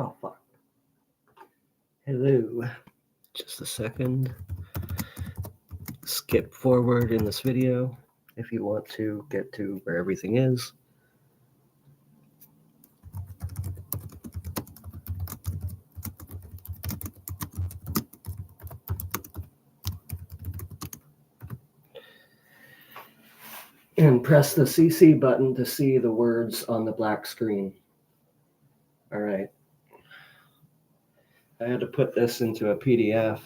Oh, fuck. Hello. Just a second. Skip forward in this video if you want to get to where everything is. And press the CC button to see the words on the black screen. All right. I had to put this into a PDF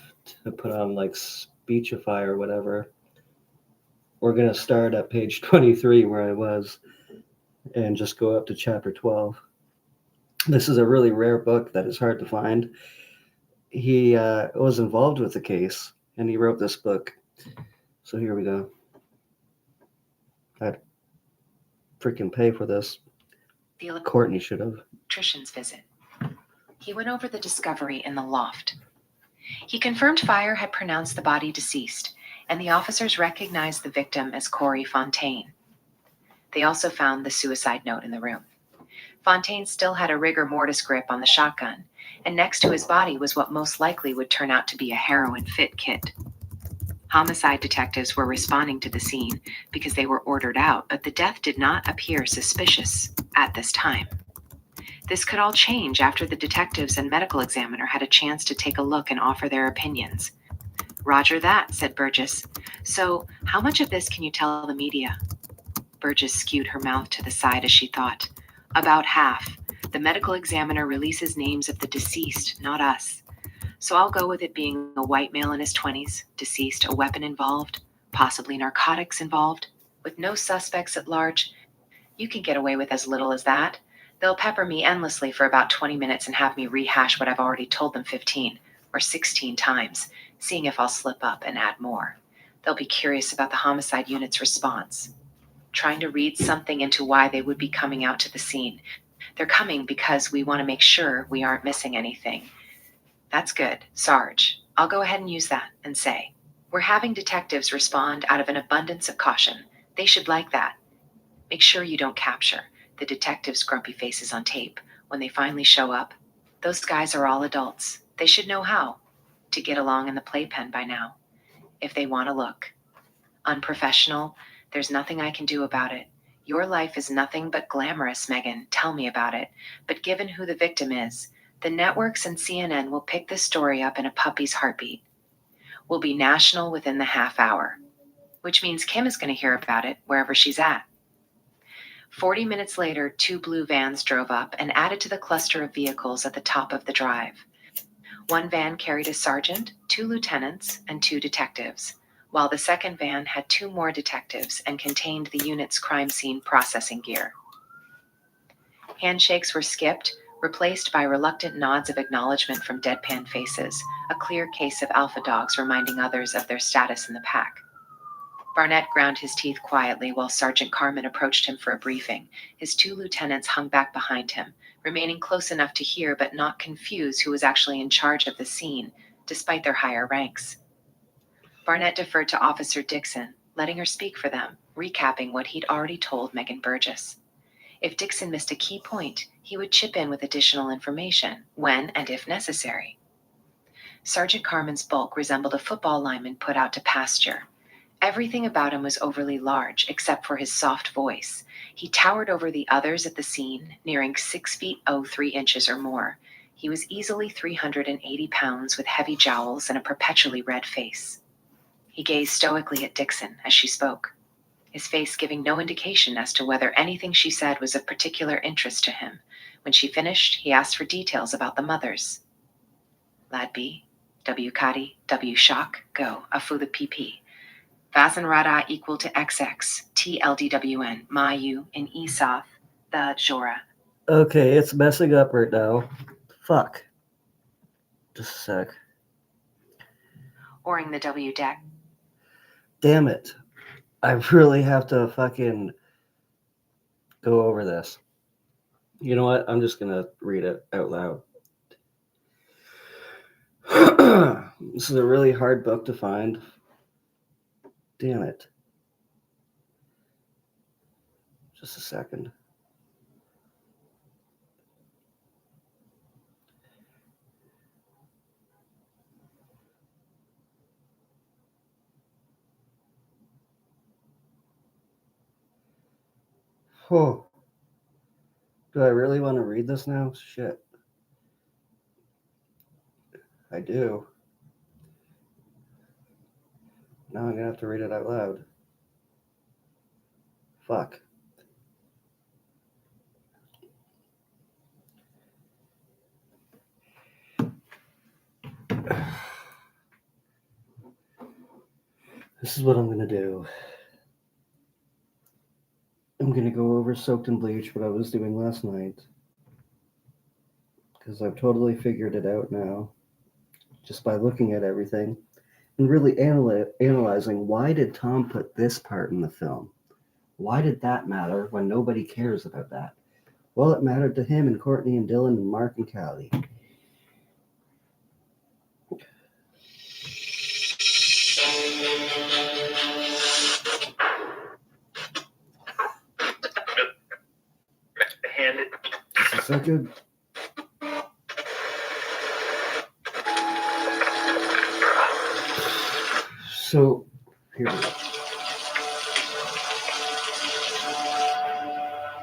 to put on like Speechify or whatever. We're going to start at page 23 where I was and just go up to chapter 12. This is a really rare book that is hard to find. He was involved with the case and he wrote this book. So here we go. I'd freaking pay for this. Courtney should have. Electrician's visit. He went over the discovery in the loft. He confirmed fire had pronounced the body deceased, and the officers recognized the victim as Corey Fontaine. They also found the suicide note in the room. Fontaine still had a rigor mortis grip on the shotgun, and next to his body was what most likely would turn out to be a heroin fit kit. Homicide detectives were responding to the scene because they were ordered out, but the death did not appear suspicious at this time. This could all change after the detectives and medical examiner had a chance to take a look and offer their opinions. "Roger that," said Burgess. "So, how much of this can you tell the media?" Burgess skewed her mouth to the side as she thought. "About half. The medical examiner releases names of the deceased, not us. So I'll go with it being a white male in his 20s, deceased, a weapon involved, possibly narcotics involved, with no suspects at large. You can get away with as little as that. They'll pepper me endlessly for about 20 minutes and have me rehash what I've already told them 15 or 16 times, seeing if I'll slip up and add more. They'll be curious about the homicide unit's response, trying to read something into why they would be coming out to the scene. They're coming because we want to make sure we aren't missing anything. That's good, Sarge. I'll go ahead and use that and say, we're having detectives respond out of an abundance of caution. They should like that. Make sure you don't capture the detectives' grumpy faces on tape when they finally show up. Those guys are all adults. They should know how to get along in the playpen by now, if they want to look unprofessional. There's nothing I can do about it. Your life is nothing but glamorous, Megan. Tell me about it. But given who the victim is, the networks and CNN will pick this story up in a puppy's heartbeat. We'll be national within the half hour, which means Kim is going to hear about it wherever she's at. 40 minutes later, 2 blue vans drove up and added to the cluster of vehicles at the top of the drive. One van carried a sergeant, 2 lieutenants, and 2 detectives, while the second van had 2 more detectives and contained the unit's crime scene processing gear. Handshakes were skipped, replaced by reluctant nods of acknowledgement from deadpan faces, a clear case of alpha dogs reminding others of their status in the pack. Barnett ground his teeth quietly while Sergeant Carmen approached him for a briefing. His 2 lieutenants hung back behind him, remaining close enough to hear but not confuse who was actually in charge of the scene, despite their higher ranks. Barnett deferred to Officer Dixon, letting her speak for them, recapping what he'd already told Megan Burgess. If Dixon missed a key point, he would chip in with additional information, when and if necessary. Sergeant Carmen's bulk resembled a football lineman put out to pasture. Everything about him was overly large, except for his soft voice. He towered over the others at the scene, nearing 6 feet 3 inches or more. He was easily 380 pounds with heavy jowls and a perpetually red face. He gazed stoically at Dixon as she spoke, his face giving no indication as to whether anything she said was of particular interest to him. When she finished, he asked for details about the mothers. Lad B, W Kadi, W Shock, Go, Afu the PP. Vasan Rada equal to XX, TLDWN, Mayu, and Esoth, the Jora. Okay, it's messing up right now. Fuck. Just a sec. Oring the W deck. Damn it. I really have to fucking go over this. You know what? I'm just going to read it out loud. This is a really hard book to find. Damn it. Just a second. Oh, do I really want to read this now? Shit. I do. Now I'm gonna have to read it out loud. Fuck. This is what I'm gonna do. I'm gonna go over Soaked in Bleach, what I was doing last night. Because I've totally figured it out now. Just by looking at everything. And really analyzing, why did Tom put this part in the film? Why did that matter when nobody cares about that? Well, it mattered to him and Courtney and Dylan and Mark and Callie. Is that good? So, here we go.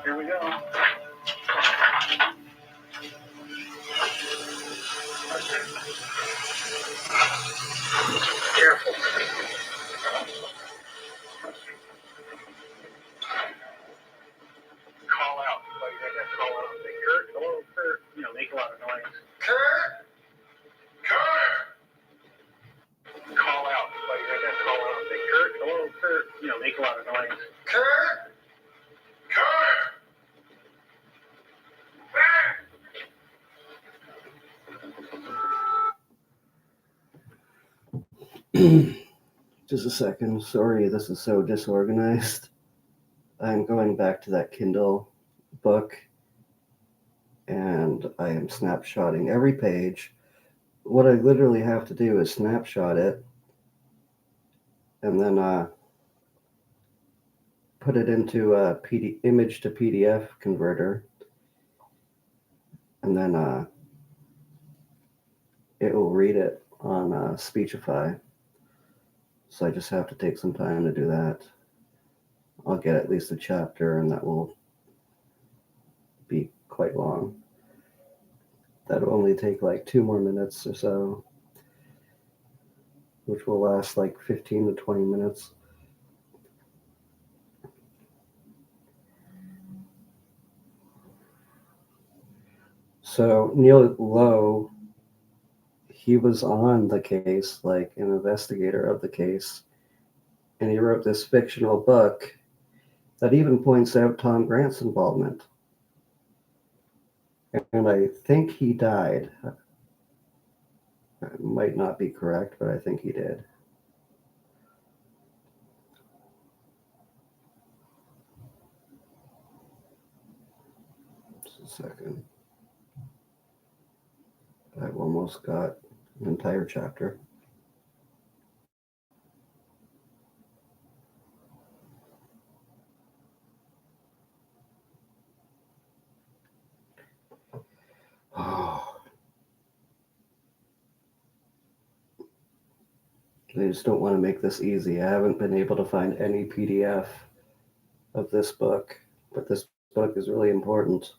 Here we go. Careful. Call out. Like that call out. Say, Kurt, hello, Kurt. You know, make a lot of noise. Kurt! Kurt! Call out. Like that call out. Say, Kurt, hello, Kurt. You know, make a lot of noise. Kurt! Kurt! Just a second. Sorry, this is so disorganized. I'm going back to that Kindle book and I am snapshotting every page. What I literally have to do is snapshot it and then put it into a image to PDF converter, and then it will read it on Speechify. So I just have to take some time to do that. I'll get at least a chapter, and that will be quite long. That'll only take like 2 more minutes or so, which will last like 15 to 20 minutes. So Neil Lowe, he was on the case, like an investigator of the case, and he wrote this fictional book that even points out Tom Grant's involvement. And I think he died. It might not be correct, but I think he did. Just a second. I've almost got an entire chapter. Oh. I just don't want to make this easy. I haven't been able to find any PDF of this book, but this book is really important.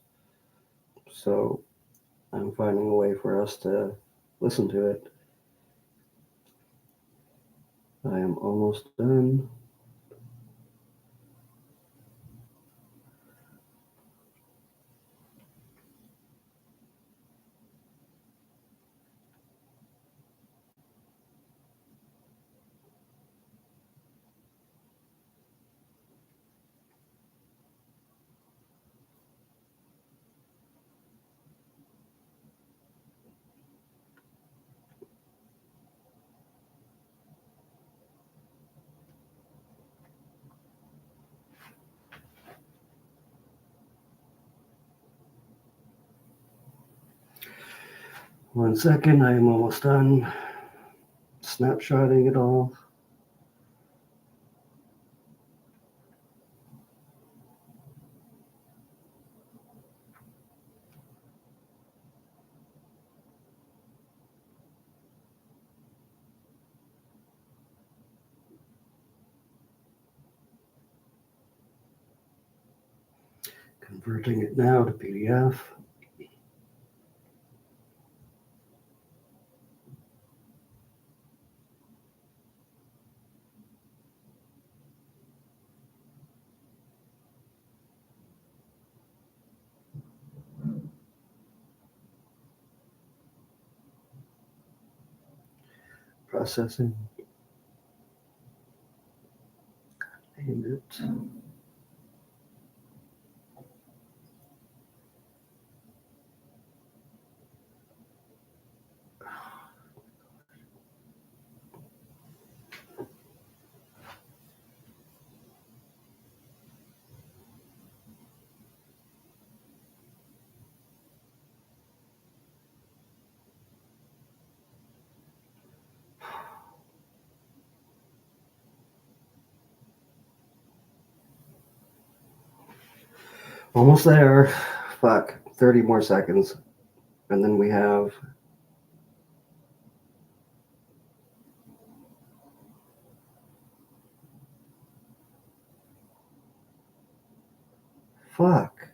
So I'm finding a way for us to listen to it. I am almost done. One second, I am almost done snapshotting it all. Converting it now to PDF. Processing. And it. Almost there. Fuck. 30 more seconds. And then we have fuck.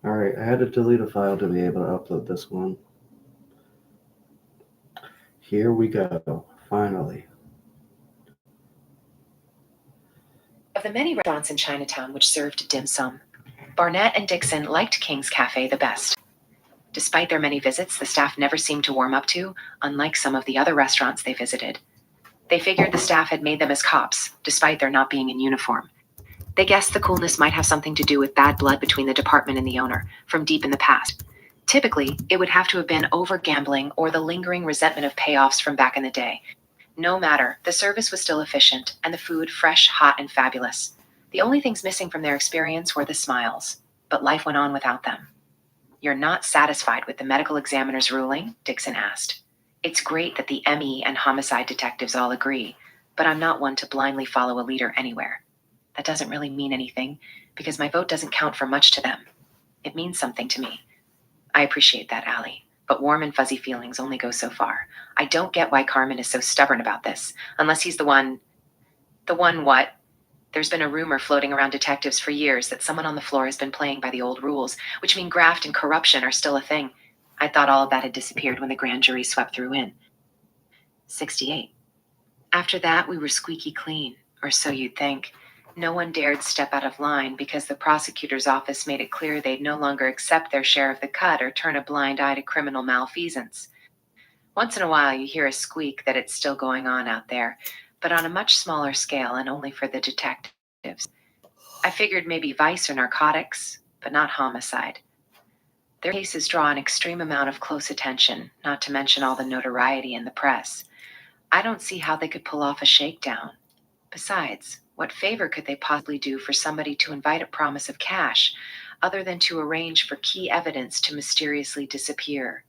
All right, I had to delete a file to be able to upload this one. Here we go, finally. Of the many restaurants in Chinatown which served dim sum, Barnett and Dixon liked King's Cafe the best. Despite their many visits, the staff never seemed to warm up to, unlike some of the other restaurants they visited. They figured the staff had made them as cops, despite their not being in uniform. They guessed the coolness might have something to do with bad blood between the department and the owner, from deep in the past. Typically, it would have to have been over-gambling or the lingering resentment of payoffs from back in the day. No matter, the service was still efficient, and the food fresh, hot, and fabulous. The only things missing from their experience were the smiles, but life went on without them. "You're not satisfied with the medical examiner's ruling?" Dixon asked. "It's great that the ME and homicide detectives all agree, but I'm not one to blindly follow a leader anywhere. That doesn't really mean anything, because my vote doesn't count for much to them. It means something to me. I appreciate that, Allie, but warm and fuzzy feelings only go so far. I don't get why Carmen is so stubborn about this, unless he's the one... The one what? There's been a rumor floating around detectives for years that someone on the floor has been playing by the old rules, which mean graft and corruption are still a thing. I thought all of that had disappeared when the grand jury swept through in 68. After that, we were squeaky clean, or so you'd think. No one dared step out of line because the prosecutor's office made it clear they'd no longer accept their share of the cut or turn a blind eye to criminal malfeasance. Once in a while, you hear a squeak that it's still going on out there, but on a much smaller scale and only for the detectives. I figured maybe vice or narcotics, but not homicide. Their cases draw an extreme amount of close attention, not to mention all the notoriety in the press. I don't see how they could pull off a shakedown. Besides, what favor could they possibly do for somebody to invite a promise of cash, other than to arrange for key evidence to mysteriously disappear?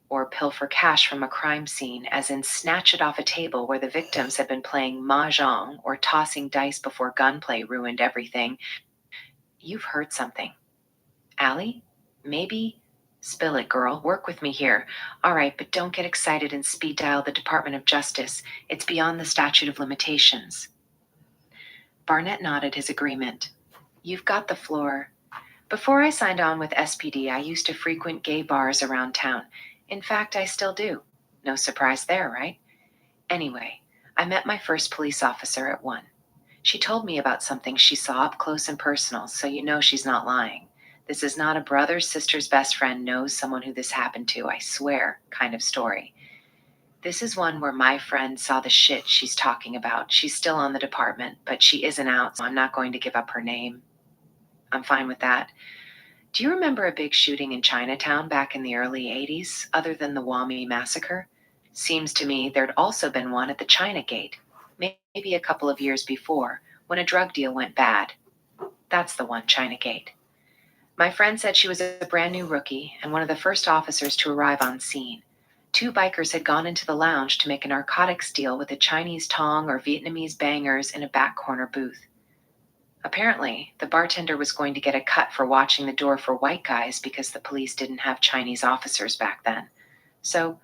Or pilfer cash from a crime scene, as in snatch it off a table where the victims had been playing mahjong or tossing dice before gunplay ruined everything. You've heard something. Allie? Maybe? Spill it, girl. Work with me here. All right, but don't get excited and speed dial the Department of Justice. It's beyond the statute of limitations. Barnett nodded his agreement. You've got the floor. Before I signed on with SPD, I used to frequent gay bars around town. In fact, I still do. No surprise there, right? Anyway, I met my first police officer at one. She told me about something she saw up close and personal, so you know she's not lying. This is not a brother's sister's best friend knows someone who this happened to, I swear, kind of story. This is one where my friend saw the shit she's talking about. She's still on the department, but she isn't out, so I'm not going to give up her name. I'm fine with that. Do you remember a big shooting in Chinatown back in the early 80s, other than the Wami massacre? Seems to me there'd also been one at the China Gate, maybe a couple of years before, when a drug deal went bad. That's the one, China Gate. My friend said she was a brand new rookie and one of the first officers to arrive on scene. 2 bikers had gone into the lounge to make a narcotics deal with a Chinese tong or Vietnamese bangers in a back corner booth. Apparently, the bartender was going to get a cut for watching the door for white guys because the police didn't have Chinese officers back then. So,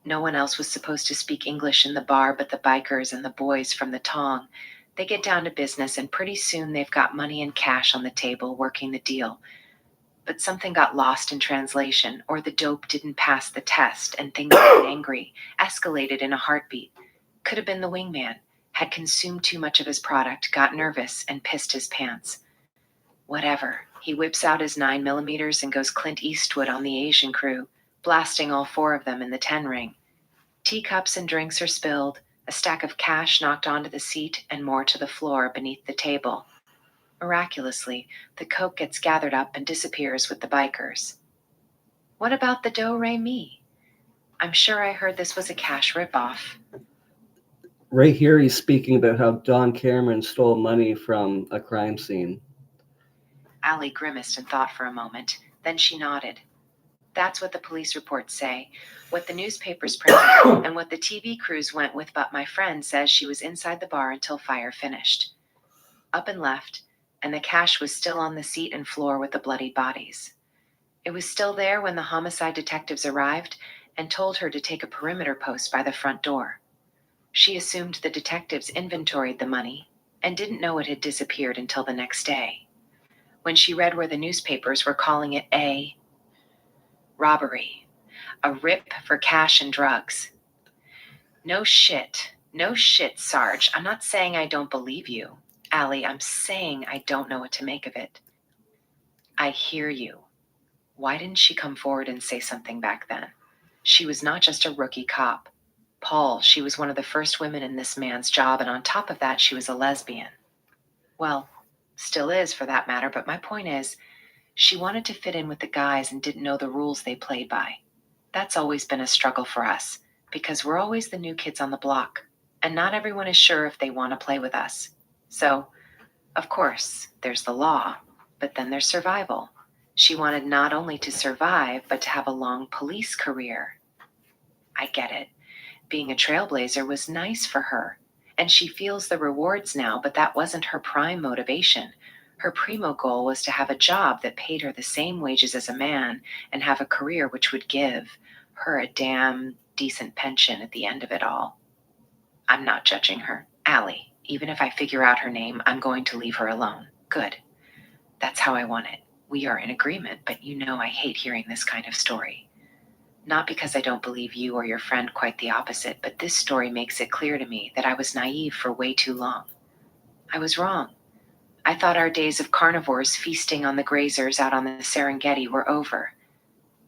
no one else was supposed to speak English in the bar but the bikers and the boys from the Tong. They get down to business, and pretty soon they've got money and cash on the table working the deal. But something got lost in translation, or the dope didn't pass the test, and things got angry, escalated in a heartbeat. Could have been the wingman, had consumed too much of his product, got nervous, and pissed his pants. Whatever. He whips out his 9mm and goes Clint Eastwood on the Asian crew, blasting all 4 of them in the 10 ring. Teacups and drinks are spilled, a stack of cash knocked onto the seat, and more to the floor beneath the table. Miraculously, the coke gets gathered up and disappears with the bikers. What about the Do-Re-Mi? I'm sure I heard this was a cash ripoff. Right here, he's speaking about how Don Cameron stole money from a crime scene. Allie grimaced and thought for a moment. Then she nodded. That's what the police reports say, what the newspapers printed, and what the TV crews went with, but my friend says she was inside the bar until fire finished. Up and left, and the cash was still on the seat and floor with the bloodied bodies. It was still there when the homicide detectives arrived and told her to take a perimeter post by the front door. She assumed the detectives inventoried the money and didn't know it had disappeared until the next day, when she read where the newspapers were calling it a robbery, a rip for cash and drugs. No shit, Sarge. I'm not saying I don't believe you, Allie. I'm saying I don't know what to make of it. I hear you. Why didn't she come forward and say something back then? She was not just a rookie cop. Paul, she was one of the first women in this man's job, and on top of that, she was a lesbian. Well, still is for that matter, but my point is, she wanted to fit in with the guys and didn't know the rules they played by. That's always been a struggle for us, because we're always the new kids on the block, and not everyone is sure if they want to play with us. So, of course, there's the law, but then there's survival. She wanted not only to survive, but to have a long police career. I get it. Being a trailblazer was nice for her, and she feels the rewards now, but that wasn't her prime motivation. Her primo goal was to have a job that paid her the same wages as a man and have a career which would give her a damn decent pension at the end of it all. I'm not judging her. Allie, even if I figure out her name, I'm going to leave her alone. Good. That's how I want it. We are in agreement, but you know I hate hearing this kind of story. Not because I don't believe you or your friend, quite the opposite, but this story makes it clear to me that I was naive for way too long. I was wrong. I thought our days of carnivores feasting on the grazers out on the Serengeti were over.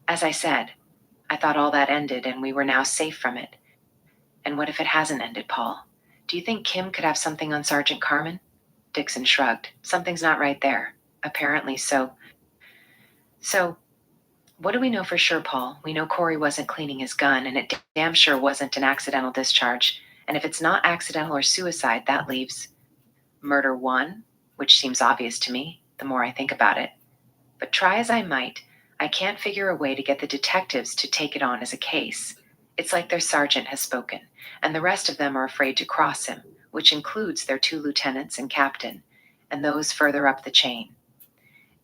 As I said, I thought all that ended and we were now safe from it. And what if it hasn't ended, Paul? Do you think Kim could have something on Sergeant Carmen? Dixon shrugged. Something's not right there. Apparently so. So, what do we know for sure, Paul? We know Corey wasn't cleaning his gun, and it damn sure wasn't an accidental discharge. And if it's not accidental or suicide, that leaves murder 1, which seems obvious to me, the more I think about it. But try as I might, I can't figure a way to get the detectives to take it on as a case. It's like their sergeant has spoken, and the rest of them are afraid to cross him, which includes their 2 lieutenants and captain, and those further up the chain.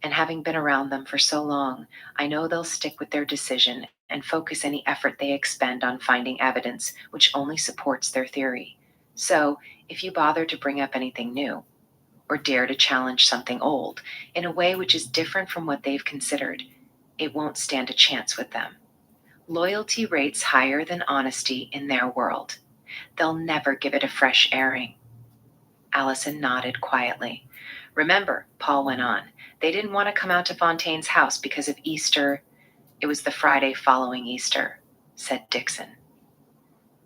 And having been around them for so long, I know they'll stick with their decision and focus any effort they expend on finding evidence which only supports their theory. So, if you bother to bring up anything new, or dare to challenge something old, in a way which is different from what they've considered, it won't stand a chance with them. Loyalty rates higher than honesty in their world. They'll never give it a fresh airing. Allison nodded quietly. Remember, Paul went on, they didn't want to come out to Fontaine's house because of Easter. It was the Friday following Easter, said Dixon.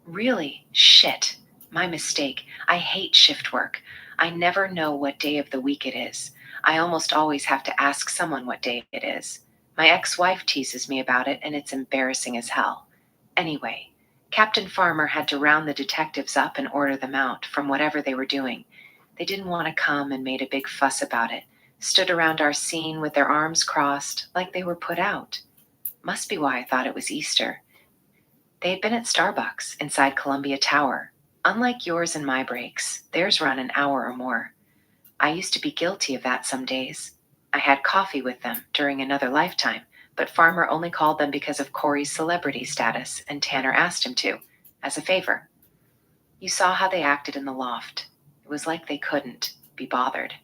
Really? Shit. My mistake. I hate shift work. I never know what day of the week it is. I almost always have to ask someone what day it is. My ex-wife teases me about it, and it's embarrassing as hell. Anyway, Captain Farmer had to round the detectives up and order them out from whatever they were doing. They didn't want to come and made a big fuss about it. Stood around our scene with their arms crossed, like they were put out. Must be why I thought it was Easter. They had been at Starbucks inside Columbia Tower. Unlike yours and my breaks, theirs run an hour or more. I used to be guilty of that some days. I had coffee with them during another lifetime, but Farmer only called them because of Corey's celebrity status, and Tanner asked him to, as a favor. You saw how they acted in the loft. It was like they couldn't be bothered.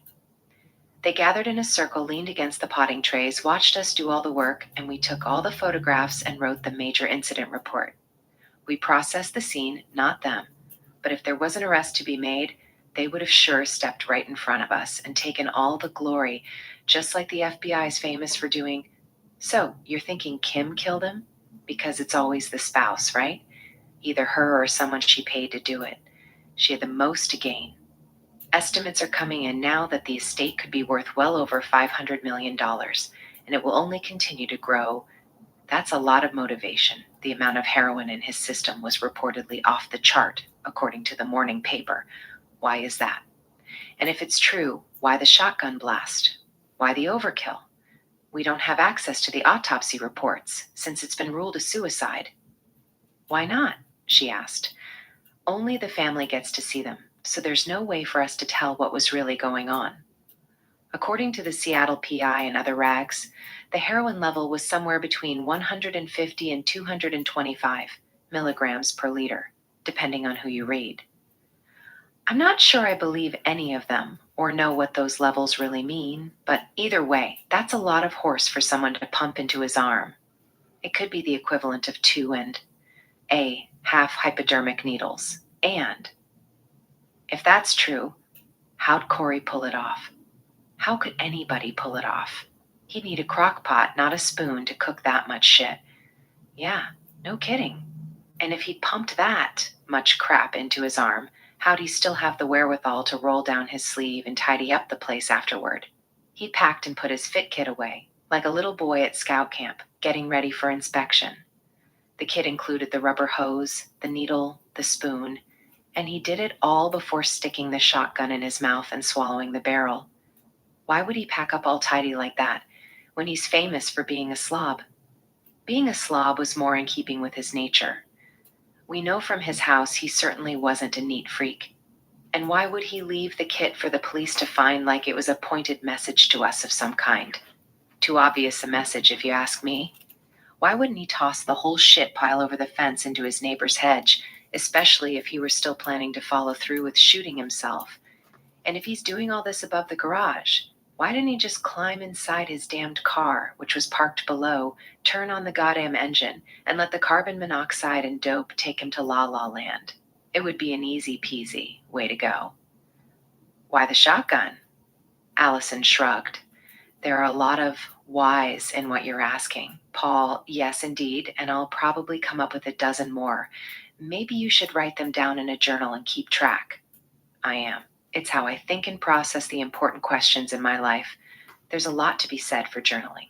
They gathered in a circle, leaned against the potting trays, watched us do all the work, and we took all the photographs and wrote the major incident report. We processed the scene, not them, but if there was an arrest to be made, they would have sure stepped right in front of us and taken all the glory, just like the FBI is famous for doing. So, you're thinking Kim killed him? Because it's always the spouse, right? Either her or someone she paid to do it. She had the most to gain. Estimates are coming in now that the estate could be worth well over $500 million, and it will only continue to grow. That's a lot of motivation. The amount of heroin in his system was reportedly off the chart, according to the morning paper. Why is that? And if it's true, why the shotgun blast? Why the overkill? We don't have access to the autopsy reports, since it's been ruled a suicide. Why not? She asked. Only the family gets to see them, so there's no way for us to tell what was really going on. According to the Seattle PI and other rags, the heroin level was somewhere between 150 and 225 milligrams per liter, depending on who you read. I'm not sure I believe any of them or know what those levels really mean, but either way, that's a lot of horse for someone to pump into his arm. It could be the equivalent of 2 and a half hypodermic needles. And if that's true, how'd Corey pull it off? How could anybody pull it off? He'd need a crock pot, not a spoon, to cook that much shit. Yeah, no kidding. And if he'd pumped that much crap into his arm, how'd he still have the wherewithal to roll down his sleeve and tidy up the place afterward? He packed and put his fit kit away, like a little boy at scout camp, getting ready for inspection. The kit included the rubber hose, the needle, the spoon, and he did it all before sticking the shotgun in his mouth and swallowing the barrel. Why would he pack up all tidy like that when he's famous for being a slob? Being a slob was more in keeping with his nature. We know from his house he certainly wasn't a neat freak. And why would he leave the kit for the police to find like it was a pointed message to us of some kind? Too obvious a message, if you ask me. Why wouldn't he toss the whole shit pile over the fence into his neighbor's hedge, especially if he were still planning to follow through with shooting himself? And if he's doing all this above the garage, why didn't he just climb inside his damned car, which was parked below, turn on the goddamn engine, and let the carbon monoxide and dope take him to La La Land? It would be an easy peasy way to go. Why the shotgun? Allison shrugged. There are a lot of whys in what you're asking. Paul, yes, indeed, and I'll probably come up with a dozen more. Maybe you should write them down in a journal and keep track. I am. It's how I think and process the important questions in my life. There's a lot to be said for journaling.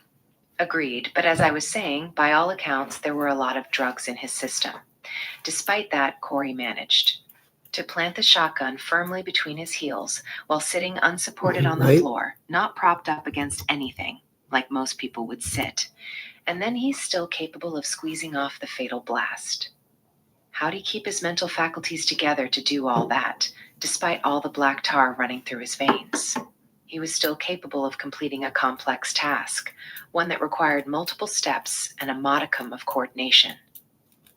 Agreed, but as I was saying, by all accounts, there were a lot of drugs in his system. Despite that, Corey managed to plant the shotgun firmly between his heels while sitting unsupported on the floor, not propped up against anything, like most people would sit. And then he's still capable of squeezing off the fatal blast. How'd he keep his mental faculties together to do all that, despite all the black tar running through his veins? He was still capable of completing a complex task, one that required multiple steps and a modicum of coordination.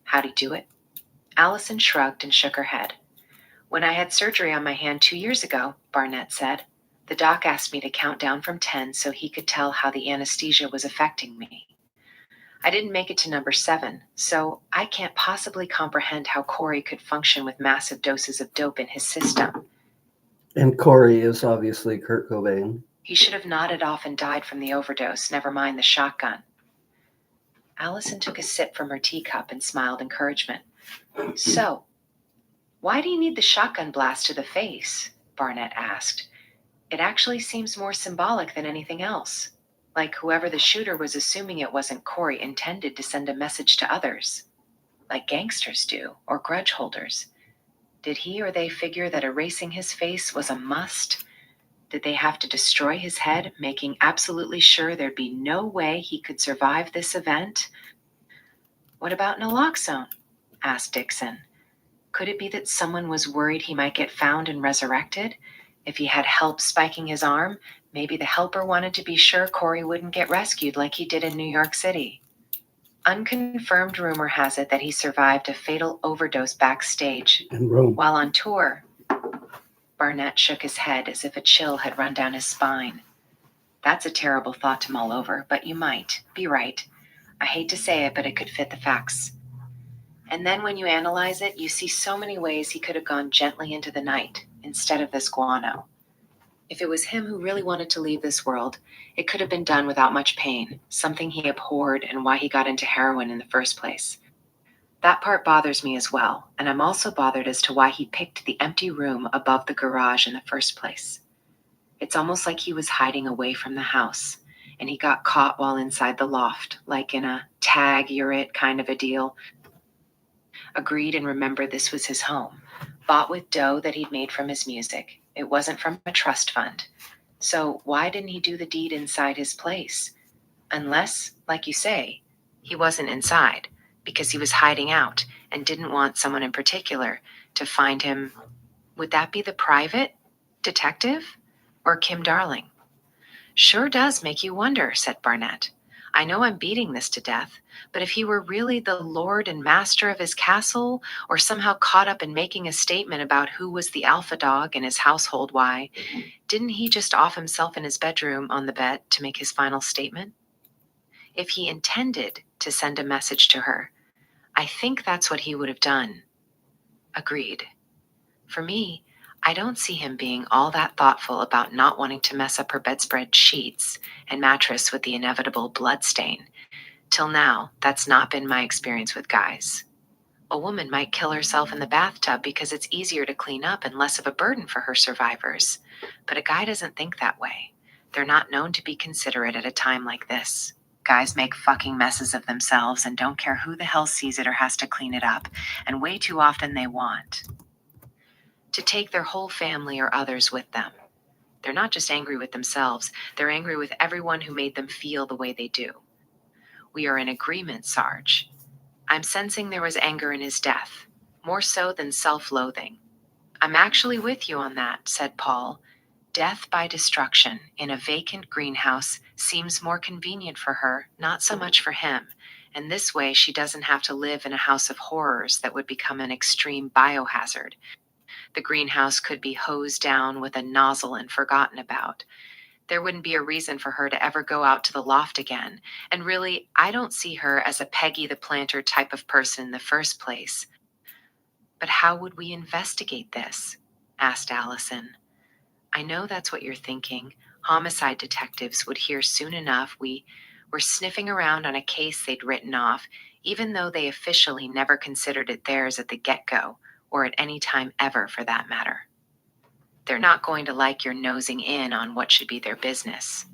How'd he do it? Allison shrugged and shook her head. When I had surgery on my hand 2 years ago, Barnett said, the doc asked me to count down from 10 so he could tell how the anesthesia was affecting me. I didn't make it to number 7, so I can't possibly comprehend how Corey could function with massive doses of dope in his system. And Corey is obviously Kurt Cobain. He should have nodded off and died from the overdose, never mind the shotgun. Allison took a sip from her teacup and smiled encouragement. So, why do you need the shotgun blast to the face? Barnett asked. It actually seems more symbolic than anything else. Like whoever the shooter was assuming it wasn't Corey intended to send a message to others. Like gangsters do, or grudge holders. Did he or they figure that erasing his face was a must? Did they have to destroy his head, making absolutely sure there'd be no way he could survive this event? What about naloxone? Asked Dixon. Could it be that someone was worried he might get found and resurrected? If he had help spiking his arm, maybe the helper wanted to be sure Corey wouldn't get rescued like he did in New York City. Unconfirmed rumor has it that he survived a fatal overdose backstage In Rome. while on tour. Barnett shook his head as if a chill had run down his spine. That's a terrible thought to mull over, but you might be right. I hate to say it, but it could fit the facts. And then when you analyze it, you see so many ways he could have gone gently into the night instead of this guano. If it was him who really wanted to leave this world, it could have been done without much pain, something he abhorred and why he got into heroin in the first place. That part bothers me as well, and I'm also bothered as to why he picked the empty room above the garage in the first place. It's almost like he was hiding away from the house, and he got caught while inside the loft, like in a tag, you're it kind of a deal. Agreed and remembered this was his home, bought with dough that he'd made from his music. It wasn't from a trust fund. So why didn't he do the deed inside his place? Unless, like you say, he wasn't inside because he was hiding out and didn't want someone in particular to find him. Would that be the private detective or Kim Darling? Sure does make you wonder, said Barnett. I know I'm beating this to death, but if he were really the lord and master of his castle, or somehow caught up in making a statement about who was the alpha dog in his household, why, didn't he just off himself in his bedroom on the bed to make his final statement? If he intended to send a message to her, I think that's what he would have done. Agreed. For me, I don't see him being all that thoughtful about not wanting to mess up her bedspread sheets and mattress with the inevitable blood stain. Till now, that's not been my experience with guys. A woman might kill herself in the bathtub because it's easier to clean up and less of a burden for her survivors. But a guy doesn't think that way. They're not known to be considerate at a time like this. Guys make fucking messes of themselves and don't care who the hell sees it or has to clean it up, and way too often they want to take their whole family or others with them. They're not just angry with themselves, they're angry with everyone who made them feel the way they do. We are in agreement, Sarge. I'm sensing there was anger in his death, more so than self-loathing. I'm actually with you on that, said Paul. Death by destruction in a vacant greenhouse seems more convenient for her, not so much for him, and this way she doesn't have to live in a house of horrors that would become an extreme biohazard. The greenhouse could be hosed down with a nozzle and forgotten about. There wouldn't be a reason for her to ever go out to the loft again. And really, I don't see her as a Peggy the Planter type of person in the first place. But how would we investigate this? Asked Allison. I know that's what you're thinking. Homicide detectives would hear soon enough we were sniffing around on a case they'd written off, even though they officially never considered it theirs at the get-go, or at any time ever for that matter. They're not going to like your nosing in on what should be their business.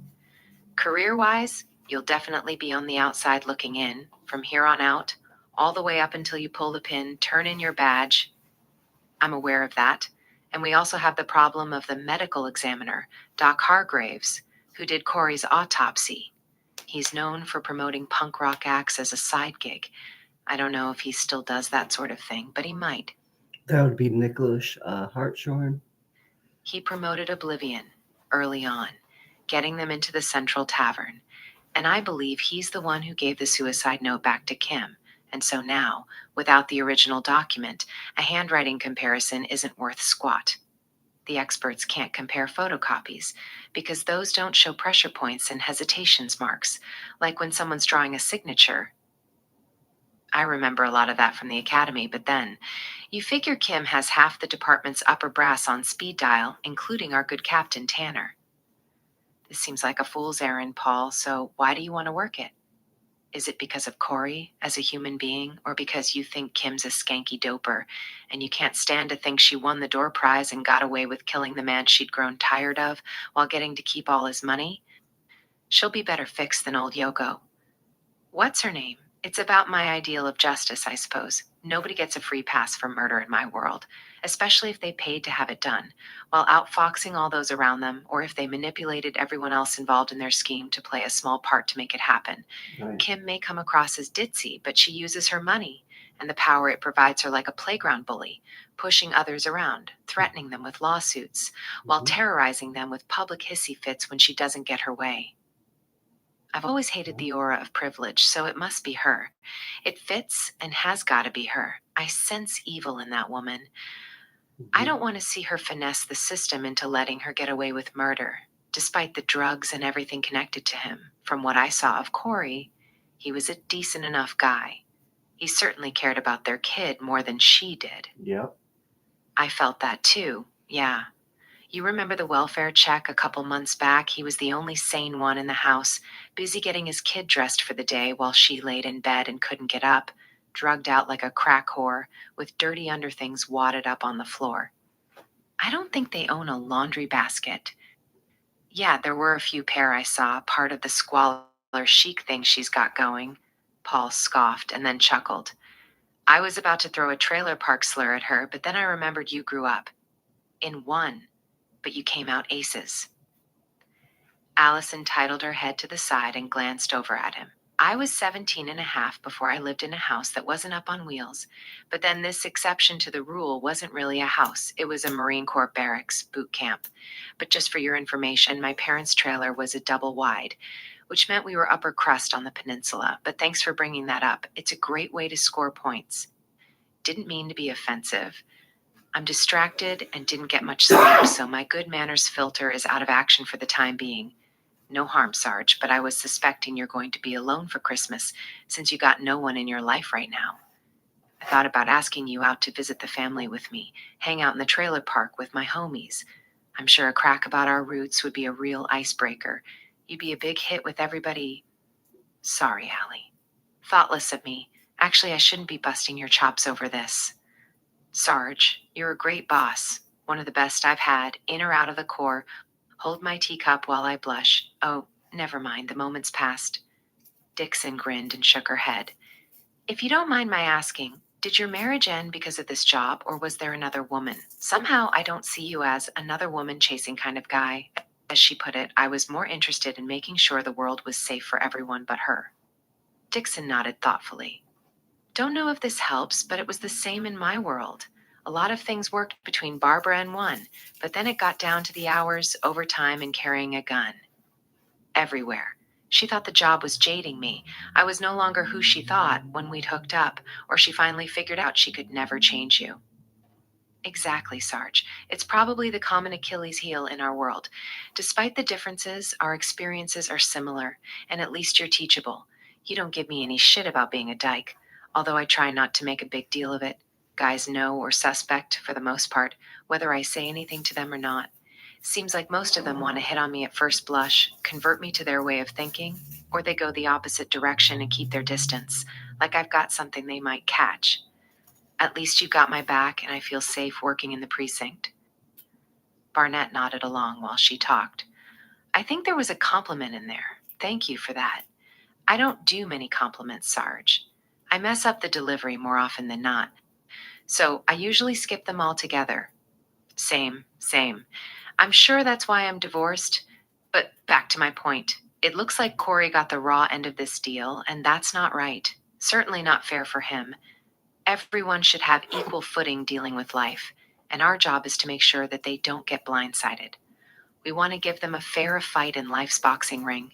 Career-wise, you'll definitely be on the outside looking in, from here on out, all the way up until you pull the pin, turn in your badge. I'm aware of that. And we also have the problem of the medical examiner, Doc Hargraves, who did Corey's autopsy. He's known for promoting punk rock acts as a side gig. I don't know if he still does that sort of thing, but he might. That would be Nicholas Hartshorn. He promoted Oblivion early on, getting them into the Central Tavern. And I believe he's the one who gave the suicide note back to Kim. And so now, without the original document, a handwriting comparison isn't worth squat. The experts can't compare photocopies because those don't show pressure points and hesitations marks, like when someone's drawing a signature. I remember a lot of that from the academy, but then, you figure Kim has half the department's upper brass on speed dial, including our good Captain Tanner. This seems like a fool's errand, Paul, so why do you want to work it? Is it because of Corey as a human being, or because you think Kim's a skanky doper, and you can't stand to think she won the door prize and got away with killing the man she'd grown tired of while getting to keep all his money? She'll be better fixed than old Yoko. What's her name? It's about my ideal of justice, I suppose. Nobody gets a free pass for murder in my world, especially if they paid to have it done, while outfoxing all those around them, or if they manipulated everyone else involved in their scheme to play a small part to make it happen. Right. Kim may come across as ditzy, but she uses her money, and the power it provides her like a playground bully, pushing others around, threatening them with lawsuits, while Mhm. terrorizing them with public hissy fits when she doesn't get her way. I've always hated the aura of privilege, so it must be her. It fits and has got to be her. I sense evil in that woman. I Mhm. don't want to see her finesse the system into letting her get away with murder, despite the drugs and everything connected to him. From what I saw of Corey, he was a decent enough guy. He certainly cared about their kid more than she did. Yep. I felt that too, yeah. You remember the welfare check a couple months back? He was the only sane one in the house, busy getting his kid dressed for the day while she laid in bed and couldn't get up, drugged out like a crack whore, with dirty underthings wadded up on the floor. I don't think they own a laundry basket. Yeah, there were a few pair I saw, part of the squalor chic thing she's got going. Paul scoffed and then chuckled. I was about to throw a trailer park slur at her, but then I remembered you grew up. In one, but you came out aces. Allison titled her head to the side and glanced over at him. I was 17 and a half before I lived in a house that wasn't up on wheels, but then this exception to the rule wasn't really a house. It was a Marine Corps barracks boot camp. But just for your information, my parents' trailer was a double wide, which meant we were upper crust on the peninsula. But thanks for bringing that up. It's a great way to score points. Didn't mean to be offensive. I'm distracted and didn't get much sleep, so my good manners filter is out of action for the time being. No harm, Sarge, but I was suspecting you're going to be alone for Christmas since you got no one in your life right now. I thought about asking you out to visit the family with me, hang out in the trailer park with my homies. I'm sure a crack about our roots would be a real icebreaker. You'd be a big hit with everybody. Sorry, Allie. Thoughtless of me. Actually, I shouldn't be busting your chops over this. Sarge, you're a great boss, one of the best I've had, in or out of the Corps. Hold my teacup while I blush. Oh, never mind, the moment's past. Dixon grinned and shook her head. If you don't mind my asking, did your marriage end because of this job, or was there another woman? Somehow I don't see you as another woman chasing kind of guy. As she put it, I was more interested in making sure the world was safe for everyone but her. Dixon nodded thoughtfully. Don't know if this helps, but it was the same in my world. A lot of things worked between Barbara and one, but then it got down to the hours, overtime, and carrying a gun. Everywhere. She thought the job was jading me. I was no longer who she thought when we'd hooked up, or she finally figured out she could never change you. Exactly, Sarge. It's probably the common Achilles heel in our world. Despite the differences, our experiences are similar, and at least you're teachable. You don't give me any shit about being a dyke, although I try not to make a big deal of it. Guys know or suspect, for the most part, whether I say anything to them or not. Seems like most of them want to hit on me at first blush, convert me to their way of thinking, or they go the opposite direction and keep their distance, like I've got something they might catch. At least you've got my back, and I feel safe working in the precinct. Barnett nodded along while she talked. I think there was a compliment in there. Thank you for that. I don't do many compliments, Sarge. I mess up the delivery more often than not. So I usually skip them altogether. Same, same. I'm sure that's why I'm divorced. But back to my point. It looks like Corey got the raw end of this deal, and that's not right. Certainly not fair for him. Everyone should have equal footing dealing with life, and our job is to make sure that they don't get blindsided. We want to give them a fair fight in life's boxing ring.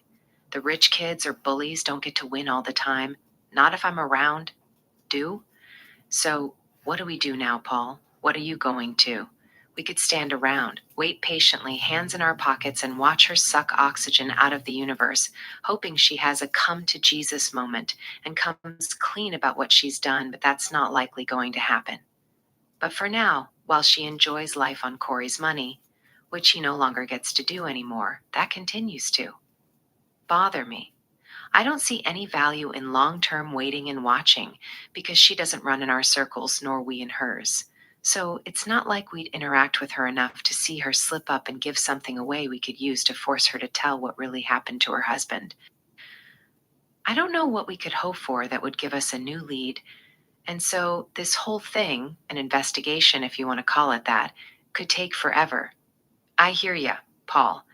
The rich kids or bullies don't get to win all the time, not if I'm around. Do? So, what do we do now, Paul? What are you going to? We could stand around, wait patiently, hands in our pockets, and watch her suck oxygen out of the universe, hoping she has a come to Jesus moment and comes clean about what she's done, but that's not likely going to happen. But for now, while she enjoys life on Corey's money, which he no longer gets to do anymore, that continues to bother me. I don't see any value in long-term waiting and watching because she doesn't run in our circles nor we in hers. So it's not like we'd interact with her enough to see her slip up and give something away we could use to force her to tell what really happened to her husband. I don't know what we could hope for that would give us a new lead. And so this whole thing, an investigation if you want to call it that, could take forever. I hear ya, Paul.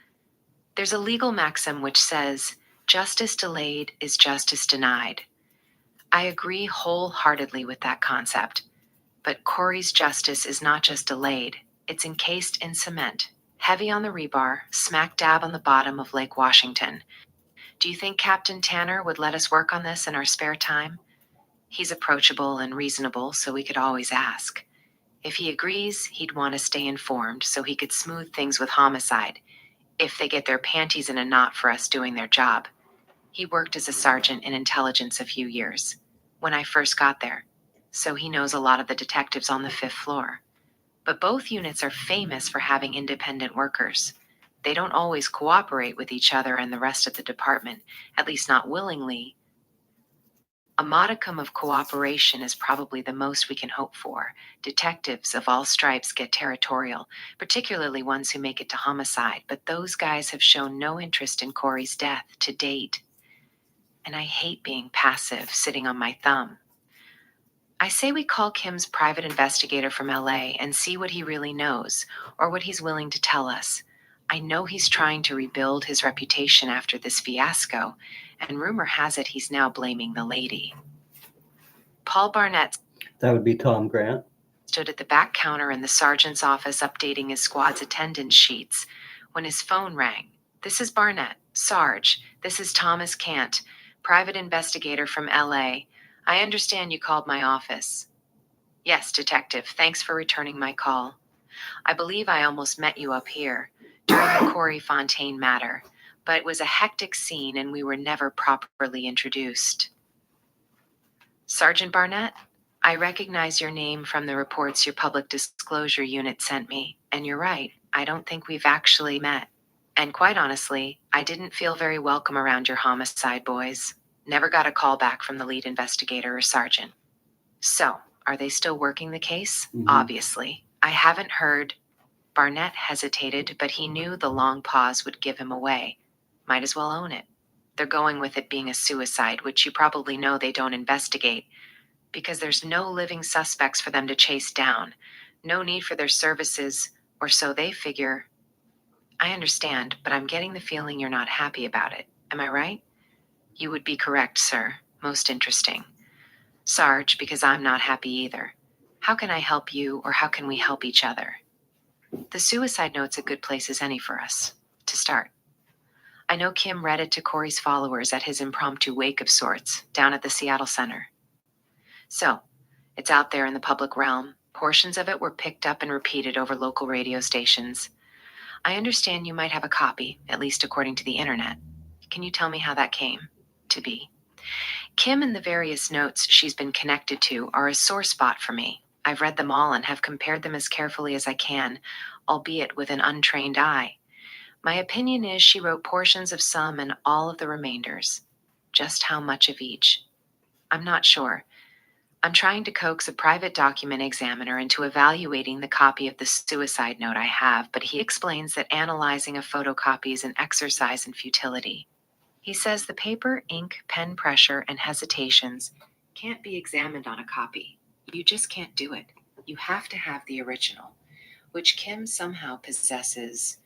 There's a legal maxim which says, justice delayed is justice denied. I agree wholeheartedly with that concept. But Corey's justice is not just delayed, it's encased in cement, heavy on the rebar, smack dab on the bottom of Lake Washington. Do you think Captain Tanner would let us work on this in our spare time? He's approachable and reasonable, so we could always ask. If he agrees, he'd want to stay informed so he could smooth things with homicide, if they get their panties in a knot for us doing their job. He worked as a sergeant in intelligence a few years, when I first got there, so he knows a lot of the detectives on the 5th floor. But both units are famous for having independent workers. They don't always cooperate with each other and the rest of the department, at least not willingly. A modicum of cooperation is probably the most we can hope for. Detectives of all stripes get territorial, particularly ones who make it to homicide, but those guys have shown no interest in Corey's death to date. And I hate being passive, sitting on my thumb. I say we call Kim's private investigator from LA and see what he really knows, or what he's willing to tell us. I know he's trying to rebuild his reputation after this fiasco, and rumor has it he's now blaming the lady. Paul Barnett That would be Tom Grant. stood at the back counter in the sergeant's office updating his squad's attendance sheets when his phone rang. This is Barnett. Sarge, this is Thomas Cant, private investigator from LA. I understand you called my office. Yes, detective. Thanks for returning my call. I believe I almost met you up here during the Corey Fontaine matter, but it was a hectic scene and we were never properly introduced. Sergeant Barnett, I recognize your name from the reports your public disclosure unit sent me, and you're right, I don't think we've actually met. And quite honestly, I didn't feel very welcome around your homicide boys. Never got a call back from the lead investigator or sergeant. So, are they still working the case? Mhm. Obviously. I haven't heard. Barnett hesitated, but he knew the long pause would give him away. Might as well own it. They're going with it being a suicide, which you probably know they don't investigate, because there's no living suspects for them to chase down. No need for their services, or so they figure. I understand, but I'm getting the feeling you're not happy about it. Am I right? You would be correct, sir. Most interesting. Sarge, because I'm not happy either. How can I help you, or how can we help each other? The suicide note's a good place as any for us, to start. I know Kim read it to Corey's followers at his impromptu wake of sorts, down at the Seattle Center. So, it's out there in the public realm. Portions of it were picked up and repeated over local radio stations. I understand you might have a copy, at least according to the internet. Can you tell me how that came to be? Kim and the various notes she's been connected to are a sore spot for me. I've read them all and have compared them as carefully as I can, albeit with an untrained eye. My opinion is she wrote portions of some and all of the remainders. Just how much of each? I'm not sure. I'm trying to coax a private document examiner into evaluating the copy of the suicide note I have, but he explains that analyzing a photocopy is an exercise in futility. He says the paper, ink, pen pressure, and hesitations can't be examined on a copy. You just can't do it. You have to have the original, which Kim somehow possesses.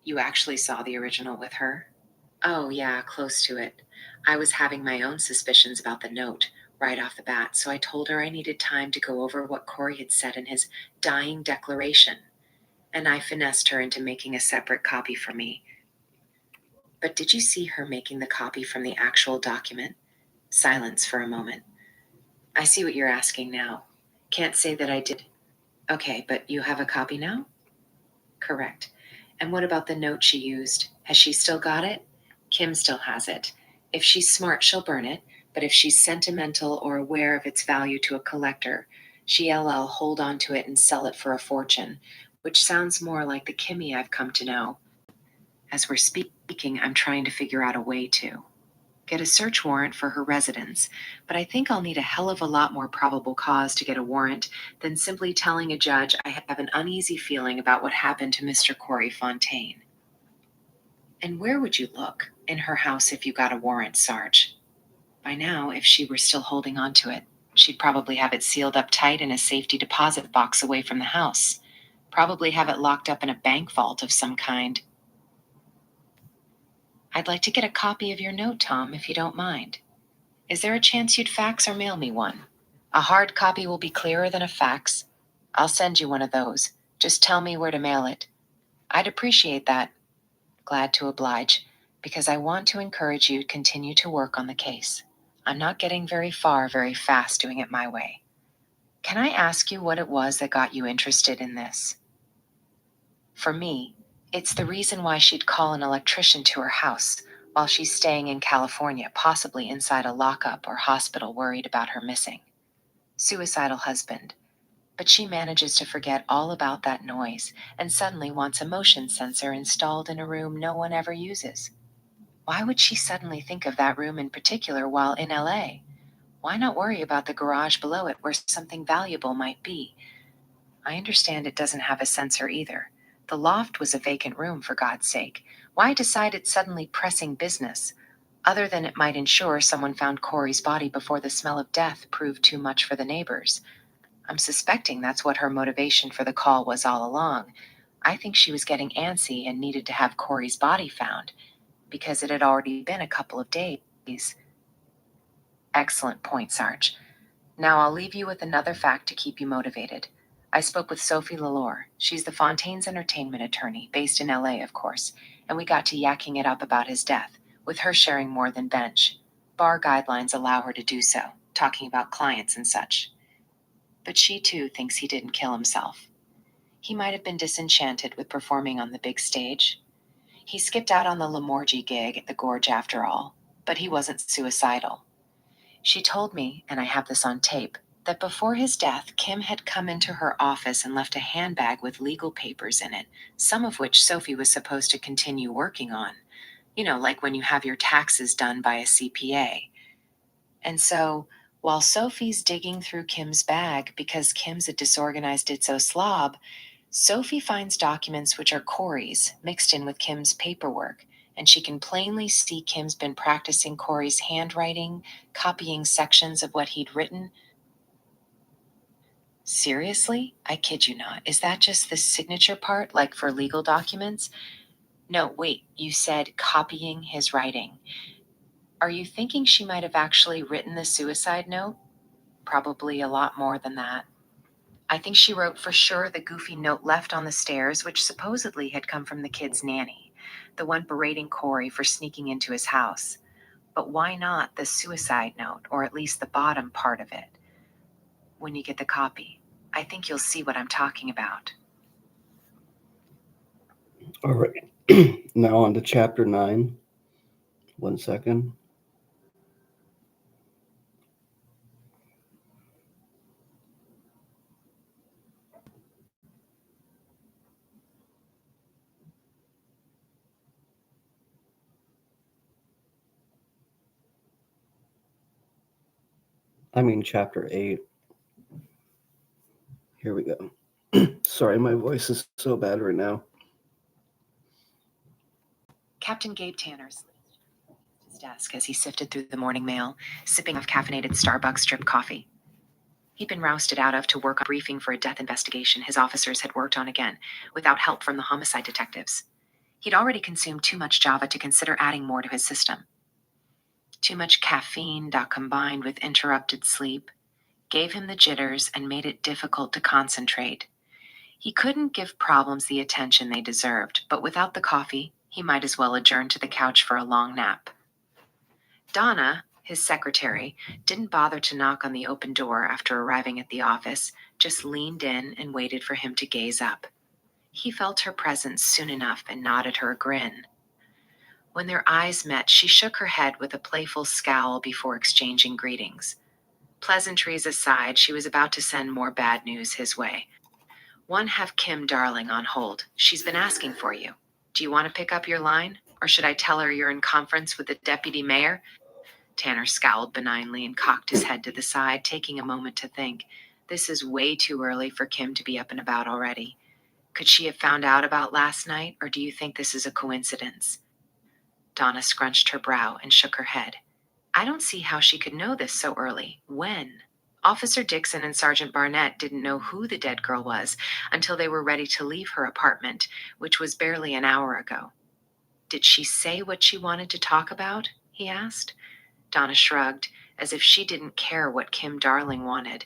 You actually saw the original with her? Oh, yeah, close to it. I was having my own suspicions about the note right off the bat, so I told her I needed time to go over what Corey had said in his dying declaration, and I finessed her into making a separate copy for me. But did you see her making the copy from the actual document? Silence for a moment. I see what you're asking now. Can't say that I did. Okay, but you have a copy now? Correct. And what about the note she used? Has she still got it? Kim still has it. If she's smart, she'll burn it, but if she's sentimental or aware of its value to a collector, she'll hold on to it and sell it for a fortune, which sounds more like the Kimmy I've come to know. As we're speaking, I'm trying to figure out a way to get a search warrant for her residence, but I think I'll need a hell of a lot more probable cause to get a warrant than simply telling a judge I have an uneasy feeling about what happened to Mr. Corey Fontaine. And where would you look in her house if you got a warrant, Sarge? By now, if she were still holding on to it, she'd probably have it sealed up tight in a safety deposit box away from the house. Probably have it locked up in a bank vault of some kind. I'd like to get a copy of your note, Tom, if you don't mind. Is there a chance you'd fax or mail me one? A hard copy will be clearer than a fax. I'll send you one of those. Just tell me where to mail it. I'd appreciate that. Glad to oblige, because I want to encourage you to continue to work on the case. I'm not getting very far very fast doing it my way. Can I ask you what it was that got you interested in this? For me, it's the reason why she'd call an electrician to her house while she's staying in California, possibly inside a lockup or hospital worried about her missing. Suicidal husband. But she manages to forget all about that noise and suddenly wants a motion sensor installed in a room no one ever uses. Why would she suddenly think of that room in particular while in LA? Why not worry about the garage below it where something valuable might be? I understand it doesn't have a sensor either. The loft was a vacant room, for God's sake. Why decide it's suddenly pressing business? Other than it might ensure someone found Corey's body before the smell of death proved too much for the neighbors. I'm suspecting that's what her motivation for the call was all along. I think she was getting antsy and needed to have Corey's body found, because it had already been a couple of days. Excellent point, Sarge. Now I'll leave you with another fact to keep you motivated. I spoke with Sophie Lalore. She's the Fontaine's entertainment attorney, based in LA, of course, and we got to yakking it up about his death, with her sharing more than bench. Bar guidelines allow her to do so, talking about clients and such. But she too thinks he didn't kill himself. He might have been disenchanted with performing on the big stage. He skipped out on the Lamorgie gig at the Gorge after all, but he wasn't suicidal. She told me, and I have this on tape, that before his death, Kim had come into her office and left a handbag with legal papers in it, some of which Sophie was supposed to continue working on. You know, like when you have your taxes done by a CPA. And so, while Sophie's digging through Kim's bag because Kim's a disorganized ditzo slob, Sophie finds documents which are Corey's mixed in with Kim's paperwork, and she can plainly see Kim's been practicing Corey's handwriting, copying sections of what he'd written. Seriously? I kid you not. Is that just the signature part, like for legal documents? No, wait, you said copying his writing. Are you thinking she might have actually written the suicide note? Probably a lot more than that. I think she wrote for sure the goofy note left on the stairs, which supposedly had come from the kid's nanny, the one berating Corey for sneaking into his house. But why not the suicide note, or at least the bottom part of it? When you get the copy, I think you'll see what I'm talking about. All right. Now on to chapter 9. 1 second. Chapter 8. Here we go. Sorry, my voice is so bad right now. Captain Gabe Tanner slipped at his desk as he sifted through the morning mail, sipping off caffeinated Starbucks drip coffee. He'd been rousted out of to work on a briefing for a death investigation his officers had worked on again, without help from the homicide detectives. He'd already consumed too much Java to consider adding more to his system. Too much caffeine, combined with interrupted sleep, gave him the jitters and made it difficult to concentrate. He couldn't give problems the attention they deserved, but without the coffee, he might as well adjourn to the couch for a long nap. Donna, his secretary, didn't bother to knock on the open door after arriving at the office, just leaned in and waited for him to gaze up. He felt her presence soon enough and nodded her a grin. When their eyes met, she shook her head with a playful scowl before exchanging greetings. Pleasantries aside, she was about to send more bad news his way. One, have Kim Darling on hold. She's been asking for you. Do you want to pick up your line? Or should I tell her you're in conference with the deputy mayor? Tanner scowled benignly and cocked his head to the side, taking a moment to think. This is way too early for Kim to be up and about already. Could she have found out about last night, or do you think this is a coincidence? Donna scrunched her brow and shook her head. I don't see how she could know this so early. When? Officer Dixon and Sergeant Barnett didn't know who the dead girl was until they were ready to leave her apartment, which was barely an hour ago. Did she say what she wanted to talk about? He asked. Donna shrugged. as if she didn't care what Kim Darling wanted.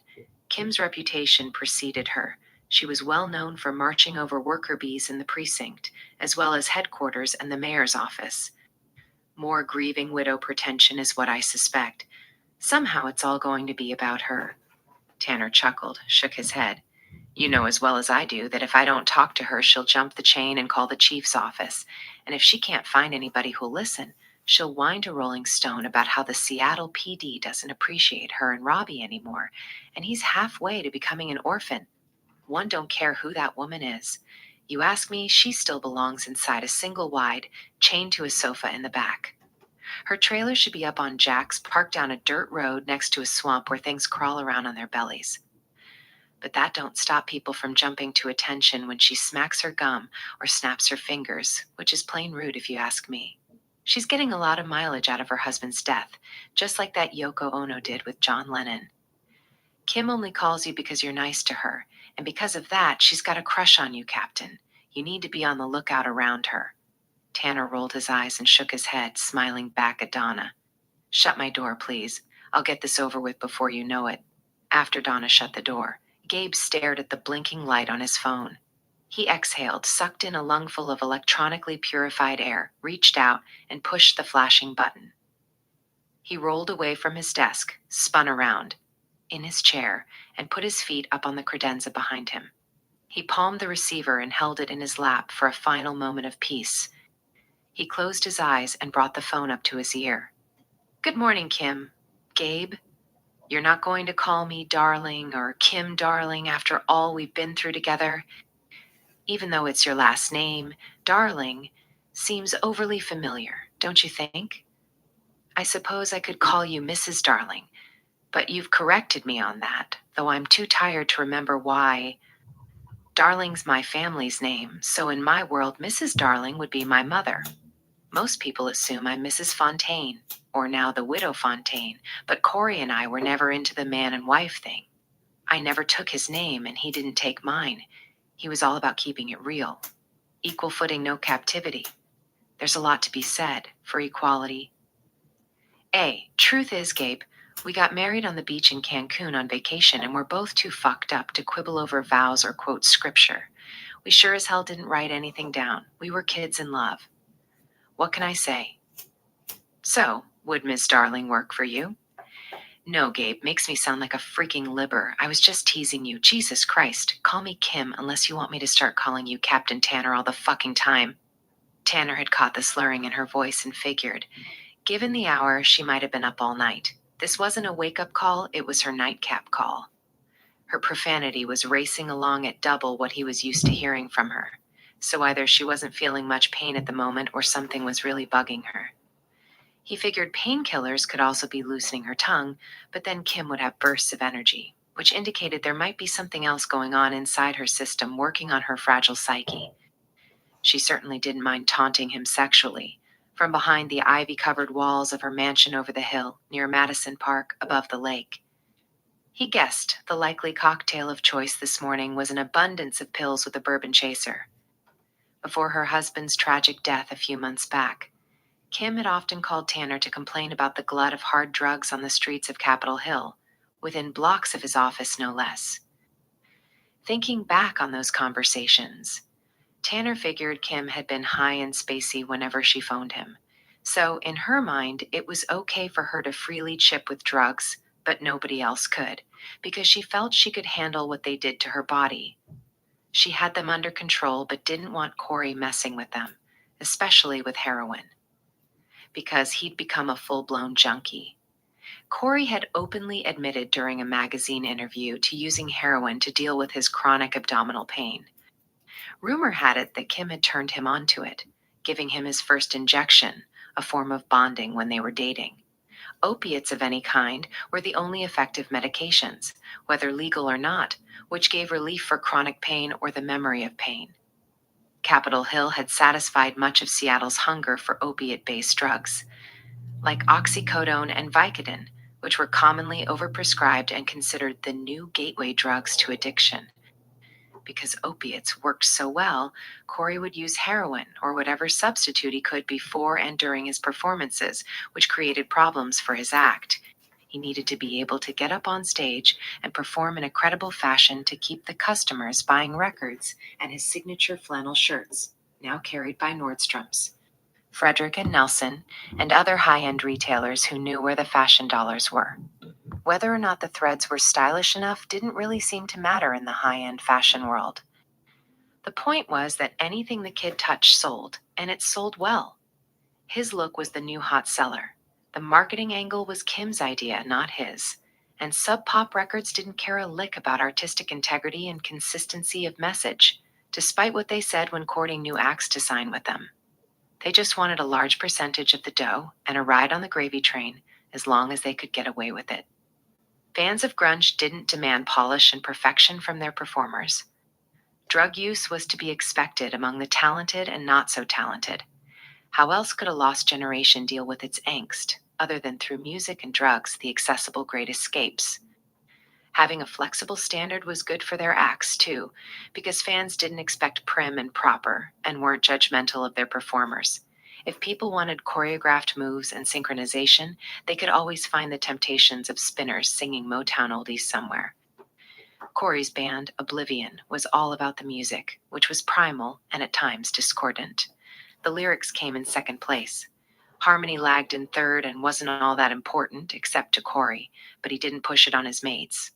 Kim's reputation preceded her. She was well known for marching over worker bees in the precinct, as well as headquarters and the mayor's office. More grieving widow pretension is what I suspect. Somehow it's all going to be about her. Tanner chuckled, shook his head. You know as well as I do that if I don't talk to her, she'll jump the chain and call the chief's office. And if she can't find anybody who'll listen, she'll whine to Rolling Stone about how the Seattle PD doesn't appreciate her and Robbie anymore, and he's halfway to becoming an orphan. One don't care who that woman is. You ask me, she still belongs inside a single wide, chained to a sofa in the back. Her trailer should be up on jacks parked down a dirt road next to a swamp where things crawl around on their bellies. But that don't stop people from jumping to attention when she smacks her gum or snaps her fingers, which is plain rude if you ask me. She's getting a lot of mileage out of her husband's death, just like that Yoko Ono did with John Lennon. Kim only calls you because you're nice to her, and because of that, she's got a crush on you, Captain. You need to be on the lookout around her. Tanner rolled his eyes and shook his head, smiling back at Donna. Shut my door, please. I'll get this over with before you know it. After Donna shut the door, Gabe stared at the blinking light on his phone. He exhaled, sucked in a lungful of electronically purified air, reached out, and pushed the flashing button. He rolled away from his desk, spun around, in his chair, and put his feet up on the credenza behind him. He palmed the receiver and held it in his lap for a final moment of peace. He closed his eyes and brought the phone up to his ear. Good morning, Kim. Gabe? You're not going to call me darling or Kim darling after all we've been through together? Even though it's your last name, darling seems overly familiar, don't you think? I suppose I could call you Mrs. Darling, but you've corrected me on that, though I'm too tired to remember why. Darling's my family's name, so in my world, Mrs. Darling would be my mother. Most people assume I'm Mrs. Fontaine, or now the widow Fontaine, but Corey and I were never into the man and wife thing. I never took his name, and he didn't take mine. He was all about keeping it real. Equal footing, no captivity. There's a lot to be said for equality. Truth is, Gabe, we got married on the beach in Cancun on vacation, and we're both too fucked up to quibble over vows or quote scripture. We sure as hell didn't write anything down. We were kids in love. What can I say? So, would Miss Darling work for you? No, Gabe, makes me sound like a freaking libber. I was just teasing you. Jesus Christ, call me Kim unless you want me to start calling you Captain Tanner all the fucking time. Tanner had caught the slurring in her voice and figured, given the hour, she might have been up all night. This wasn't a wake-up call, it was her nightcap call. Her profanity was racing along at double what he was used to hearing from her. So either she wasn't feeling much pain at the moment or something was really bugging her. He figured painkillers could also be loosening her tongue, but then Kim would have bursts of energy, which indicated there might be something else going on inside her system working on her fragile psyche. She certainly didn't mind taunting him sexually, from behind the ivy-covered walls of her mansion over the hill, near Madison Park, above the lake. He guessed the likely cocktail of choice this morning was an abundance of pills with a bourbon chaser. Before her husband's tragic death a few months back, Kim had often called Tanner to complain about the glut of hard drugs on the streets of Capitol Hill, within blocks of his office no less. Thinking back on those conversations, Tanner figured Kim had been high and spacey whenever she phoned him. So in her mind, it was okay for her to freely chip with drugs, but nobody else could, because she felt she could handle what they did to her body. She had them under control, but didn't want Corey messing with them, especially with heroin, because he'd become a full-blown junkie. Corey had openly admitted during a magazine interview to using heroin to deal with his chronic abdominal pain. Rumor had it that Kim had turned him onto it, giving him his first injection, a form of bonding when they were dating. Opiates of any kind were the only effective medications, whether legal or not, which gave relief for chronic pain or the memory of pain. Capitol Hill had satisfied much of Seattle's hunger for opiate-based drugs, like oxycodone and Vicodin, which were commonly overprescribed and considered the new gateway drugs to addiction. Because opiates worked so well, Corey would use heroin or whatever substitute he could before and during his performances, which created problems for his act. He needed to be able to get up on stage and perform in a credible fashion to keep the customers buying records and his signature flannel shirts, now carried by Nordstrom's. Frederick and Nelson, and other high-end retailers who knew where the fashion dollars were. Whether or not the threads were stylish enough didn't really seem to matter in the high-end fashion world. The point was that anything the kid touched sold, and it sold well. His look was the new hot seller. The marketing angle was Kim's idea, not his. And Sub Pop Records didn't care a lick about artistic integrity and consistency of message, despite what they said when courting new acts to sign with them. They just wanted a large percentage of the dough and a ride on the gravy train as long as they could get away with it. Fans of grunge didn't demand polish and perfection from their performers. Drug use was to be expected among the talented and not so talented. How else could a lost generation deal with its angst, other than through music and drugs, the accessible great escapes? Having a flexible standard was good for their acts, too, because fans didn't expect prim and proper and weren't judgmental of their performers. If people wanted choreographed moves and synchronization, they could always find the temptations of spinners singing Motown oldies somewhere. Corey's band, Oblivion, was all about the music, which was primal and at times discordant. The lyrics came in second place. Harmony lagged in third and wasn't all that important, except to Corey, but he didn't push it on his mates.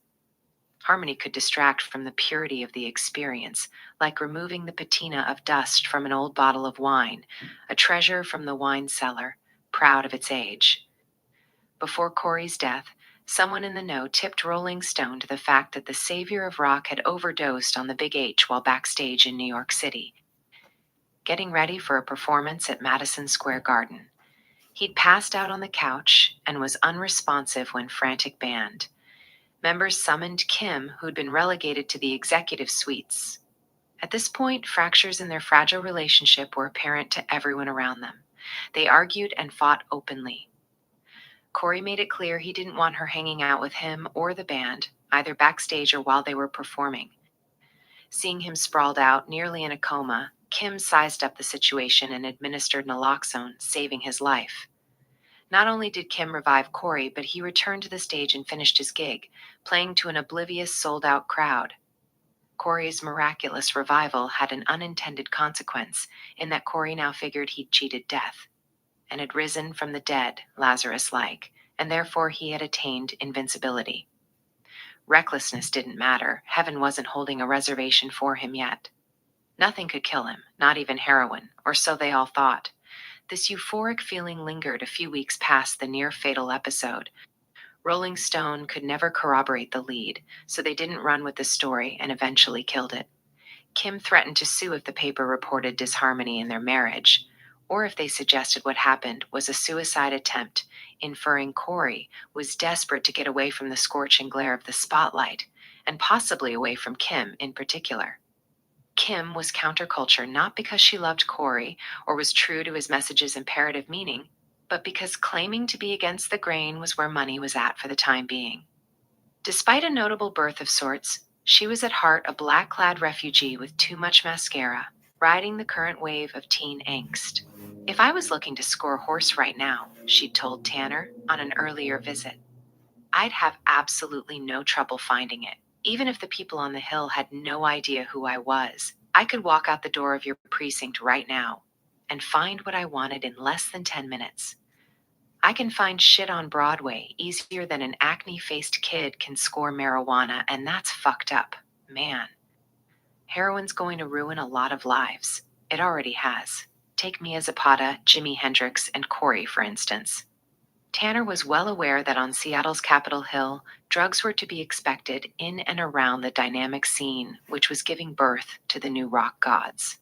Harmony could distract from the purity of the experience, like removing the patina of dust from an old bottle of wine, a treasure from the wine cellar, proud of its age. Before Corey's death, someone in the know tipped Rolling Stone to the fact that the savior of rock had overdosed on the Big H while backstage in New York City, getting ready for a performance at Madison Square Garden. He'd passed out on the couch and was unresponsive when frantic banned. Members summoned Kim, who'd been relegated to the executive suites. At this point, fractures in their fragile relationship were apparent to everyone around them. They argued and fought openly. Corey made it clear he didn't want her hanging out with him or the band, either backstage or while they were performing. Seeing him sprawled out, nearly in a coma, Kim sized up the situation and administered naloxone, saving his life. Not only did Kim revive Corey, but he returned to the stage and finished his gig, playing to an oblivious, sold-out crowd. Corey's miraculous revival had an unintended consequence in that Corey now figured he'd cheated death, and had risen from the dead, Lazarus-like, and therefore he had attained invincibility. Recklessness didn't matter. Heaven wasn't holding a reservation for him yet. Nothing could kill him, not even heroin, or so they all thought. This euphoric feeling lingered a few weeks past the near-fatal episode. Rolling Stone could never corroborate the lead, so they didn't run with the story and eventually killed it. Kim threatened to sue if the paper reported disharmony in their marriage, or if they suggested what happened was a suicide attempt, inferring Corey was desperate to get away from the scorching glare of the spotlight, and possibly away from Kim in particular. Kim was counterculture not because she loved Corey or was true to his message's imperative meaning, but because claiming to be against the grain was where money was at for the time being. Despite a notable birth of sorts, she was at heart a black-clad refugee with too much mascara, riding the current wave of teen angst. "If I was looking to score a horse right now," she'd told Tanner on an earlier visit, "I'd have absolutely no trouble finding it. Even if the people on the hill had no idea who I was, I could walk out the door of your precinct right now and find what I wanted in less than 10 minutes. I can find shit on Broadway easier than an acne-faced kid can score marijuana, and that's fucked up, man. Heroin's going to ruin a lot of lives. It already has. Take Mia Zapata, Jimi Hendrix, and Corey, for instance." Tanner was well aware that on Seattle's Capitol Hill, drugs were to be expected in and around the dynamic scene, which was giving birth to the new rock gods.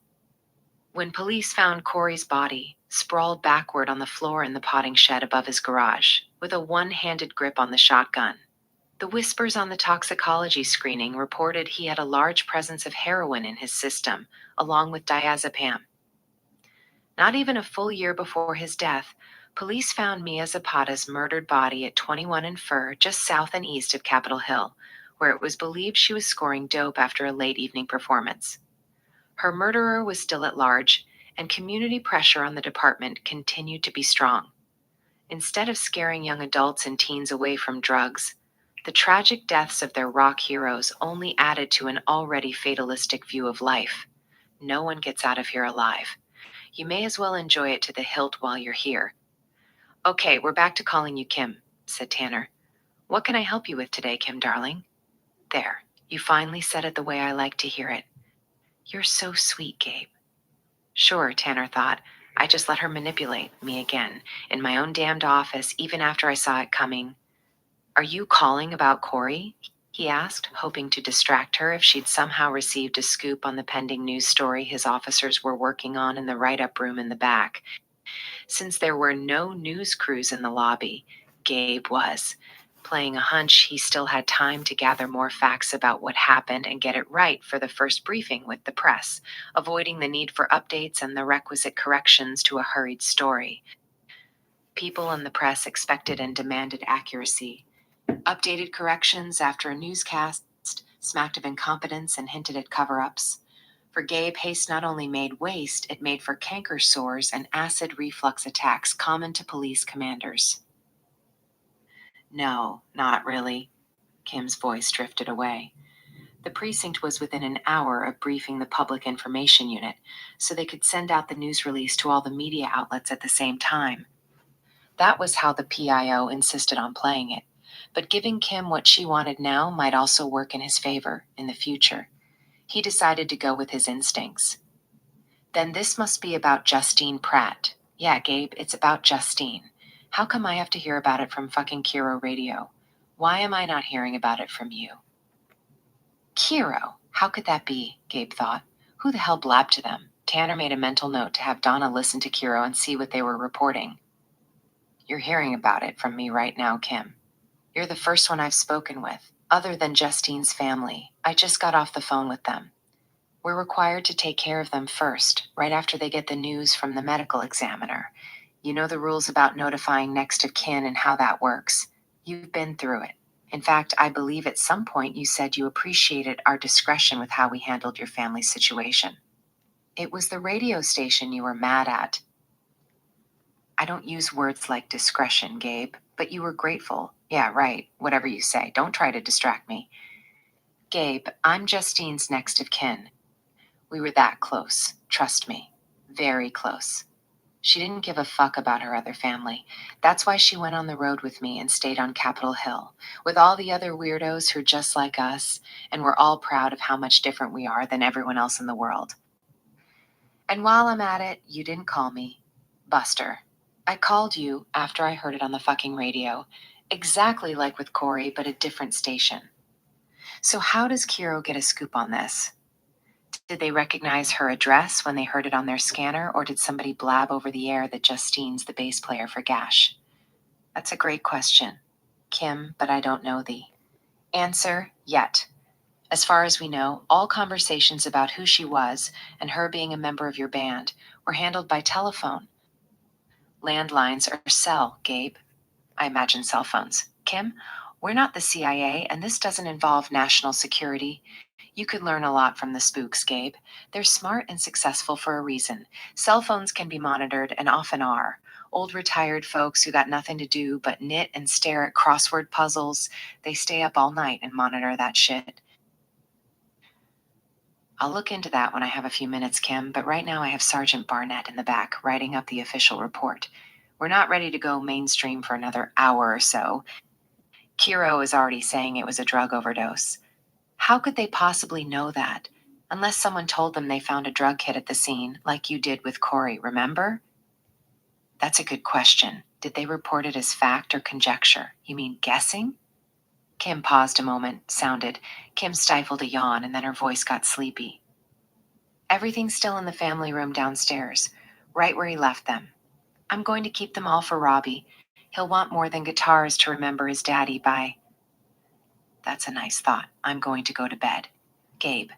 When police found Corey's body, sprawled backward on the floor in the potting shed above his garage, with a one-handed grip on the shotgun, the whispers on the toxicology screening reported he had a large presence of heroin in his system, along with diazepam. Not even a full year before his death, police found Mia Zapata's murdered body at 21 and Fur, just south and east of Capitol Hill, where it was believed she was scoring dope after a late evening performance. Her murderer was still at large, and community pressure on the department continued to be strong. Instead of scaring young adults and teens away from drugs, the tragic deaths of their rock heroes only added to an already fatalistic view of life. No one gets out of here alive. You may as well enjoy it to the hilt while you're here. Okay, we're back to calling you Kim, said Tanner. What can I help you with today, Kim darling? There, you finally said it the way I like to hear it. You're so sweet, Gabe. Sure, Tanner thought. I just let her manipulate me again, in my own damned office, even after I saw it coming. Are you calling about Corey? He asked, hoping to distract her if she'd somehow received a scoop on the pending news story his officers were working on in the write-up room in the back. Since there were no news crews in the lobby, Gabe was. Playing a hunch, he still had time to gather more facts about what happened and get it right for the first briefing with the press, avoiding the need for updates and the requisite corrections to a hurried story. People in the press expected and demanded accuracy. Updated corrections after a newscast smacked of incompetence and hinted at cover-ups. For Gabe, haste not only made waste, it made for canker sores and acid reflux attacks common to police commanders. No, not really. Kim's voice drifted away. The precinct was within an hour of briefing the Public Information Unit, so they could send out the news release to all the media outlets at the same time. That was how the PIO insisted on playing it, but giving Kim what she wanted now might also work in his favor in the future. He decided to go with his instincts. Then this must be about Justine Pratt. Yeah, Gabe, it's about Justine. How come I have to hear about it from fucking Kiro Radio? Why am I not hearing about it from you? Kiro? How could that be? Gabe thought. Who the hell blabbed to them? Tanner made a mental note to have Donna listen to Kiro and see what they were reporting. You're hearing about it from me right now, Kim. You're the first one I've spoken with, other than Justine's family. I just got off the phone with them. We're required to take care of them first, right after they get the news from the medical examiner. You know the rules about notifying next of kin and how that works. You've been through it. In fact, I believe at some point you said you appreciated our discretion with how we handled your family's situation. It was the radio station you were mad at. I don't use words like discretion, Gabe, but you were grateful. Yeah, right, whatever you say. Don't try to distract me. Gabe, I'm Justine's next of kin. We were that close, trust me. Very close. She didn't give a fuck about her other family. That's why she went on the road with me and stayed on Capitol Hill, with all the other weirdos who are just like us, and we're all proud of how much different we are than everyone else in the world. And while I'm at it, you didn't call me. Buster. I called you after I heard it on the fucking radio. Exactly like with Corey, but a different station. So how does Kiro get a scoop on this? Did they recognize her address when they heard it on their scanner, or did somebody blab over the air that Justine's the bass player for Gash? That's a great question, Kim, but I don't know the answer yet. As far as we know, all conversations about who she was and her being a member of your band were handled by telephone. Landlines or cell, Gabe. I imagine cell phones. Kim, we're not the CIA, and this doesn't involve national security. You could learn a lot from the spooks, Gabe. They're smart and successful for a reason. Cell phones can be monitored, and often are. Old retired folks who got nothing to do but knit and stare at crossword puzzles, they stay up all night and monitor that shit. I'll look into that when I have a few minutes, Kim, but right now I have Sergeant Barnett in the back writing up the official report. We're not ready to go mainstream for another hour or so. Kiro is already saying it was a drug overdose. How could they possibly know that? Unless someone told them they found a drug kit at the scene, like you did with Corey, remember? That's a good question. Did they report it as fact or conjecture? You mean guessing? Kim paused a moment, sounded. Kim stifled a yawn, and then her voice got sleepy. Everything's still in the family room downstairs, right where he left them. I'm going to keep them all for Robbie. He'll want more than guitars to remember his daddy by. That's a nice thought. I'm going to go to bed. Gabe,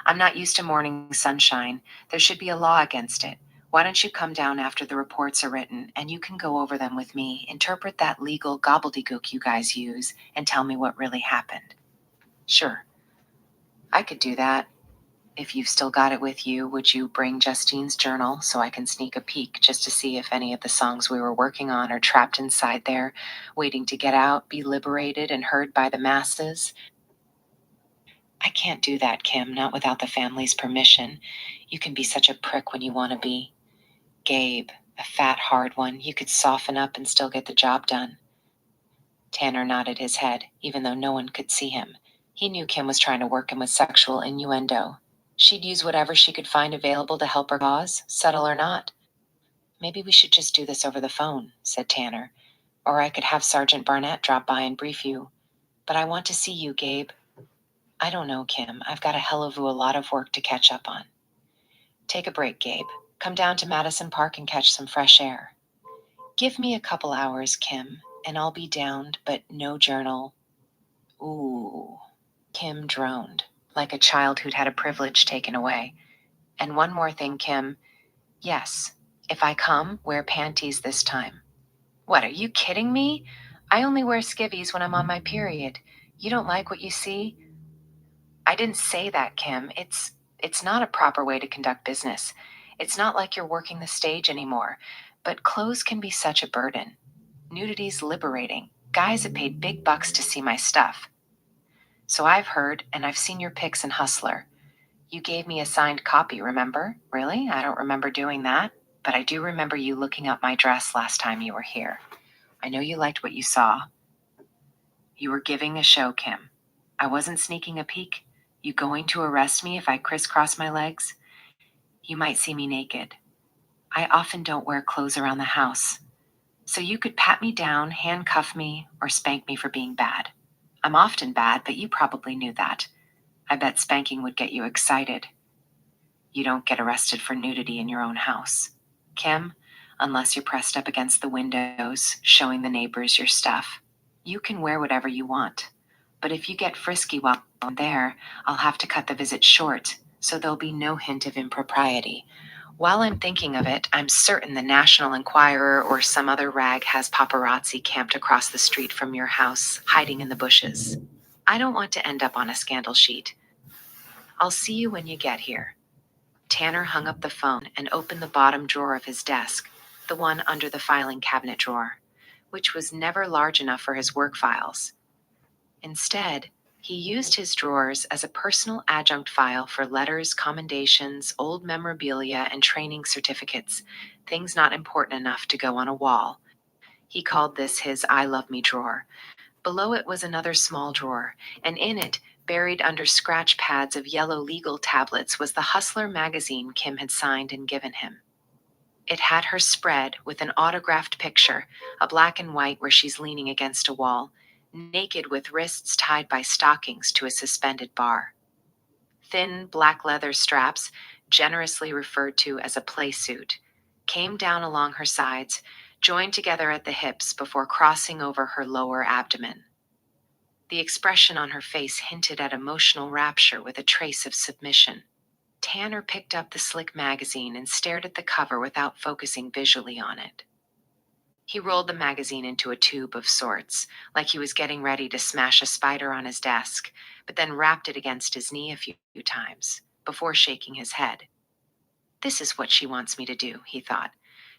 I'm not used to morning sunshine. There should be a law against it. Why don't you come down after the reports are written, and you can go over them with me, interpret that legal gobbledygook you guys use, and tell me what really happened. Sure. I could do that. If you've still got it with you, would you bring Justine's journal so I can sneak a peek just to see if any of the songs we were working on are trapped inside there, waiting to get out, be liberated, and heard by the masses? I can't do that, Kim, not without the family's permission. You can be such a prick when you want to be. Gabe, a fat, hard one, you could soften up and still get the job done. Tanner nodded his head, even though no one could see him. He knew Kim was trying to work him with sexual innuendo. She'd use whatever she could find available to help her cause, subtle or not. Maybe we should just do this over the phone, said Tanner. Or I could have Sergeant Barnett drop by and brief you. But I want to see you, Gabe. I don't know, Kim. I've got a hell of a lot of work to catch up on. Take a break, Gabe. Come down to Madison Park and catch some fresh air. Give me a couple hours, Kim, and I'll be downed, but no journal. Ooh. Kim droned, like a child who'd had a privilege taken away. And one more thing, Kim. Yes, if I come, wear panties this time. What, are you kidding me? I only wear skivvies when I'm on my period. You don't like what you see? I didn't say that, Kim. It's not a proper way to conduct business. It's not like you're working the stage anymore. But clothes can be such a burden. Nudity's liberating. Guys have paid big bucks to see my stuff. So I've heard, and I've seen your pics in Hustler. You gave me a signed copy, remember? Really? I don't remember doing that. But I do remember you looking up my dress last time you were here. I know you liked what you saw. You were giving a show, Kim. I wasn't sneaking a peek. You going to arrest me if I crisscross my legs? You might see me naked. I often don't wear clothes around the house. So you could pat me down, handcuff me, or spank me for being bad. I'm often bad, but you probably knew that. I bet spanking would get you excited. You don't get arrested for nudity in your own house. Kim, unless you're pressed up against the windows, showing the neighbors your stuff. You can wear whatever you want. But if you get frisky while I'm there, I'll have to cut the visit short, so there'll be no hint of impropriety. While I'm thinking of it, I'm certain the National Enquirer or some other rag has paparazzi camped across the street from your house, hiding in the bushes. I don't want to end up on a scandal sheet. I'll see you when you get here. Tanner hung up the phone and opened the bottom drawer of his desk, the one under the filing cabinet drawer, which was never large enough for his work files. Instead, he used his drawers as a personal adjunct file for letters, commendations, old memorabilia, and training certificates, things not important enough to go on a wall. He called this his I Love Me drawer. Below it was another small drawer, and in it, buried under scratch pads of yellow legal tablets, was the Hustler magazine Kim had signed and given him. It had her spread with an autographed picture, a black and white where she's leaning against a wall, naked with wrists tied by stockings to a suspended bar. Thin black leather straps, generously referred to as a play suit, came down along her sides, joined together at the hips before crossing over her lower abdomen. The expression on her face hinted at emotional rapture with a trace of submission. Tanner picked up the slick magazine and stared at the cover without focusing visually on it. He rolled the magazine into a tube of sorts, like he was getting ready to smash a spider on his desk, but then rapped it against his knee a few times, before shaking his head. This is what she wants me to do, he thought.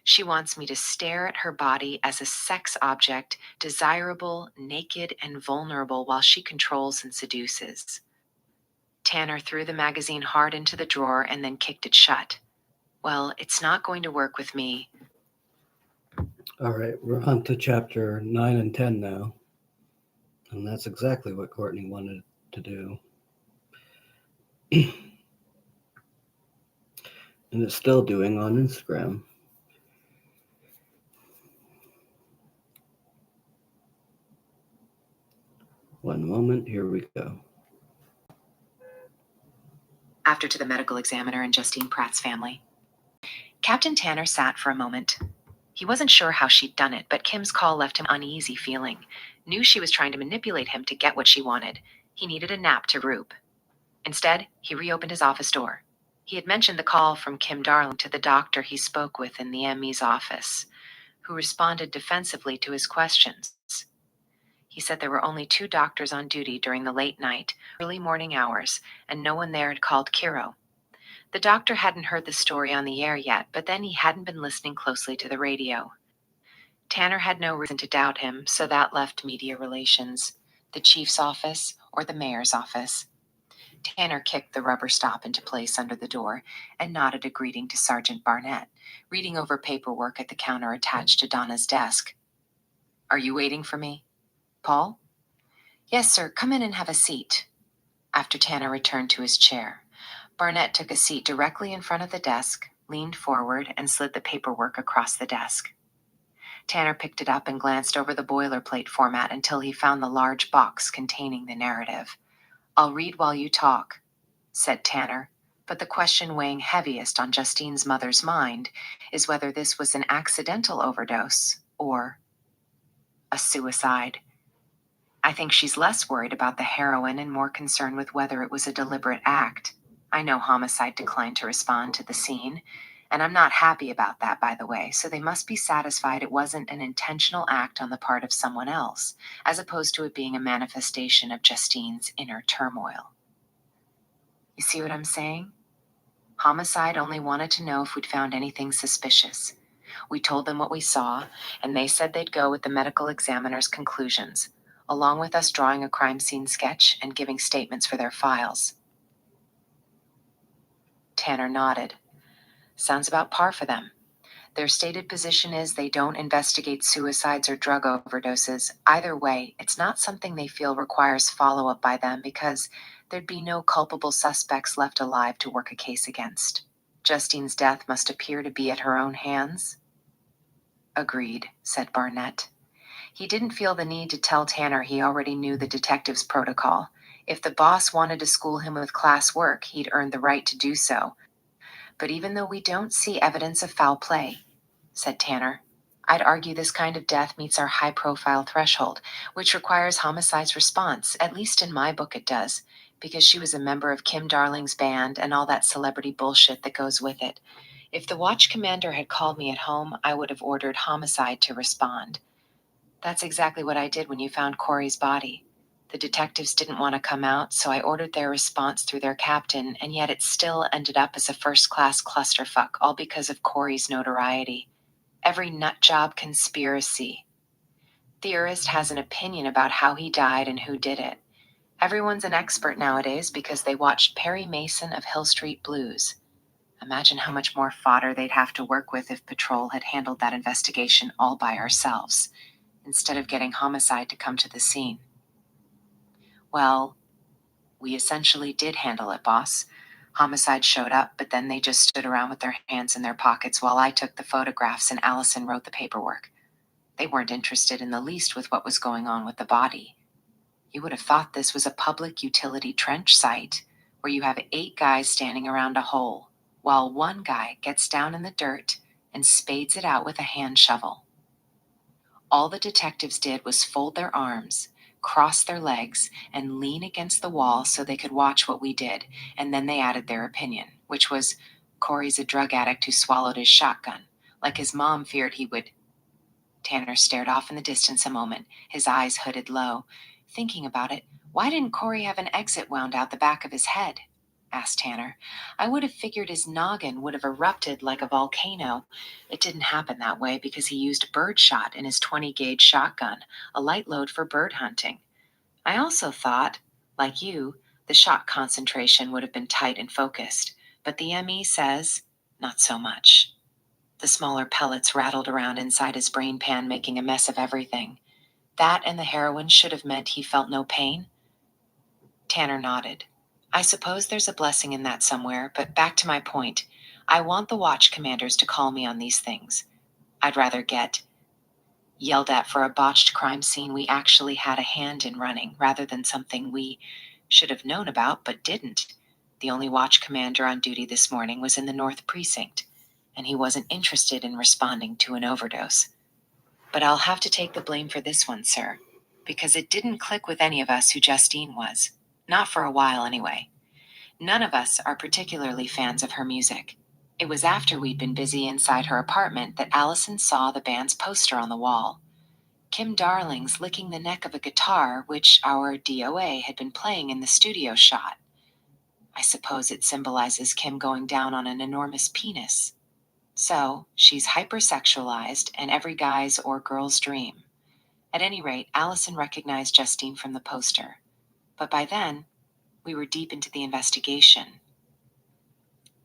She wants me to stare at her body as a sex object, desirable, naked, and vulnerable while she controls and seduces. Tanner threw the magazine hard into the drawer and then kicked it shut. Well, it's not going to work with me. All right, we're on to chapter 9 and 10 now. And that's exactly what Courtney wanted to do. And it's still doing on Instagram. One moment, here we go. After to the medical examiner and Justine Pratt's family. Captain Tanner sat for a moment. He wasn't sure how she'd done it, but Kim's call left him uneasy feeling. Knew she was trying to manipulate him to get what she wanted. He needed a nap to regroup. Instead, he reopened his office door. He had mentioned the call from Kim Darling to the doctor he spoke with in the ME's office, who responded defensively to his questions. He said there were only 2 doctors on duty during the late night, early morning hours, and no one there had called Kiro. The doctor hadn't heard the story on the air yet, but then he hadn't been listening closely to the radio. Tanner had no reason to doubt him, so that left media relations, the chief's office, or the mayor's office. Tanner kicked the rubber stop into place under the door and nodded a greeting to Sergeant Barnett, reading over paperwork at the counter attached to Donna's desk. "Are you waiting for me?" "Paul?" "Yes, sir. Come in and have a seat." After Tanner returned to his chair, Barnett took a seat directly in front of the desk, leaned forward, and slid the paperwork across the desk. Tanner picked it up and glanced over the boilerplate format until he found the large box containing the narrative. "I'll read while you talk," said Tanner, but the question weighing heaviest on Justine's mother's mind is whether this was an accidental overdose or a suicide. I think she's less worried about the heroin and more concerned with whether it was a deliberate act. I know Homicide declined to respond to the scene, and I'm not happy about that, by the way, so they must be satisfied it wasn't an intentional act on the part of someone else, as opposed to it being a manifestation of Justine's inner turmoil. You see what I'm saying? Homicide only wanted to know if we'd found anything suspicious. We told them what we saw, and they said they'd go with the medical examiner's conclusions, along with us drawing a crime scene sketch and giving statements for their files. Tanner nodded. Sounds about par for them. Their stated position is they don't investigate suicides or drug overdoses. Either way, it's not something they feel requires follow-up by them because there'd be no culpable suspects left alive to work a case against. Justine's death must appear to be at her own hands. Agreed, said Barnett. He didn't feel the need to tell Tanner he already knew the detective's protocol. If the boss wanted to school him with class work, he'd earned the right to do so. But even though we don't see evidence of foul play, said Tanner, I'd argue this kind of death meets our high-profile threshold, which requires Homicide's response. At least in my book it does, because she was a member of Kim Darling's band and all that celebrity bullshit that goes with it. If the watch commander had called me at home, I would have ordered Homicide to respond. That's exactly what I did when you found Corey's body. The detectives didn't want to come out, so I ordered their response through their captain, and yet it still ended up as a first-class clusterfuck, all because of Corey's notoriety. Every nutjob conspiracy theorist has an opinion about how he died and who did it. Everyone's an expert nowadays because they watched Perry Mason of Hill Street Blues. Imagine how much more fodder they'd have to work with if Patrol had handled that investigation all by ourselves, instead of getting Homicide to come to the scene. Well, we essentially did handle it, boss. Homicide showed up, but then they just stood around with their hands in their pockets while I took the photographs and Allison wrote the paperwork. They weren't interested in the least with what was going on with the body. You would have thought this was a public utility trench site, where you have 8 guys standing around a hole, while one guy gets down in the dirt and spades it out with a hand shovel. All the detectives did was fold their arms, cross their legs, and lean against the wall so they could watch what we did, and then they added their opinion, which was, Corey's a drug addict who swallowed his shotgun, like his mom feared he would. Tanner stared off in the distance a moment, his eyes hooded low. Thinking about it, why didn't Corey have an exit wound out the back of his head? Asked Tanner. I would have figured his noggin would have erupted like a volcano. It didn't happen that way because he used birdshot in his 20-gauge shotgun, a light load for bird hunting. I also thought, like you, the shot concentration would have been tight and focused, but the ME says, not so much. The smaller pellets rattled around inside his brain pan, making a mess of everything. That and the heroin should have meant he felt no pain. Tanner nodded. I suppose there's a blessing in that somewhere, but back to my point. I want the watch commanders to call me on these things. I'd rather get yelled at for a botched crime scene we actually had a hand in running, rather than something we should have known about but didn't. The only watch commander on duty this morning was in the North Precinct, and he wasn't interested in responding to an overdose. But I'll have to take the blame for this one, sir, because it didn't click with any of us who Justine was. Not for a while, anyway. None of us are particularly fans of her music. It was after we'd been busy inside her apartment that Allison saw the band's poster on the wall. Kim Darling's licking the neck of a guitar, which our DOA had been playing in the studio shot. I suppose it symbolizes Kim going down on an enormous penis. So, she's hypersexualized and every guy's or girl's dream. At any rate, Allison recognized Justine from the poster. But by then, we were deep into the investigation.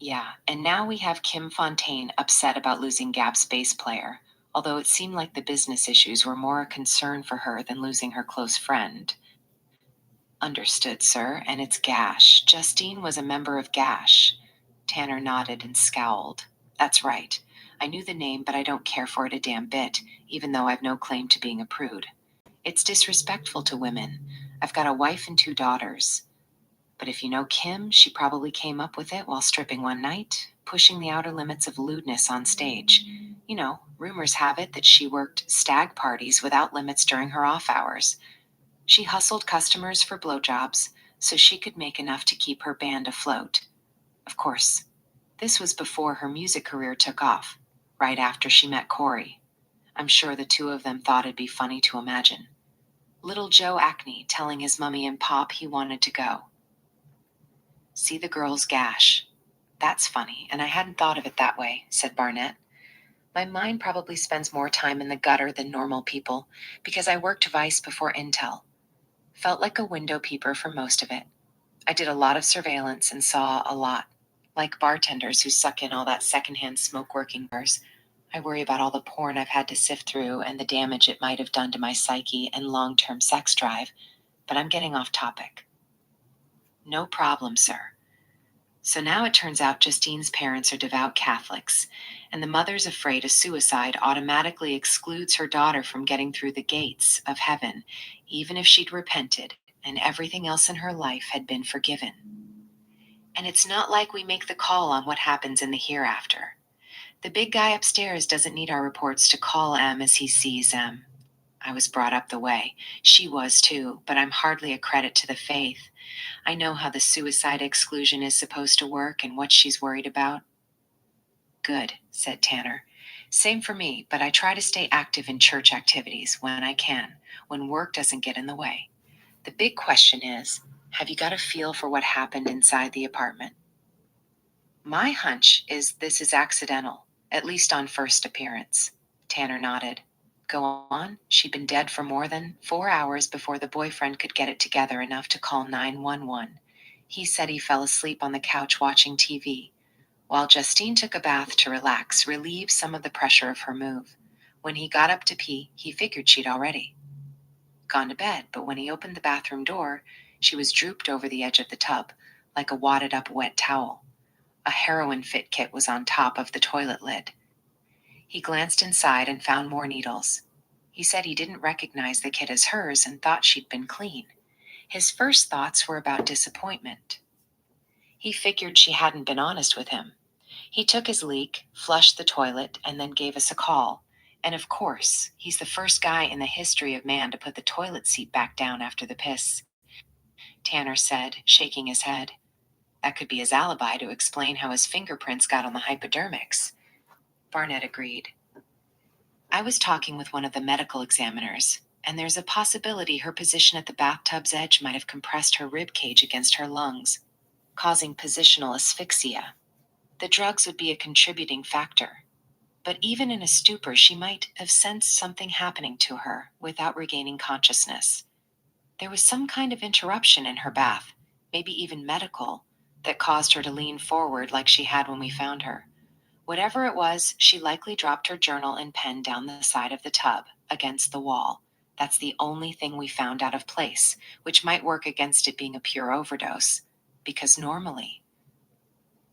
Yeah, and now we have Kim Fontaine upset about losing Gab's bass player, although it seemed like the business issues were more a concern for her than losing her close friend. Understood, sir, and it's Gash. Justine was a member of Gash. Tanner nodded and scowled. That's right. I knew the name, but I don't care for it a damn bit, even though I've no claim to being a prude. It's disrespectful to women. I've got a wife and 2 daughters. But if you know Kim, she probably came up with it while stripping one night, pushing the outer limits of lewdness on stage. You know, rumors have it that she worked stag parties without limits during her off hours. She hustled customers for blowjobs so she could make enough to keep her band afloat. Of course, this was before her music career took off, right after she met Corey. I'm sure the 2 of them thought it'd be funny to imagine. Little Joe Acne telling his mummy and pop he wanted to go. See the girl's gash. That's funny, and I hadn't thought of it that way, said Barnett. My mind probably spends more time in the gutter than normal people, because I worked Vice before Intel. Felt like a window peeper for most of it. I did a lot of surveillance and saw a lot. Like bartenders who suck in all that secondhand smoke working bars. I worry about all the porn I've had to sift through and the damage it might have done to my psyche and long-term sex drive, but I'm getting off topic. No problem, sir. So now it turns out Justine's parents are devout Catholics, and the mother's afraid a suicide automatically excludes her daughter from getting through the gates of heaven, even if she'd repented and everything else in her life had been forgiven. And it's not like we make the call on what happens in the hereafter. The big guy upstairs doesn't need our reports to call M as he sees M. I was brought up the way. She was too, but I'm hardly a credit to the faith. I know how the suicide exclusion is supposed to work and what she's worried about. Good, said Tanner. Same for me, but I try to stay active in church activities when I can, when work doesn't get in the way. The big question is, have you got a feel for what happened inside the apartment? My hunch is this is accidental, at least on first appearance. Tanner nodded. Go on. She'd been dead for more than 4 hours before the boyfriend could get it together enough to call 911. He said he fell asleep on the couch watching TV, while Justine took a bath to relax, relieve some of the pressure of her move. When he got up to pee, he figured she'd already gone to bed, but when he opened the bathroom door, she was drooped over the edge of the tub, like a wadded-up wet towel. A heroin fit kit was on top of the toilet lid. He glanced inside and found more needles. He said he didn't recognize the kit as hers and thought she'd been clean. His first thoughts were about disappointment. He figured she hadn't been honest with him. He took his leak, flushed the toilet, and then gave us a call. And of course, he's the first guy in the history of man to put the toilet seat back down after the piss. Tanner said, shaking his head. That could be his alibi to explain how his fingerprints got on the hypodermics. Barnett agreed. I was talking with one of the medical examiners, and there's a possibility her position at the bathtub's edge might have compressed her rib cage against her lungs, causing positional asphyxia. The drugs would be a contributing factor. But even in a stupor, she might have sensed something happening to her without regaining consciousness. There was some kind of interruption in her bath, maybe even medical, that caused her to lean forward like she had when we found her. Whatever it was, she likely dropped her journal and pen down the side of the tub, against the wall. That's the only thing we found out of place, which might work against it being a pure overdose. Because normally,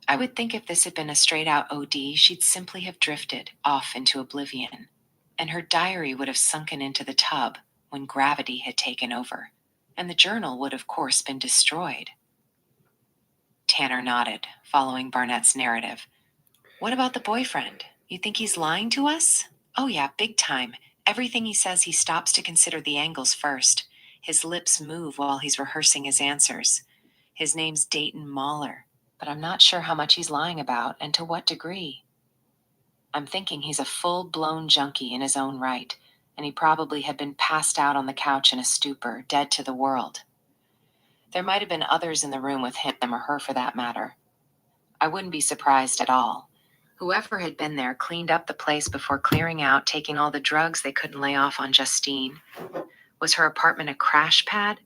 I would think if this had been a straight-out OD, she'd simply have drifted off into oblivion, and her diary would have sunken into the tub when gravity had taken over, and the journal would, of course, been destroyed. Tanner nodded, following Barnett's narrative. What about the boyfriend? You think he's lying to us? Oh yeah, big time. Everything he says he stops to consider the angles first. His lips move while he's rehearsing his answers. His name's Dayton Mahler, but I'm not sure how much he's lying about and to what degree. I'm thinking he's a full-blown junkie in his own right, and he probably had been passed out on the couch in a stupor, dead to the world. There might have been others in the room with him or her for that matter. I wouldn't be surprised at all. Whoever had been there cleaned up the place before clearing out, taking all the drugs they couldn't lay off on Justine. Was her apartment a crash pad?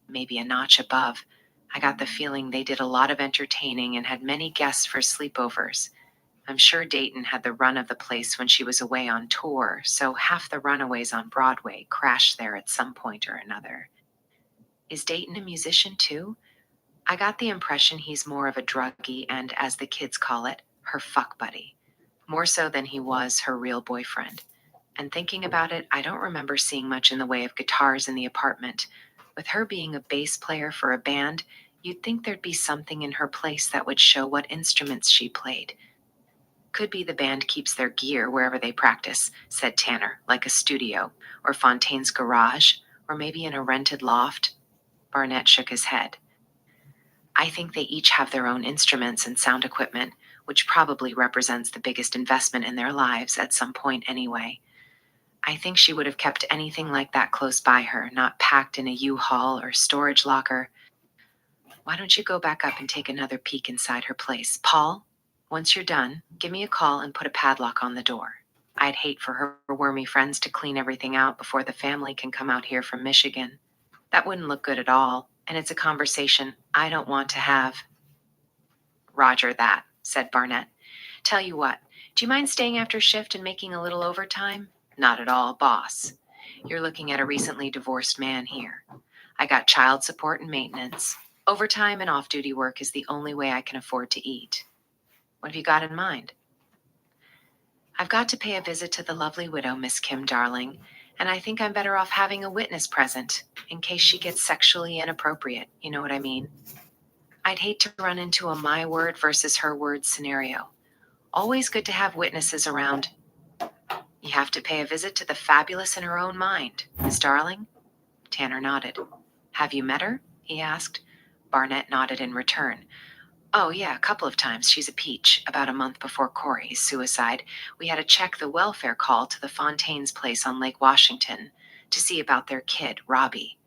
Maybe a notch above. I got the feeling they did a lot of entertaining and had many guests for sleepovers. I'm sure Dayton had the run of the place when she was away on tour, so half the runaways on Broadway crashed there at some point or another. Is Dayton a musician too? I got the impression he's more of a druggie and, as the kids call it, her fuck buddy. More so than he was her real boyfriend. And thinking about it, I don't remember seeing much in the way of guitars in the apartment. With her being a bass player for a band, you'd think there'd be something in her place that would show what instruments she played. Could be the band keeps their gear wherever they practice, said Tanner, like a studio, or Fontaine's garage, or maybe in a rented loft. Barnett shook his head. I think they each have their own instruments and sound equipment, which probably represents the biggest investment in their lives at some point anyway. I think she would have kept anything like that close by her, not packed in a U-Haul or storage locker. Why don't you go back up and take another peek inside her place? Paul, once you're done, give me a call and put a padlock on the door. I'd hate for her wormy friends to clean everything out before the family can come out here from Michigan. That wouldn't look good at all, and it's a conversation I don't want to have. Roger that, said Barnett. Tell you what, do you mind staying after shift and making a little overtime? Not at all, boss. You're looking at a recently divorced man here. I got child support and maintenance. Overtime and off-duty work is the only way I can afford to eat. What have you got in mind? I've got to pay a visit to the lovely widow, Miss Kim Darling, and I think I'm better off having a witness present in case she gets sexually inappropriate, you know what I mean? I'd hate to run into a my word versus her word scenario. Always good to have witnesses around. You have to pay a visit to the fabulous in her own mind, Miss Darling? Tanner nodded. Have you met her? He asked. Barnett nodded in return. Oh, yeah, a couple of times. She's a peach. About a month before Corey's suicide, we had to check the welfare call to the Fontaine's place on Lake Washington to see about their kid, Robbie.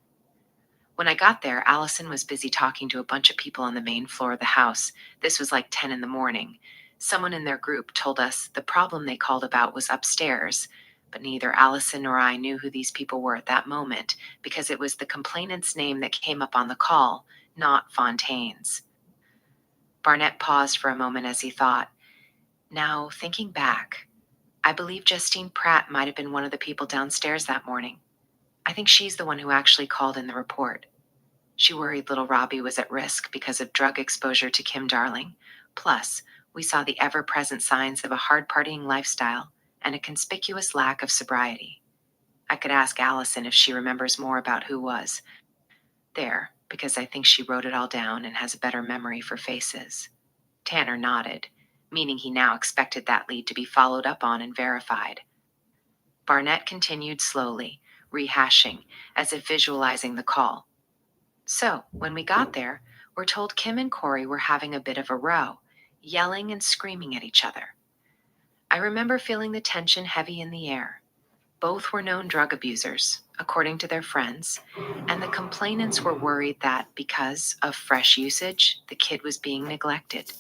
When I got there, Allison was busy talking to a bunch of people on the main floor of the house. This was like 10 in the morning. Someone in their group told us the problem they called about was upstairs, but neither Allison nor I knew who these people were at that moment because it was the complainant's name that came up on the call, not Fontaine's. Barnett paused for a moment as he thought. Now, thinking back, I believe Justine Pratt might have been one of the people downstairs that morning. I think she's the one who actually called in the report. She worried little Robbie was at risk because of drug exposure to Kim Darling. Plus, we saw the ever-present signs of a hard-partying lifestyle and a conspicuous lack of sobriety. I could ask Allison if she remembers more about who was there, because I think she wrote it all down and has a better memory for faces. Tanner nodded, meaning he now expected that lead to be followed up on and verified. Barnett continued slowly, rehashing, as if visualizing the call. So, when we got there, we're told Kim and Corey were having a bit of a row, yelling and screaming at each other. I remember feeling the tension heavy in the air. Both were known drug abusers, according to their friends, and the complainants were worried that because of fresh usage, the kid was being neglected.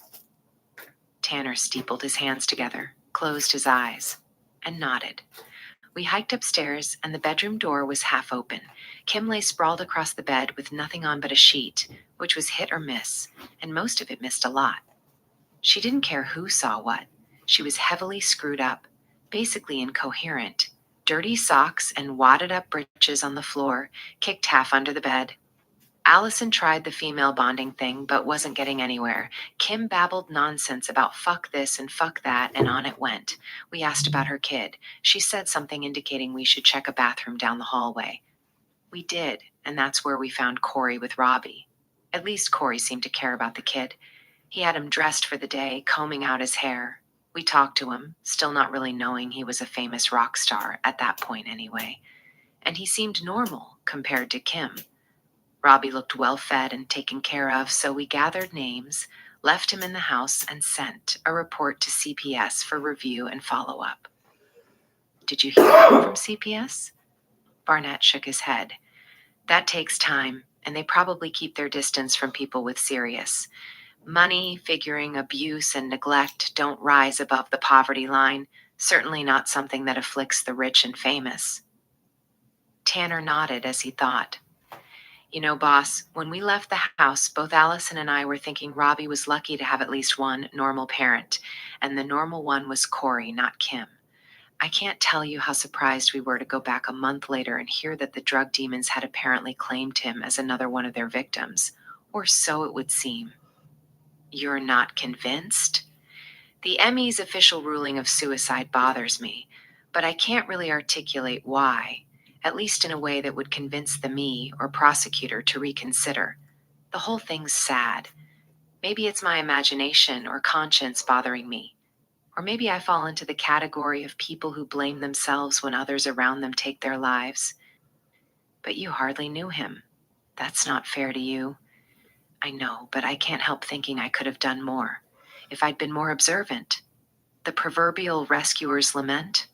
Tanner steepled his hands together, closed his eyes, and nodded. We hiked upstairs, and the bedroom door was half open. Kim lay sprawled across the bed with nothing on but a sheet, which was hit or miss, and most of it missed a lot. She didn't care who saw what. She was heavily screwed up, basically incoherent. Dirty socks and wadded up breeches on the floor, kicked half under the bed. Allison tried the female bonding thing, but wasn't getting anywhere. Kim babbled nonsense about fuck this and fuck that, and on it went. We asked about her kid. She said something indicating we should check a bathroom down the hallway. We did, and that's where we found Corey with Robbie. At least Corey seemed to care about the kid. He had him dressed for the day, combing out his hair. We talked to him, still not really knowing he was a famous rock star, at that point anyway. And he seemed normal compared to Kim. Robbie looked well-fed and taken care of, so we gathered names, left him in the house, and sent a report to CPS for review and follow-up. Did you hear from CPS? Barnett shook his head. That takes time, and they probably keep their distance from people with serious. Money, figuring, abuse, and neglect don't rise above the poverty line, certainly not something that afflicts the rich and famous. Tanner nodded as he thought. You know, boss, when we left the house, both Allison and I were thinking Robbie was lucky to have at least one normal parent, and the normal one was Corey, not Kim. I can't tell you how surprised we were to go back a month later and hear that the drug demons had apparently claimed him as another one of their victims, or so it would seem. You're not convinced? The ME's official ruling of suicide bothers me, but I can't really articulate why, at least in a way that would convince the me or prosecutor to reconsider. The whole thing's sad. Maybe it's my imagination or conscience bothering me. Or maybe I fall into the category of people who blame themselves when others around them take their lives. But you hardly knew him. That's not fair to you. I know, but I can't help thinking I could have done more. If I'd been more observant. The proverbial rescuer's lament.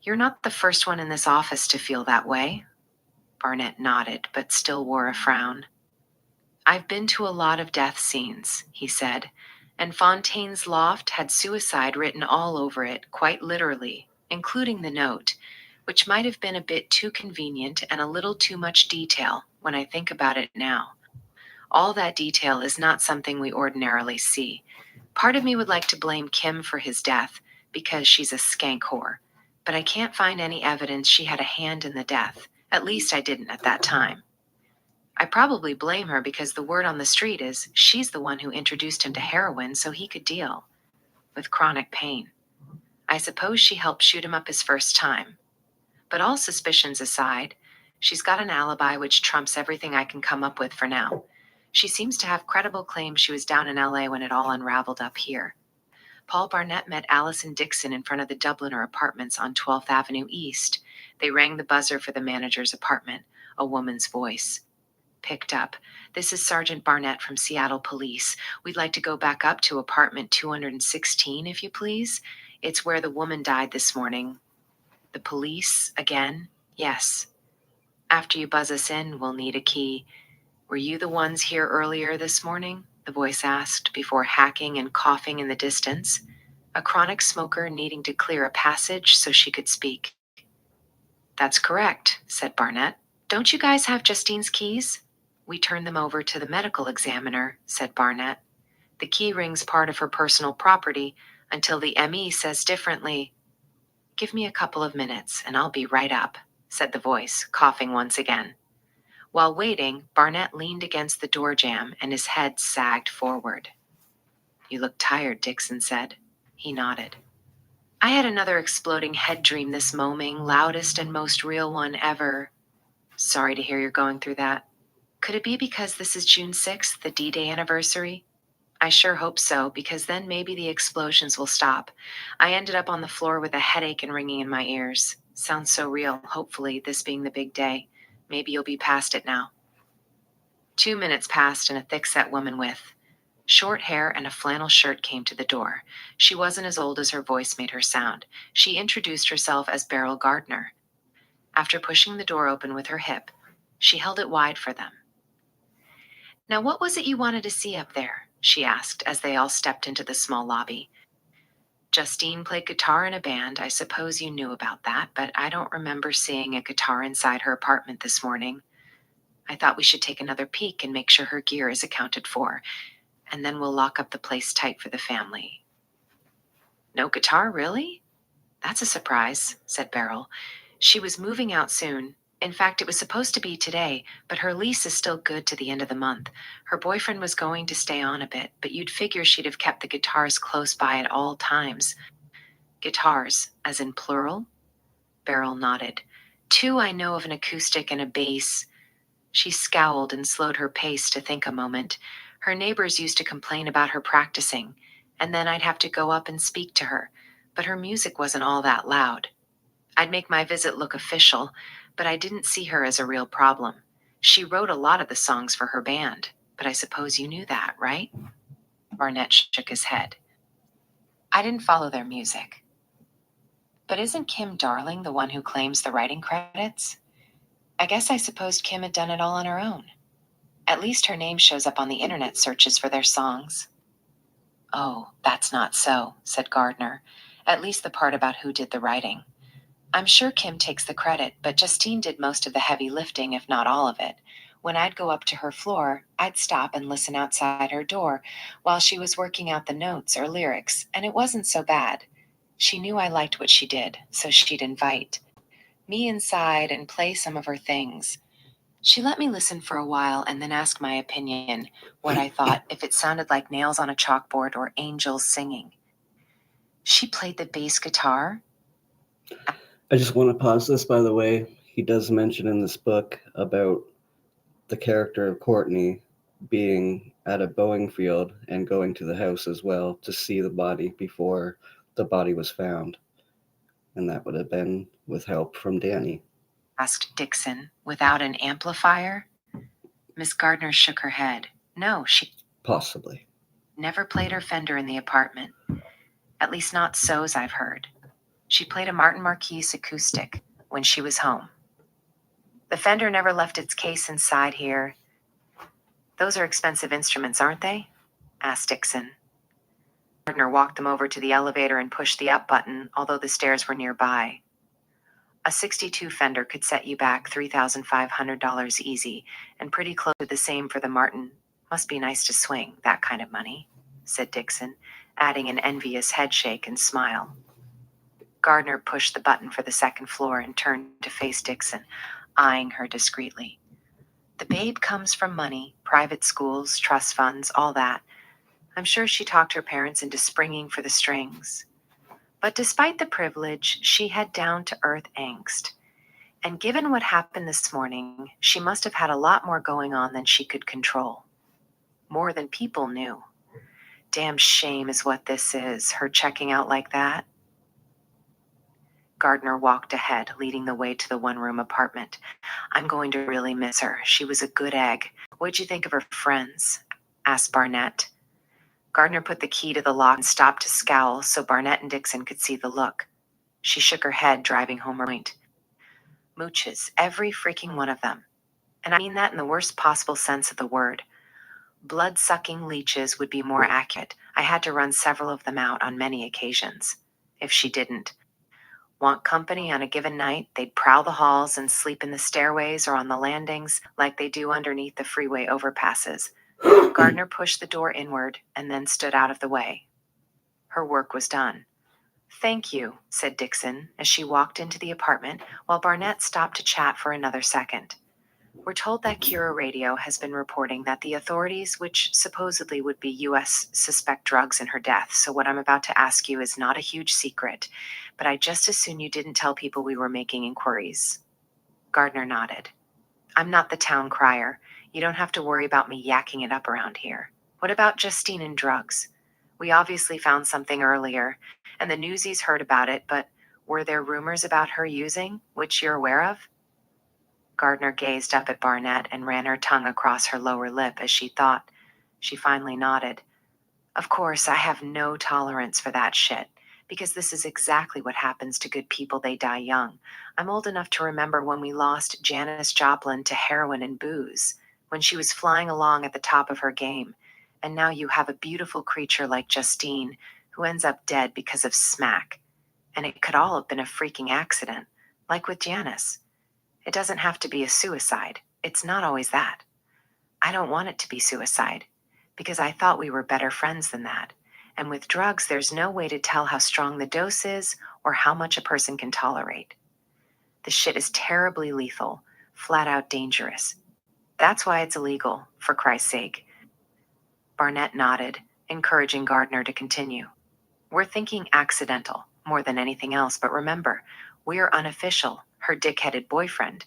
You're not the first one in this office to feel that way. Barnett nodded, but still wore a frown. I've been to a lot of death scenes, he said, and Fontaine's loft had suicide written all over it, quite literally, including the note, which might have been a bit too convenient and a little too much detail when I think about it now. All that detail is not something we ordinarily see. Part of me would like to blame Kim for his death, because she's a skank whore, but I can't find any evidence she had a hand in the death. At least I didn't at that time. I probably blame her because the word on the street is she's the one who introduced him to heroin so he could deal with chronic pain. I suppose she helped shoot him up his first time. But all suspicions aside, she's got an alibi which trumps everything I can come up with for now. She seems to have credible claims she was down in LA when it all unraveled up here. Paul Barnett met Allison Dixon in front of the Dubliner apartments on 12th Avenue East. They rang the buzzer for the manager's apartment, a woman's voice. Picked up. This is Sergeant Barnett from Seattle Police. We'd like to go back up to apartment 216, if you please. It's where the woman died this morning. The police, again? Yes. After you buzz us in, we'll need a key. Were you the ones here earlier this morning? The voice asked, before hacking and coughing in the distance, a chronic smoker needing to clear a passage so she could speak. That's correct, said Barnett. Don't you guys have Justine's keys? We turned them over to the medical examiner, said Barnett. The key ring's part of her personal property until the ME says differently. Give me a couple of minutes and I'll be right up, said the voice, coughing once again. While waiting, Barnett leaned against the door jamb and his head sagged forward. You look tired, Dixon said. He nodded. I had another exploding head dream this moming, loudest and most real one ever. Sorry to hear you're going through that. Could it be because this is June 6th, the D-Day anniversary? I sure hope so, because then maybe the explosions will stop. I ended up on the floor with a headache and ringing in my ears. Sounds so real, hopefully, this being the big day. Maybe you'll be past it now. 2 minutes passed and a thick-set woman with short hair and a flannel shirt came to the door. She wasn't as old as her voice made her sound. She introduced herself as Beryl Gardner. After pushing the door open with her hip, she held it wide for them. Now, what was it you wanted to see up there? She asked as they all stepped into the small lobby. Justine played guitar in a band. I suppose you knew about that, but I don't remember seeing a guitar inside her apartment this morning. I thought we should take another peek and make sure her gear is accounted for, and then we'll lock up the place tight for the family. No guitar, really? That's a surprise, said Beryl. She was moving out soon. In fact, it was supposed to be today, but her lease is still good to the end of the month. Her boyfriend was going to stay on a bit, but you'd figure she'd have kept the guitars close by at all times. Guitars, as in plural? Beryl nodded. 2 I know of, an acoustic and a bass. She scowled and slowed her pace to think a moment. Her neighbors used to complain about her practicing, and then I'd have to go up and speak to her, but her music wasn't all that loud. I'd make my visit look official, but I didn't see her as a real problem. She wrote a lot of the songs for her band, but I suppose you knew that, right? Barnett shook his head. I didn't follow their music. But isn't Kim Darling the one who claims the writing credits? I guess I supposed Kim had done it all on her own. At least her name shows up on the internet searches for their songs. Oh, that's not so, said Gardner. At least the part about who did the writing. I'm sure Kim takes the credit, but Justine did most of the heavy lifting, if not all of it. When I'd go up to her floor, I'd stop and listen outside her door while she was working out the notes or lyrics, and it wasn't so bad. She knew I liked what she did, so she'd invite me inside and play some of her things. She let me listen for a while and then ask my opinion, what I thought, if it sounded like nails on a chalkboard or angels singing. She played the bass guitar. I just want to pause this, by the way. He does mention in this book about the character of Courtney being at a Boeing field and going to the house as well to see the body before the body was found. And that would have been with help from Danny. Asked Dixon, without an amplifier. Miss Gardner shook her head. No, she Possibly. never played her Fender in the apartment. At least not so's I've heard. She played a Martin Marquis acoustic when she was home. The Fender never left its case inside here. Those are expensive instruments, aren't they? Asked Dixon. Gardner walked them over to the elevator and pushed the up button, although the stairs were nearby. A 62 Fender could set you back $3,500 easy, and pretty close to the same for the Martin. Must be nice to swing that kind of money, said Dixon, adding an envious headshake and smile. Gardner pushed the button for the second floor and turned to face Dixon, eyeing her discreetly. The babe comes from money, private schools, trust funds, all that. I'm sure she talked her parents into springing for the strings. But despite the privilege, she had down-to-earth angst. And given what happened this morning, she must have had a lot more going on than she could control. More than people knew. Damn shame is what this is, her checking out like that. Gardner walked ahead, leading the way to the one-room apartment. I'm going to really miss her. She was a good egg. What'd you think of her friends? Asked Barnett. Gardner put the key to the lock and stopped to scowl so Barnett and Dixon could see the look. She shook her head, driving home her point. Mooches, every freaking one of them. And I mean that in the worst possible sense of the word. Blood-sucking leeches would be more accurate. I had to run several of them out on many occasions. If she didn't want company on a given night, they'd prowl the halls and sleep in the stairways or on the landings like they do underneath the freeway overpasses. Gardner pushed the door inward and then stood out of the way. Her work was done. Thank you, said Dixon as she walked into the apartment while Barnett stopped to chat for another second. We're told that Cura Radio has been reporting that the authorities, which supposedly would be U.S., suspect drugs in her death, so what I'm about to ask you is not a huge secret, but I'd just as soon you didn't tell people we were making inquiries. Gardner nodded. I'm not the town crier. You don't have to worry about me yakking it up around here. What about Justine and drugs? We obviously found something earlier, and the newsies heard about it, but were there rumors about her using, which you're aware of? Gardner gazed up at Barnett and ran her tongue across her lower lip as she thought. She finally nodded. Of course, I have no tolerance for that shit, because this is exactly what happens to good people. They die young. I'm old enough to remember when we lost Janis Joplin to heroin and booze, when she was flying along at the top of her game. And now you have a beautiful creature like Justine, who ends up dead because of smack. And it could all have been a freaking accident, like with Janis. It doesn't have to be a suicide. It's not always that. I don't want it to be suicide, because I thought we were better friends than that. And with drugs, there's no way to tell how strong the dose is or how much a person can tolerate. The shit is terribly lethal, flat out dangerous. That's why it's illegal, for Christ's sake. Barnett nodded, encouraging Gardner to continue. We're thinking accidental, more than anything else, but remember, we're unofficial, her dick-headed boyfriend.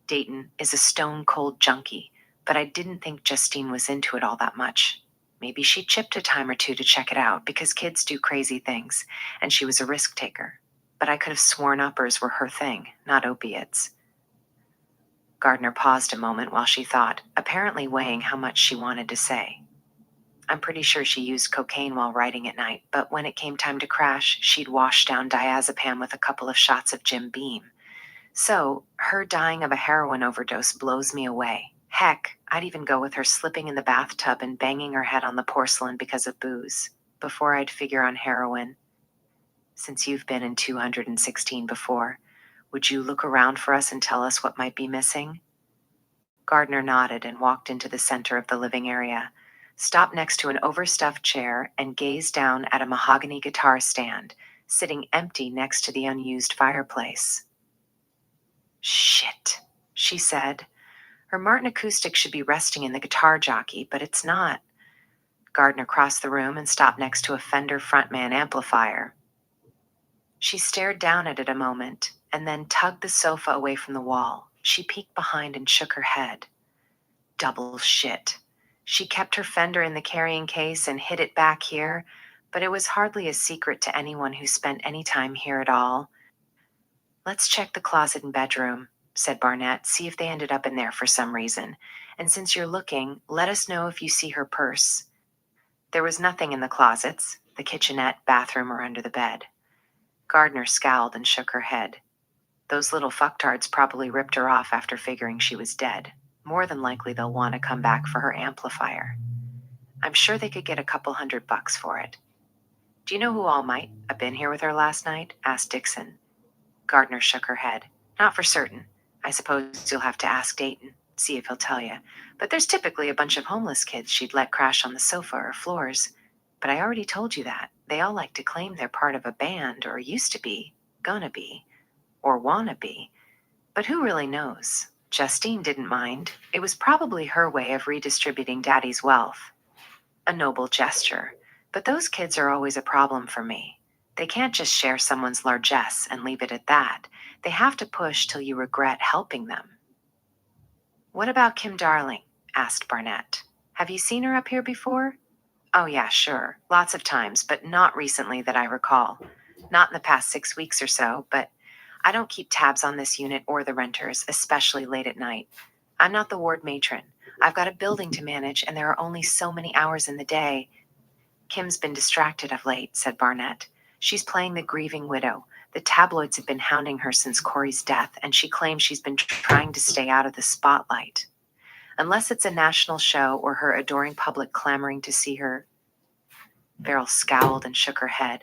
Dayton is a stone-cold junkie, but I didn't think Justine was into it all that much. Maybe she chipped a time or two to check it out, because kids do crazy things, and she was a risk-taker. But I could have sworn uppers were her thing, not opiates. Gardner paused a moment while she thought, apparently weighing how much she wanted to say. I'm pretty sure she used cocaine while riding at night, but when it came time to crash, she'd wash down diazepam with a couple of shots of Jim Beam. So, her dying of a heroin overdose blows me away. Heck, I'd even go with her slipping in the bathtub and banging her head on the porcelain because of booze, before I'd figure on heroin. Since you've been in 216 before, would you look around for us and tell us what might be missing? Gardner nodded and walked into the center of the living area, stopped next to an overstuffed chair, and gazed down at a mahogany guitar stand, sitting empty next to the unused fireplace. Shit, she said. Her Martin acoustic should be resting in the guitar jockey, but it's not. Gardner crossed the room and stopped next to a Fender Frontman amplifier. She stared down at it a moment, and then tugged the sofa away from the wall. She peeked behind and shook her head. Double shit. She kept her Fender in the carrying case and hid it back here, but it was hardly a secret to anyone who spent any time here at all. Let's check the closet and bedroom, said Barnett, see if they ended up in there for some reason. And since you're looking, let us know if you see her purse. There was nothing in the closets, the kitchenette, bathroom, or under the bed. Gardner scowled and shook her head. Those little fucktards probably ripped her off after figuring she was dead. More than likely they'll want to come back for her amplifier. I'm sure they could get a couple $100 for it. Do you know who all might have been here with her last night? Asked Dixon. Gardner shook her head. Not for certain. I suppose you'll have to ask Dayton, see if he'll tell you. But there's typically a bunch of homeless kids she'd let crash on the sofa or floors. But I already told you that. They all like to claim they're part of a band, or used to be, gonna be, or wanna be. But who really knows? Justine didn't mind. It was probably her way of redistributing Daddy's wealth. A noble gesture. But those kids are always a problem for me. They can't just share someone's largesse and leave it at that. They have to push till you regret helping them. What about Kim Darling? Asked Barnett. Have you seen her up here before? Oh yeah, sure. Lots of times, but not recently that I recall. Not in the past 6 weeks or so, but I don't keep tabs on this unit or the renters, especially late at night. I'm not the ward matron. I've got a building to manage, and there are only so many hours in the day. Kim's been distracted of late, said Barnett. She's playing the grieving widow. The tabloids have been hounding her since Corey's death, and she claims she's been trying to stay out of the spotlight. Unless it's a national show or her adoring public clamoring to see her. Beryl scowled and shook her head.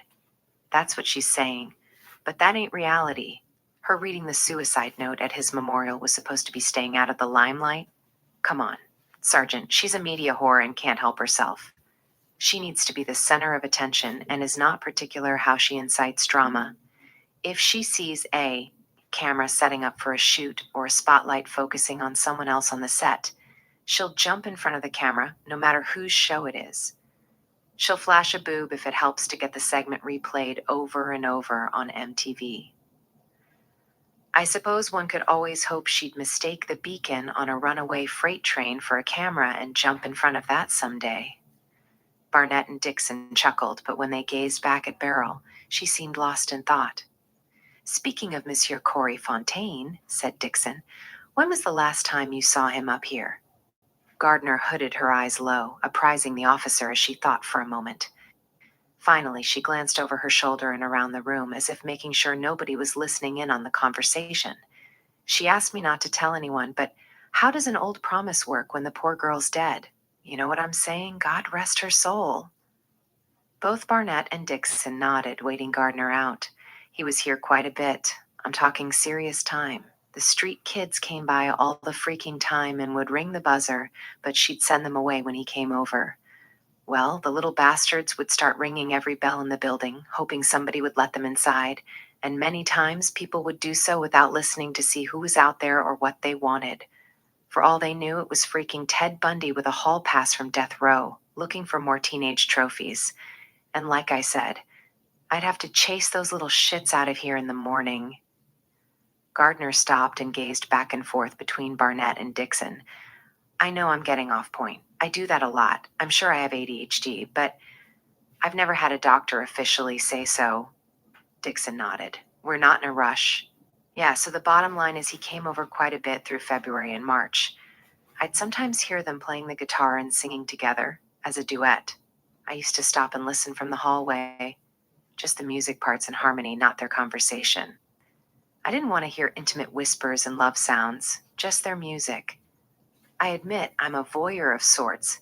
That's what she's saying. But that ain't reality. Her reading the suicide note at his memorial was supposed to be staying out of the limelight. Come on, Sergeant, she's a media whore and can't help herself. She needs to be the center of attention and is not particular how she incites drama. If she sees a camera setting up for a shoot or a spotlight focusing on someone else on the set, she'll jump in front of the camera, no matter whose show it is. She'll flash a boob if it helps to get the segment replayed over and over on MTV. I suppose one could always hope she'd mistake the beacon on a runaway freight train for a camera and jump in front of that someday. Barnett and Dixon chuckled, but when they gazed back at Beryl, she seemed lost in thought. Speaking of Monsieur Corey Fontaine, said Dixon, when was the last time you saw him up here? Gardner hooded her eyes low, apprising the officer as she thought for a moment. Finally, she glanced over her shoulder and around the room as if making sure nobody was listening in on the conversation. She asked me not to tell anyone, but how does an old promise work when the poor girl's dead? You know what I'm saying? God rest her soul. Both Barnett and Dixon nodded, waiting Gardner out. He was here quite a bit. I'm talking serious time. The street kids came by all the freaking time and would ring the buzzer, but she'd send them away when he came over. Well, the little bastards would start ringing every bell in the building, hoping somebody would let them inside, and many times people would do so without listening to see who was out there or what they wanted. For all they knew, it was freaking Ted Bundy with a hall pass from death row, looking for more teenage trophies. And like I said, I'd have to chase those little shits out of here in the morning. Gardner stopped and gazed back and forth between Barnett and Dixon. I know I'm getting off point. I do that a lot. I'm sure I have ADHD, but I've never had a doctor officially say so. Dixon nodded. We're not in a rush. Yeah, so the bottom line is he came over quite a bit through February and March. I'd sometimes hear them playing the guitar and singing together, as a duet. I used to stop and listen from the hallway. Just the music parts and harmony, not their conversation. I didn't want to hear intimate whispers and love sounds, just their music. I admit I'm a voyeur of sorts,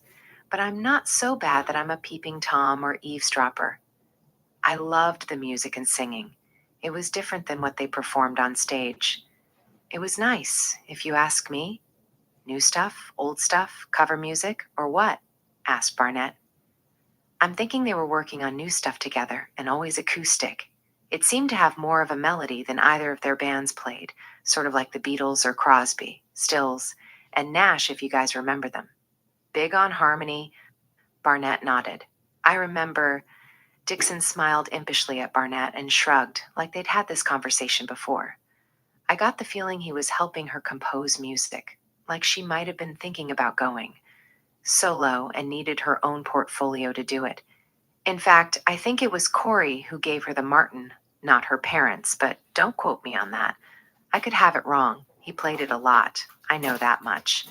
but I'm not so bad that I'm a peeping Tom or eavesdropper. I loved the music and singing. It was different than what they performed on stage. It was nice, if you ask me. New stuff, old stuff, cover music, or what? Asked Barnett. I'm thinking they were working on new stuff together, and always acoustic. It seemed to have more of a melody than either of their bands played, sort of like the Beatles or Crosby, Stills, and Nash if you guys remember them. Big on harmony. Barnett nodded. I remember. Dixon smiled impishly at Barnett and shrugged, like they'd had this conversation before. I got the feeling he was helping her compose music, like she might have been thinking about going solo and needed her own portfolio to do it. In fact, I think it was Corey who gave her the Martin, not her parents, but don't quote me on that. I could have it wrong. He played it a lot. I know that much.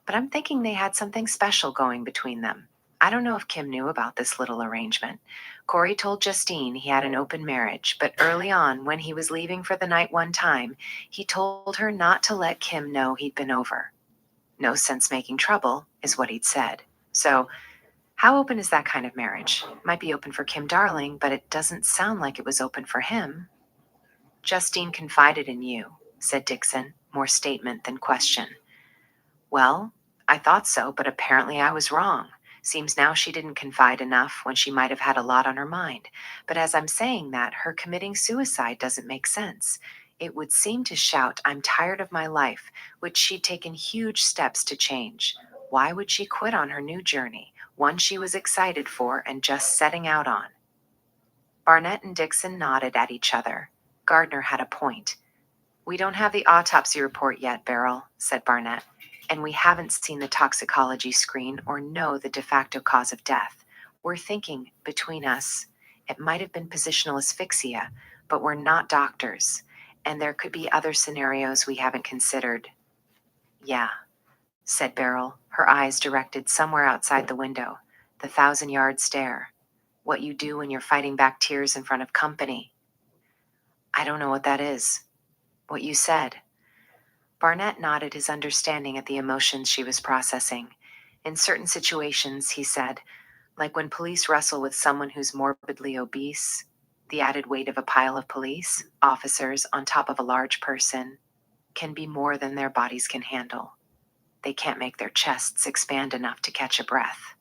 But I'm thinking they had something special going between them. I don't know if Kim knew about this little arrangement. Corey told Justine he had an open marriage, but early on, when he was leaving for the night one time, he told her not to let Kim know he'd been over. No sense making trouble, is what he'd said. So, how open is that kind of marriage? Might be open for Kim Darling, but it doesn't sound like it was open for him. Justine confided in you, said Dixon, more statement than question. Well, I thought so, but apparently I was wrong. Seems now she didn't confide enough when she might have had a lot on her mind. But as I'm saying that, her committing suicide doesn't make sense. It would seem to shout, I'm tired of my life, which she'd taken huge steps to change. Why would she quit on her new journey, one she was excited for and just setting out on? Barnett and Dixon nodded at each other. Gardner had a point. We don't have the autopsy report yet, Beryl, said Barnett, and we haven't seen the toxicology screen or know the de facto cause of death. We're thinking, between us, it might have been positional asphyxia, but we're not doctors, and there could be other scenarios we haven't considered. Yeah, said Beryl, her eyes directed somewhere outside the window, the 1,000-yard stare. What you do when you're fighting back tears in front of company. I don't know what that is. What you said. Barnett nodded his understanding at the emotions she was processing. In certain situations, he said, like when police wrestle with someone who's morbidly obese, the added weight of a pile of police officers on top of a large person can be more than their bodies can handle. They can't make their chests expand enough to catch a breath.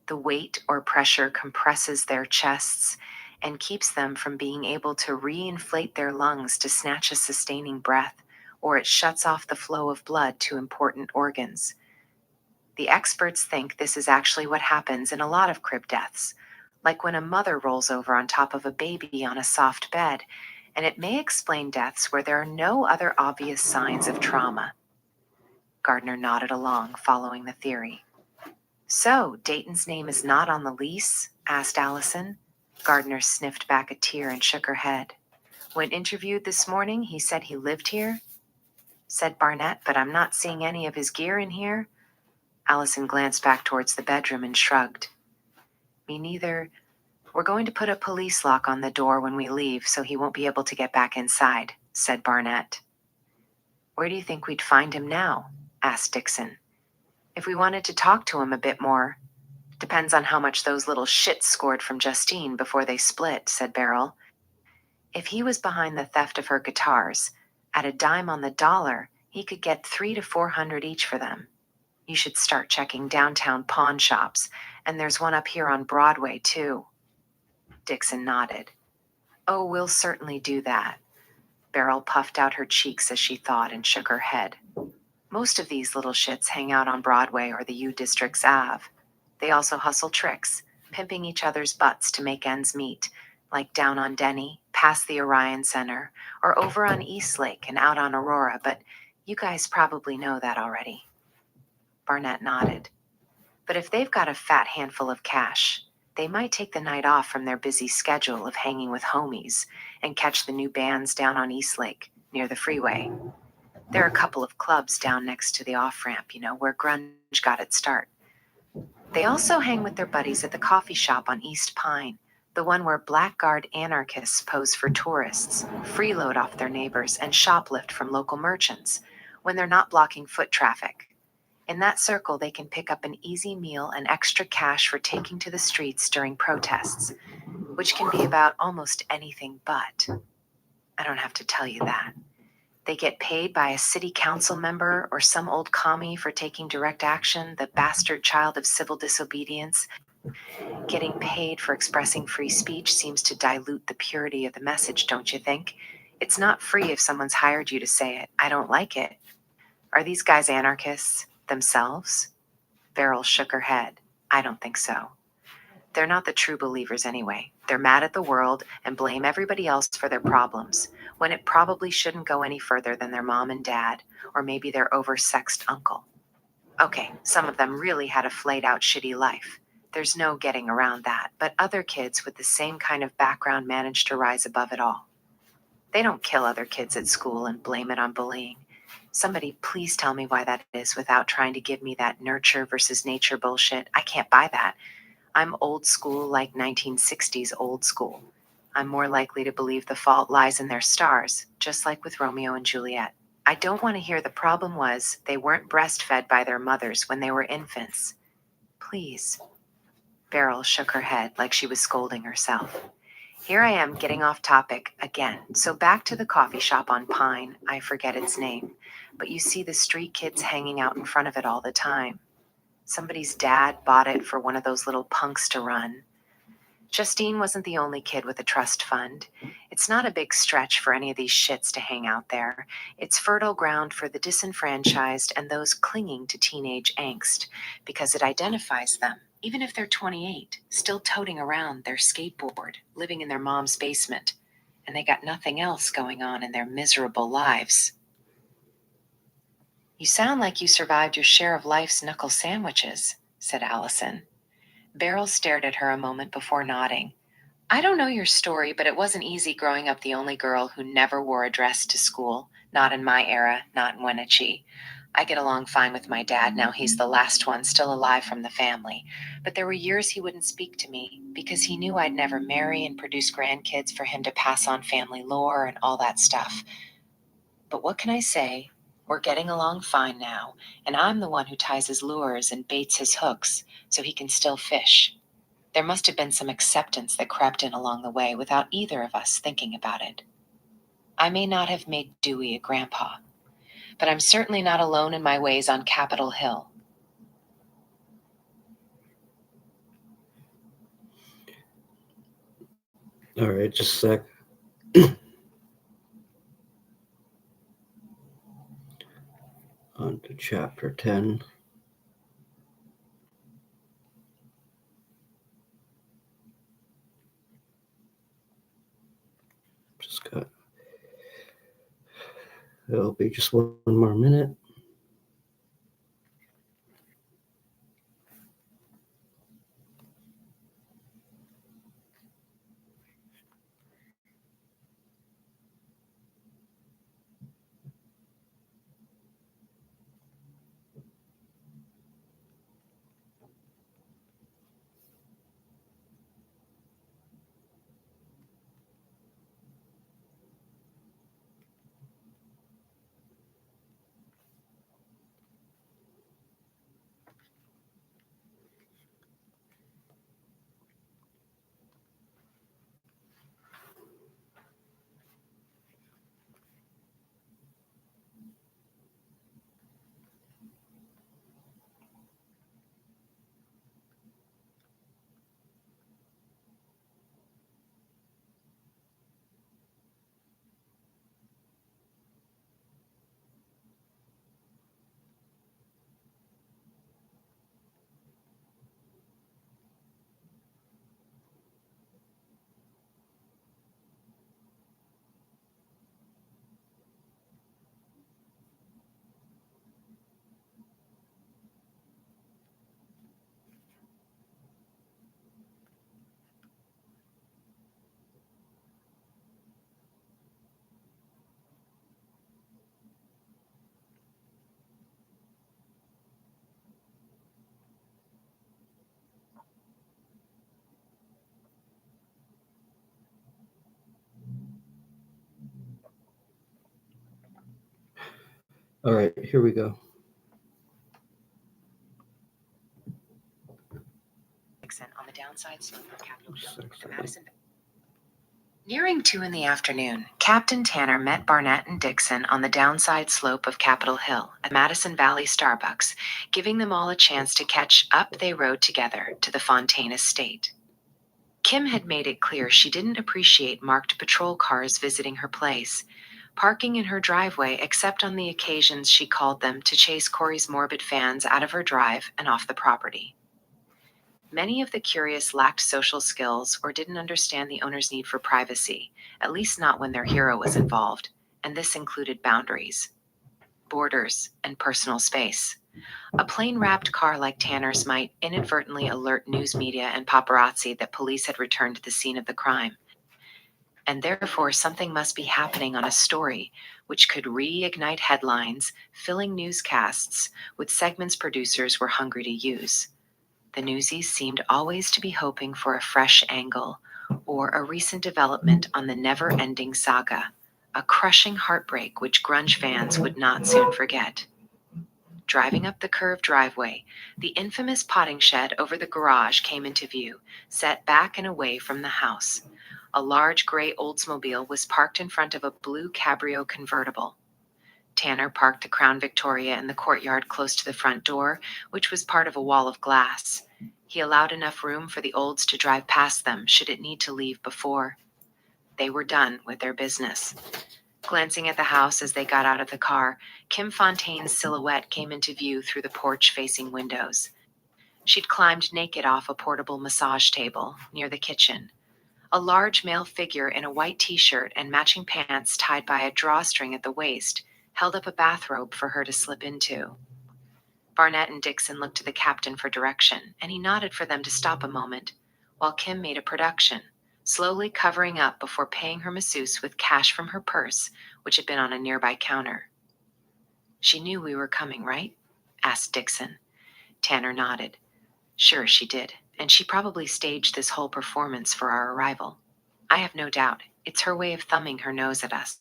The weight or pressure compresses their chests and keeps them from being able to reinflate their lungs to snatch a sustaining breath, or it shuts off the flow of blood to important organs. The experts think this is actually what happens in a lot of crib deaths, like when a mother rolls over on top of a baby on a soft bed, and it may explain deaths where there are no other obvious signs of trauma. Gardner nodded along, following the theory. So, Dayton's name is not on the lease? Asked Allison. Gardner sniffed back a tear and shook her head. When interviewed this morning, he said he lived here? Said Barnett, but I'm not seeing any of his gear in here. Allison glanced back towards the bedroom and shrugged. Me neither. We're going to put a police lock on the door when we leave so he won't be able to get back inside, said Barnett. Where do you think we'd find him now? Asked Dixon. If we wanted to talk to him a bit more. Depends on how much those little shits scored from Justine before they split, said Beryl. If he was behind the theft of her guitars, at a dime on the dollar, he could get $300 to $400 each for them. You should start checking downtown pawn shops, and there's one up here on Broadway, too. Dixon nodded. Oh, we'll certainly do that. Beryl puffed out her cheeks as she thought and shook her head. Most of these little shits hang out on Broadway or the U District's Ave. They also hustle tricks, pimping each other's butts to make ends meet, like down on Denny, past the Orion Center, or over on East Lake and out on Aurora, but you guys probably know that already. Barnett nodded. But if they've got a fat handful of cash, they might take the night off from their busy schedule of hanging with homies and catch the new bands down on East Lake, near the freeway. There are a couple of clubs down next to the off-ramp, where grunge got its start. They also hang with their buddies at the coffee shop on East Pine, The one where blackguard anarchists pose for tourists, freeload off their neighbors, and shoplift from local merchants when they're not blocking foot traffic. In that circle, they can pick up an easy meal and extra cash for taking to the streets during protests, which can be about almost anything but. I don't have to tell you that. They get paid by a city council member or some old commie for taking direct action, the bastard child of civil disobedience. Getting paid for expressing free speech seems to dilute the purity of the message, don't you think? It's not free if someone's hired you to say it. I don't like it. Are these guys anarchists themselves? Beryl shook her head. I don't think so. They're not the true believers anyway. They're mad at the world and blame everybody else for their problems, when it probably shouldn't go any further than their mom and dad, or maybe their oversexed uncle. Okay, some of them really had a flayed-out shitty life. There's no getting around that, but other kids with the same kind of background managed to rise above it all. They don't kill other kids at school and blame it on bullying. Somebody please tell me why that is without trying to give me that nurture versus nature bullshit. I can't buy that. I'm old school like 1960s old school. I'm more likely to believe the fault lies in their stars, just like with Romeo and Juliet. I don't want to hear the problem was they weren't breastfed by their mothers when they were infants. Please. Beryl shook her head like she was scolding herself. Here I am getting off topic again. So back to the coffee shop on Pine. I forget its name. But you see the street kids hanging out in front of it all the time. Somebody's dad bought it for one of those little punks to run. Justine wasn't the only kid with a trust fund. It's not a big stretch for any of these shits to hang out there. It's fertile ground for the disenfranchised and those clinging to teenage angst, because it identifies them, even if they're 28, still toting around their skateboard, living in their mom's basement, and they got nothing else going on in their miserable lives. You sound like you survived your share of life's knuckle sandwiches, said Allison. Beryl stared at her a moment before nodding. I don't know your story, but it wasn't easy growing up the only girl who never wore a dress to school. Not in my era, not in Wenatchee. I get along fine with my dad now. He's the last one still alive from the family. But there were years he wouldn't speak to me because he knew I'd never marry and produce grandkids for him to pass on family lore and all that stuff. But what can I say? We're getting along fine now, and I'm the one who ties his lures and baits his hooks so he can still fish. There must have been some acceptance that crept in along the way without either of us thinking about it. I may not have made Dewey a grandpa, but I'm certainly not alone in my ways on Capitol Hill. All right, just a sec. On to chapter 10. Just got. It'll be just one more minute. All right, here we go. Dixon on the downside slope of Capitol Hill. 6, at 7. Madison. Nearing 2 in the afternoon, Captain Tanner met Barnett and Dixon on the downside slope of Capitol Hill at Madison Valley Starbucks, giving them all a chance to catch up. They rode together to the Fontaine estate. Kim had made it clear she didn't appreciate marked patrol cars visiting her place, parking in her driveway except on the occasions she called them to chase Corey's morbid fans out of her drive and off the property. Many of the curious lacked social skills or didn't understand the owner's need for privacy, at least not when their hero was involved, and this included boundaries, borders, and personal space. A plain-wrapped car like Tanner's might inadvertently alert news media and paparazzi that police had returned to the scene of the crime, and therefore something must be happening on a story which could reignite headlines, filling newscasts with segments producers were hungry to use. The newsies seemed always to be hoping for a fresh angle or a recent development on the never-ending saga, a crushing heartbreak which grunge fans would not soon forget. Driving up the curved driveway, the infamous potting shed over the garage came into view, set back and away from the house. A large gray Oldsmobile was parked in front of a blue Cabrio convertible. Tanner parked the Crown Victoria in the courtyard close to the front door, which was part of a wall of glass. He allowed enough room for the Olds to drive past them should it need to leave before they were done with their business. Glancing at the house as they got out of the car, Kim Fontaine's silhouette came into view through the porch-facing windows. She'd climbed naked off a portable massage table near the kitchen. A large male figure in a white t-shirt and matching pants tied by a drawstring at the waist held up a bathrobe for her to slip into. Barnett and Dixon looked to the captain for direction, and he nodded for them to stop a moment, while Kim made a production, slowly covering up before paying her masseuse with cash from her purse, which had been on a nearby counter. "She knew we were coming, right?" asked Dixon. Tanner nodded. "Sure, she did, and she probably staged this whole performance for our arrival. I have no doubt it's her way of thumbing her nose at us,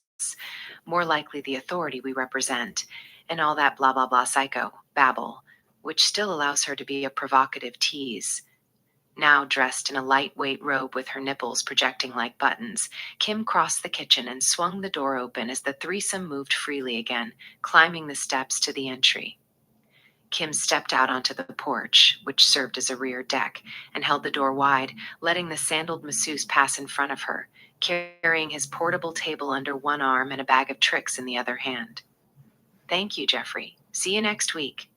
more likely the authority we represent, and all that blah blah blah psycho babble, which still allows her to be a provocative tease." Now dressed in a lightweight robe with her nipples projecting like buttons, Kim crossed the kitchen and swung the door open as the threesome moved freely again, climbing the steps to the entry. Kim stepped out onto the porch, which served as a rear deck, and held the door wide, letting the sandaled masseuse pass in front of her, carrying his portable table under one arm and a bag of tricks in the other hand. "Thank you, Jeffrey. See you next week."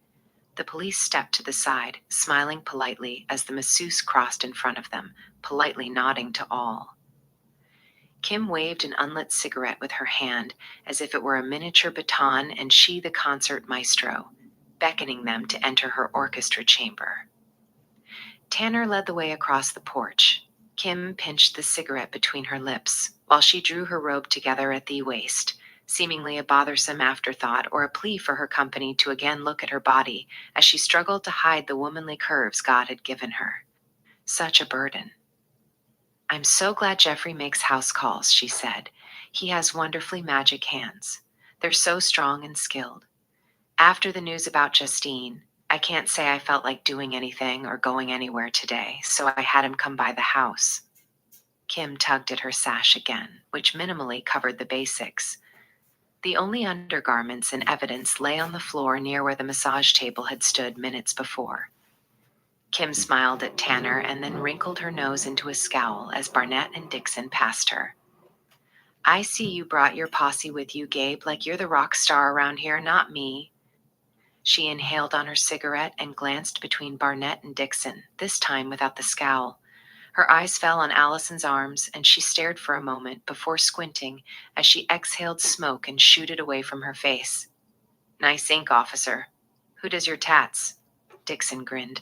The police stepped to the side, smiling politely as the masseuse crossed in front of them, politely nodding to all. Kim waved an unlit cigarette with her hand as if it were a miniature baton and she the concert maestro, beckoning them to enter her orchestra chamber. Tanner led the way across the porch. Kim pinched the cigarette between her lips, while she drew her robe together at the waist, seemingly a bothersome afterthought or a plea for her company to again look at her body as she struggled to hide the womanly curves God had given her. Such a burden. "I'm so glad Jeffrey makes house calls," she said. "He has wonderfully magic hands. They're so strong and skilled. After the news about Justine, I can't say I felt like doing anything or going anywhere today, so I had him come by the house." Kim tugged at her sash again, which minimally covered the basics. The only undergarments in evidence lay on the floor near where the massage table had stood minutes before. Kim smiled at Tanner and then wrinkled her nose into a scowl as Barnett and Dixon passed her. "I see you brought your posse with you, Gabe, like you're the rock star around here, not me." She inhaled on her cigarette and glanced between Barnett and Dixon, this time without the scowl. Her eyes fell on Allison's arms, and she stared for a moment before squinting as she exhaled smoke and shooed it away from her face. "Nice ink, officer. Who does your tats?" Dixon grinned.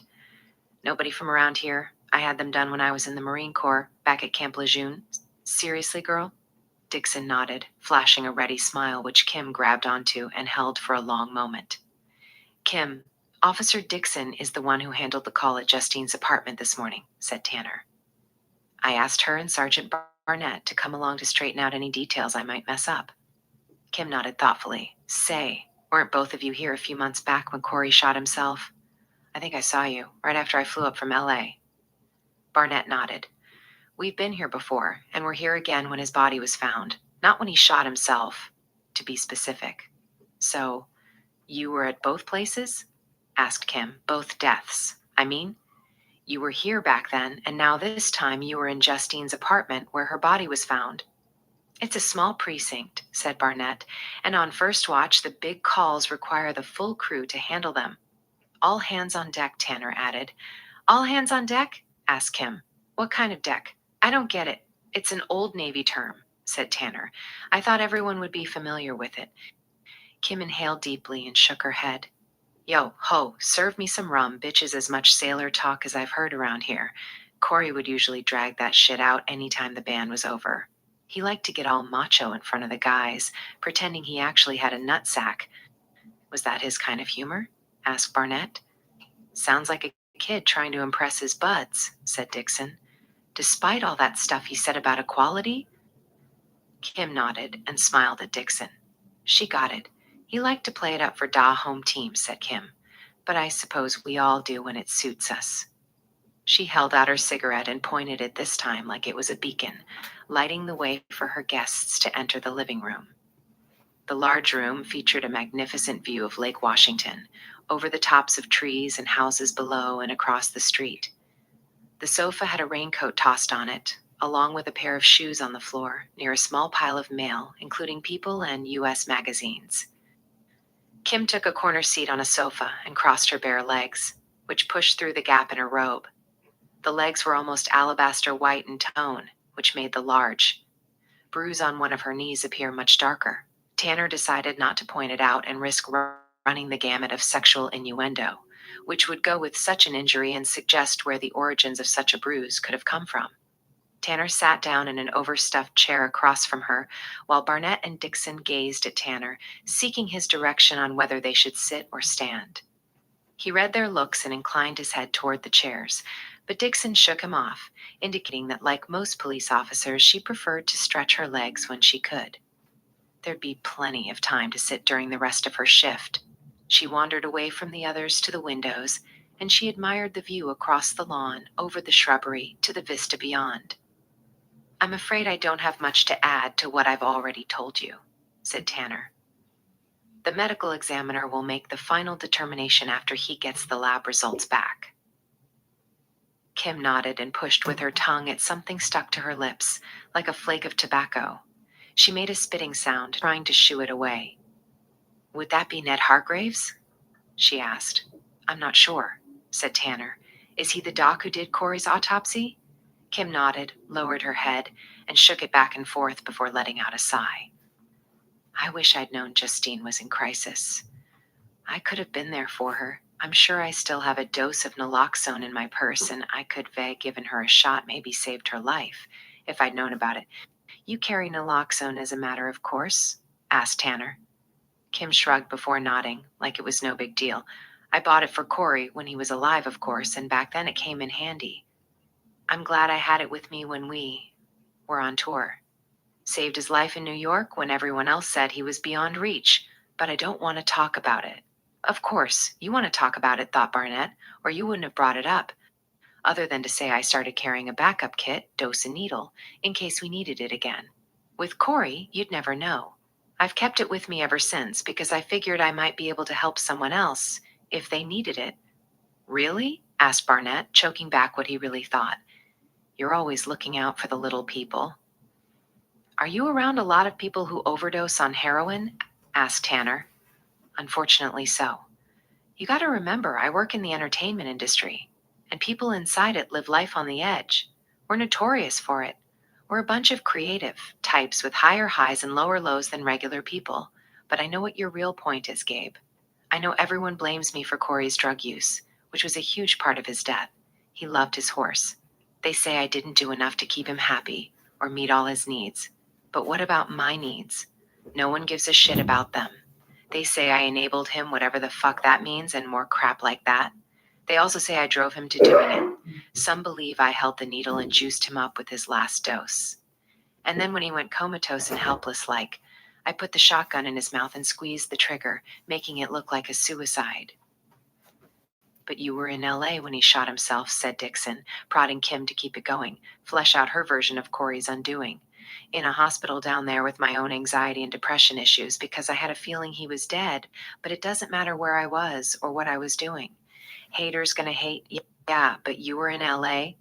"Nobody from around here. I had them done when I was in the Marine Corps, back at Camp Lejeune." "Seriously, girl?" Dixon nodded, flashing a ready smile which Kim grabbed onto and held for a long moment. "Kim, Officer Dixon is the one who handled the call at Justine's apartment this morning," said Tanner. "I asked her and Sergeant Barnett to come along to straighten out any details I might mess up." Kim nodded thoughtfully. "Say, Weren't both of you here a few months back when Corey shot himself? I think I saw you, right after I flew up from LA. Barnett nodded. We've been here before, and we're here again when his body was found. Not when he shot himself, to be specific. So, you were at both places? Asked Kim. Both deaths. I mean, you were here back then, and now this time you were in Justine's apartment where her body was found. It's a small precinct, said Barnett, and on first watch, the big calls require the full crew to handle them. All hands on deck, Tanner added. All hands on deck? Asked Kim. What kind of deck? I don't get it. It's an old Navy term, said Tanner. I thought everyone would be familiar with it. Kim inhaled deeply and shook her head. Yo, ho, serve me some rum, bitches as much sailor talk as I've heard around here. Corey would usually drag that shit out anytime the band was over. He liked to get all macho in front of the guys, pretending he actually had a nutsack. Was that his kind of humor? Asked Barnett. Sounds like a kid trying to impress his buds, said Dixon. Despite all that stuff he said about equality? Kim nodded and smiled at Dixon. She got it. He liked to play it up for Da home team, said Kim. But I suppose we all do when it suits us. She held out her cigarette and pointed it this time like it was a beacon, lighting the way for her guests to enter the living room. The large room featured a magnificent view of Lake Washington, over the tops of trees and houses below and across the street. The sofa had a raincoat tossed on it, along with a pair of shoes on the floor, near a small pile of mail, including People and U.S. magazines. Kim took a corner seat on a sofa and crossed her bare legs, which pushed through the gap in her robe. The legs were almost alabaster white in tone, which made the large bruise on one of her knees appear much darker. Tanner decided not to point it out and risk running the gamut of sexual innuendo, which would go with such an injury and suggest where the origins of such a bruise could have come from. Tanner sat down in an overstuffed chair across from her, while Barnett and Dixon gazed at Tanner, seeking his direction on whether they should sit or stand. He read their looks and inclined his head toward the chairs, but Dixon shook him off, indicating that like most police officers, she preferred to stretch her legs when she could. There'd be plenty of time to sit during the rest of her shift. She wandered away from the others to the windows, and she admired the view across the lawn, over the shrubbery, to the vista beyond. I'm afraid I don't have much to add to what I've already told you, said Tanner. The medical examiner will make the final determination after he gets the lab results back. Kim nodded and pushed with her tongue at something stuck to her lips, like a flake of tobacco. She made a spitting sound, trying to shoo it away. Would that be Ned Hargraves? She asked. I'm not sure, said Tanner. Is he the doc who did Corey's autopsy? Kim nodded, lowered her head, and shook it back and forth before letting out a sigh. I wish I'd known Justine was in crisis. I could have been there for her. I'm sure I still have a dose of naloxone in my purse, and I could have given her a shot, maybe saved her life, if I'd known about it. You carry naloxone as a matter of course? Asked Tanner. Kim shrugged before nodding, like it was no big deal. I bought it for Corey when he was alive, of course, and back then it came in handy. I'm glad I had it with me when we were on tour. Saved his life in New York when everyone else said he was beyond reach, but I don't want to talk about it. Of course, you want to talk about it, thought Barnett, or you wouldn't have brought it up. Other than to say I started carrying a backup kit, dose and needle, in case we needed it again. With Corey, you'd never know. I've kept it with me ever since because I figured I might be able to help someone else if they needed it. Really? Asked Barnett, choking back what he really thought. You're always looking out for the little people. Are you around a lot of people who overdose on heroin? Asked Tanner. Unfortunately so. You got to remember, I work in the entertainment industry, and people inside it live life on the edge. We're notorious for it. We're a bunch of creative types with higher highs and lower lows than regular people. But I know what your real point is, Gabe. I know everyone blames me for Corey's drug use, which was a huge part of his death. He loved his horse. They say I didn't do enough to keep him happy or meet all his needs. But what about my needs? No one gives a shit about them. They say I enabled him, whatever the fuck that means, and more crap like that. They also say I drove him to doing it. Some believe I held the needle and juiced him up with his last dose. And then when he went comatose and helpless like, I put the shotgun in his mouth and squeezed the trigger, making it look like a suicide. But you were in LA when he shot himself, said Dixon, prodding Kim to keep it going, flesh out her version of Corey's undoing. In a hospital down there with my own anxiety and depression issues because I had a feeling he was dead, but it doesn't matter where I was or what I was doing. Haters gonna hate, yeah, but you were in LA?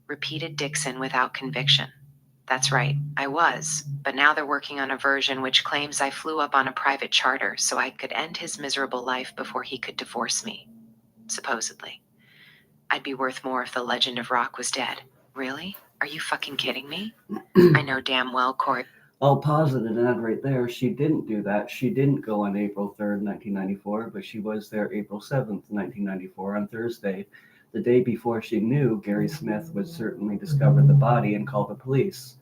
Repeated Dixon without conviction. That's right, I was, but now they're working on a version which claims I flew up on a private charter so I could end his miserable life before he could divorce me. Supposedly. I'd be worth more if the legend of Rock was dead. Really? Are you fucking kidding me? I know damn well Corey. I'll pause it and add right there. She didn't do that. She didn't go on April 3rd, 1994, but she was there April 7th, 1994, on Thursday, the day before she knew Gary Smith would certainly discover the body and call the police.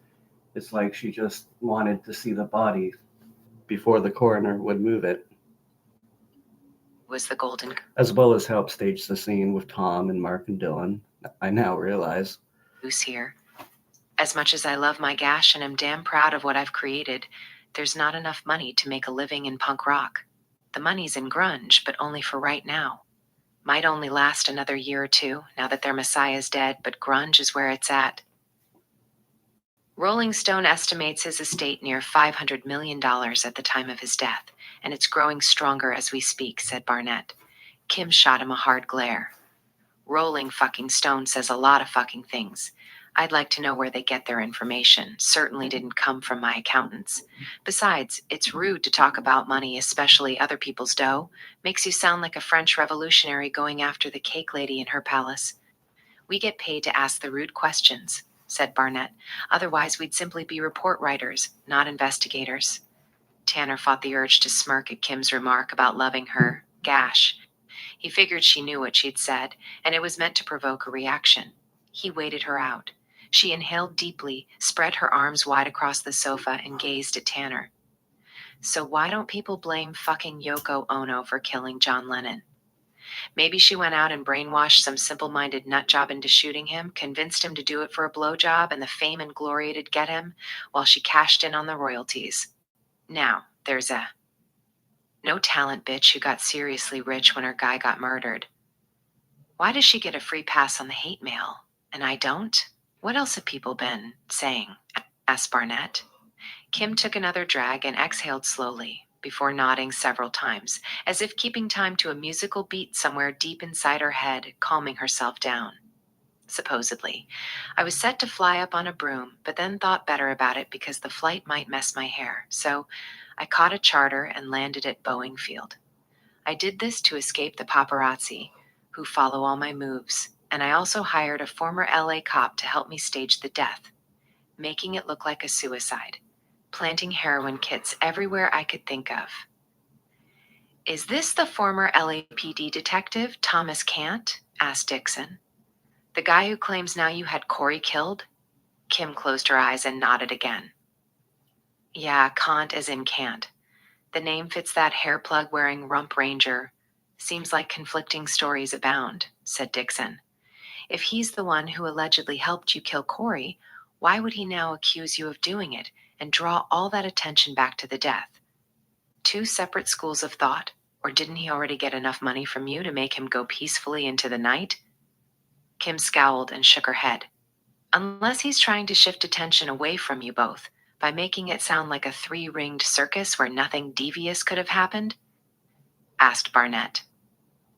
It's like she just wanted to see the body before the coroner would move it, Was the golden as well as help stage the scene with Tom and Mark and Dylan. I now realize. goose here. As much as I love my gash and am damn proud of what I've created, there's not enough money to make a living in punk rock. The money's in grunge, but only for right now. Might only last another year or two, now that their messiah's dead, but grunge is where it's at. Rolling Stone estimates his estate near $500 million at the time of his death, and it's growing stronger as we speak, said Barnett. Kim shot him a hard glare. Rolling fucking Stone says a lot of fucking things. I'd like to know where they get their information. Certainly didn't come from my accountants. Besides, it's rude to talk about money, especially other people's dough. Makes you sound like a French revolutionary going after the cake lady in her palace. We get paid to ask the rude questions, said Barnett. Otherwise, we'd simply be report writers, not investigators. Tanner fought the urge to smirk at Kim's remark about loving her gash. He figured she knew what she'd said, and it was meant to provoke a reaction. He waited her out. She inhaled deeply, spread her arms wide across the sofa, and gazed at Tanner. So why don't people blame fucking Yoko Ono for killing John Lennon? Maybe she went out and brainwashed some simple-minded nutjob into shooting him, convinced him to do it for a blowjob and the fame and glory it'd get him, while she cashed in on the royalties. Now, there's a no talent bitch who got seriously rich when her guy got murdered. Why does she get a free pass on the hate mail, and I don't? What else have people been saying? Asked Barnett. Kim took another drag and exhaled slowly, before nodding several times, as if keeping time to a musical beat somewhere deep inside her head, calming herself down. Supposedly. I was set to fly up on a broom, but then thought better about it because the flight might mess my hair, so I caught a charter and landed at Boeing Field. I did this to escape the paparazzi, who follow all my moves, and I also hired a former LA cop to help me stage the death, making it look like a suicide, planting heroin kits everywhere I could think of. Is this the former LAPD detective, Thomas Cant? Asked Dixon. The guy who claims now you had Corey killed? Kim closed her eyes and nodded again. Yeah, Kant as in Cant. The name fits that hair plug wearing rump ranger. Seems like conflicting stories abound, said Dixon. If he's the one who allegedly helped you kill Corey, why would he now accuse you of doing it and draw all that attention back to the death? Two separate schools of thought, or didn't he already get enough money from you to make him go peacefully into the night? Kim scowled and shook her head. Unless he's trying to shift attention away from you both by making it sound like a three-ringed circus where nothing devious could have happened? Asked Barnett.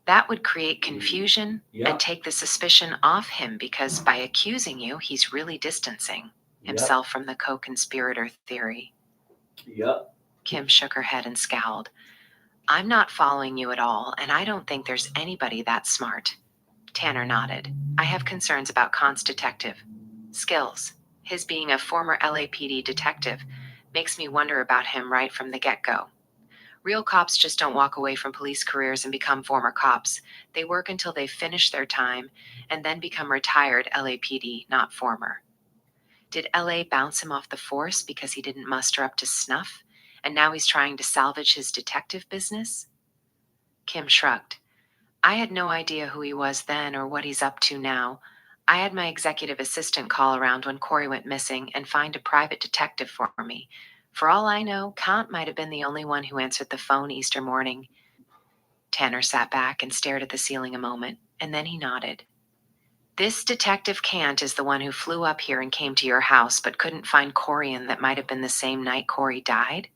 That would create confusion and take the suspicion off him because by accusing you, he's really distancing himself from the co-conspirator theory. Yep. Kim shook her head and scowled. I'm not following you at all, and I don't think there's anybody that smart. Tanner nodded. I have concerns about Kant's detective skills. His being a former LAPD detective makes me wonder about him right from the get-go. Real cops just don't walk away from police careers and become former cops. They work until they've finished their time and then become retired LAPD, not former. Did LA bounce him off the force because he didn't muster up to snuff, and now he's trying to salvage his detective business? Kim shrugged. I had no idea who he was then or what he's up to now. I had my executive assistant call around when Corey went missing and find a private detective for me, For all I know, Kant might have been the only one who answered the phone Easter morning. Tanner sat back and stared at the ceiling a moment, and then he nodded. This Detective Kant is the one who flew up here and came to your house, but couldn't find Corian that might have been the same night Corey died?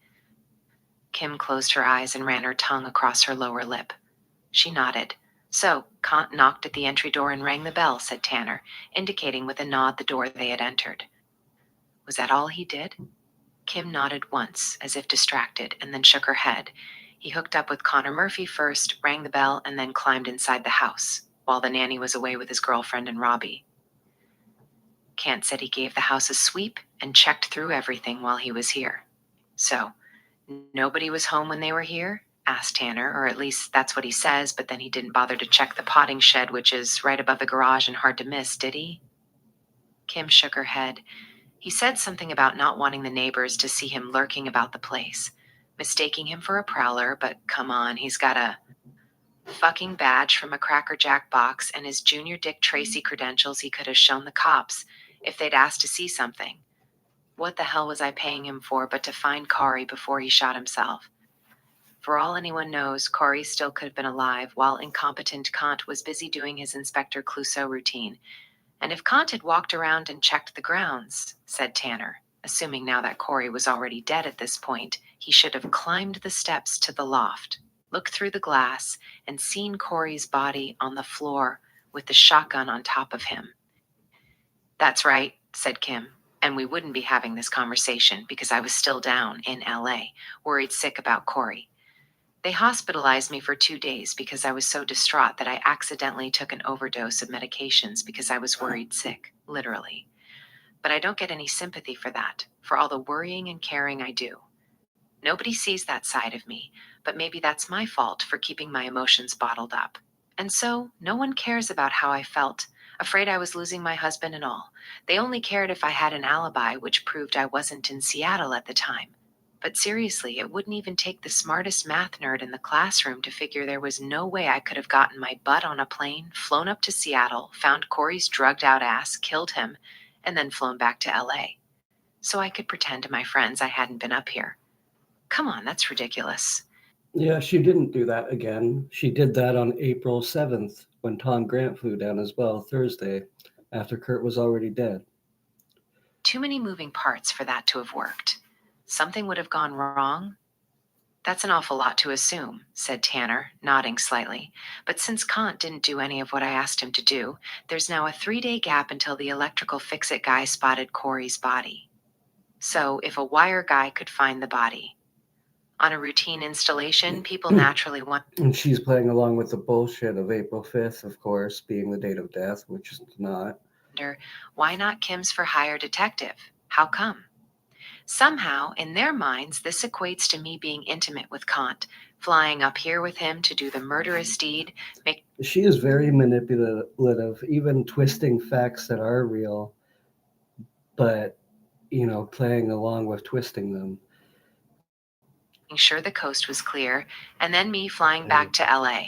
Kim closed her eyes and ran her tongue across her lower lip. She nodded. So, Kant knocked at the entry door and rang the bell, said Tanner, indicating with a nod the door they had entered. Was that all he did? Kim nodded once, as if distracted, and then shook her head. He hooked up with Connor Murphy first, rang the bell, and then climbed inside the house, while the nanny was away with his girlfriend and Robbie. Kant said he gave the house a sweep and checked through everything while he was here. So, nobody was home when they were here? Asked Tanner, or at least that's what he says, but then he didn't bother to check the potting shed, which is right above the garage and hard to miss, did he? Kim shook her head. He said something about not wanting the neighbors to see him lurking about the place, mistaking him for a prowler, but come on, he's got a fucking badge from a Cracker Jack box and his Junior Dick Tracy credentials he could have shown the cops if they'd asked to see something. What the hell was I paying him for but to find Corey before he shot himself? For all anyone knows, Corey still could have been alive while incompetent Kant was busy doing his Inspector Clouseau routine. And if Kant had walked around and checked the grounds, said Tanner, assuming now that Corey was already dead at this point, he should have climbed the steps to the loft, looked through the glass, and seen Corey's body on the floor with the shotgun on top of him. That's right, said Kim, and we wouldn't be having this conversation because I was still down in LA, worried sick about Corey. They hospitalized me for 2 days because I was so distraught that I accidentally took an overdose of medications because I was worried sick, literally. But I don't get any sympathy for that, for all the worrying and caring I do. Nobody sees that side of me, but maybe that's my fault for keeping my emotions bottled up. And so, no one cares about how I felt, afraid I was losing my husband and all. They only cared if I had an alibi, which proved I wasn't in Seattle at the time. But seriously, it wouldn't even take the smartest math nerd in the classroom to figure there was no way I could have gotten my butt on a plane, flown up to Seattle, found Corey's drugged out ass, killed him, and then flown back to LA. So I could pretend to my friends I hadn't been up here. Come on, that's ridiculous. Yeah, she didn't do that again. She did that on April 7th when Tom Grant flew down as well, Thursday, after Kurt was already dead. Too many moving parts for that to have worked. Something would have gone wrong? That's an awful lot to assume, said Tanner, nodding slightly. But since Kant didn't do any of what I asked him to do, there's now a 3-day gap until the electrical fix-it guy spotted Corey's body. So if a wire guy could find the body, on a routine installation, people naturally want... And she's playing along with the bullshit of April 5th, of course, being the date of death, which is not. Why not Kim's for hire detective? How come? Somehow, in their minds, this equates to me being intimate with Kant, flying up here with him to do the murderous deed. She is very manipulative, even twisting facts that are real, but, playing along with twisting them. Sure the coast was clear, and then me flying back to LA.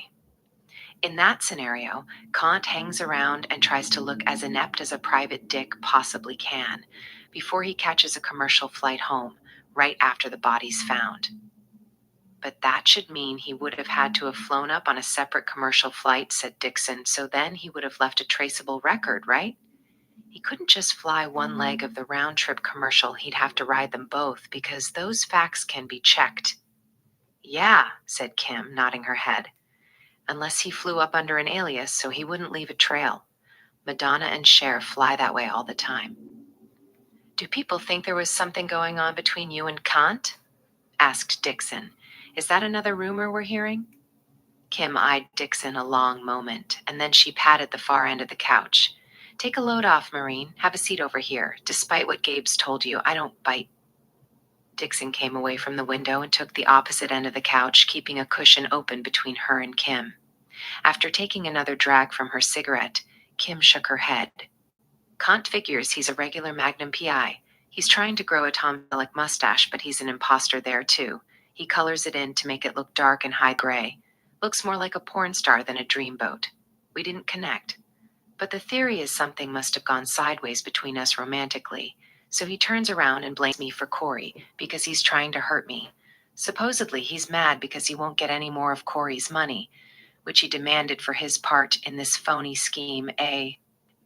In that scenario, Kant hangs around and tries to look as inept as a private dick possibly can before he catches a commercial flight home right after the body's found. But that should mean he would have had to have flown up on a separate commercial flight, said Dixon, so then he would have left a traceable record, right? He couldn't just fly one leg of the round-trip commercial, he'd have to ride them both because those facts can be checked. Yeah, said Kim, nodding her head. Unless he flew up under an alias so he wouldn't leave a trail. Madonna and Cher fly that way all the time. Do people think there was something going on between you and Kant? Asked Dixon. Is that another rumor we're hearing? Kim eyed Dixon a long moment, and then she patted the far end of the couch. Take a load off, Maureen. Have a seat over here. Despite what Gabe's told you, I don't bite. Dixon came away from the window and took the opposite end of the couch, keeping a cushion open between her and Kim. After taking another drag from her cigarette, Kim shook her head. Kant figures he's a regular Magnum PI. He's trying to grow a Tom Selleck mustache, but he's an imposter there too. He colors it in to make it look dark and high gray. Looks more like a porn star than a dreamboat. We didn't connect. But the theory is something must have gone sideways between us romantically. So he turns around and blames me for Corey because he's trying to hurt me. Supposedly, he's mad because he won't get any more of Corey's money, which he demanded for his part in this phony scheme, a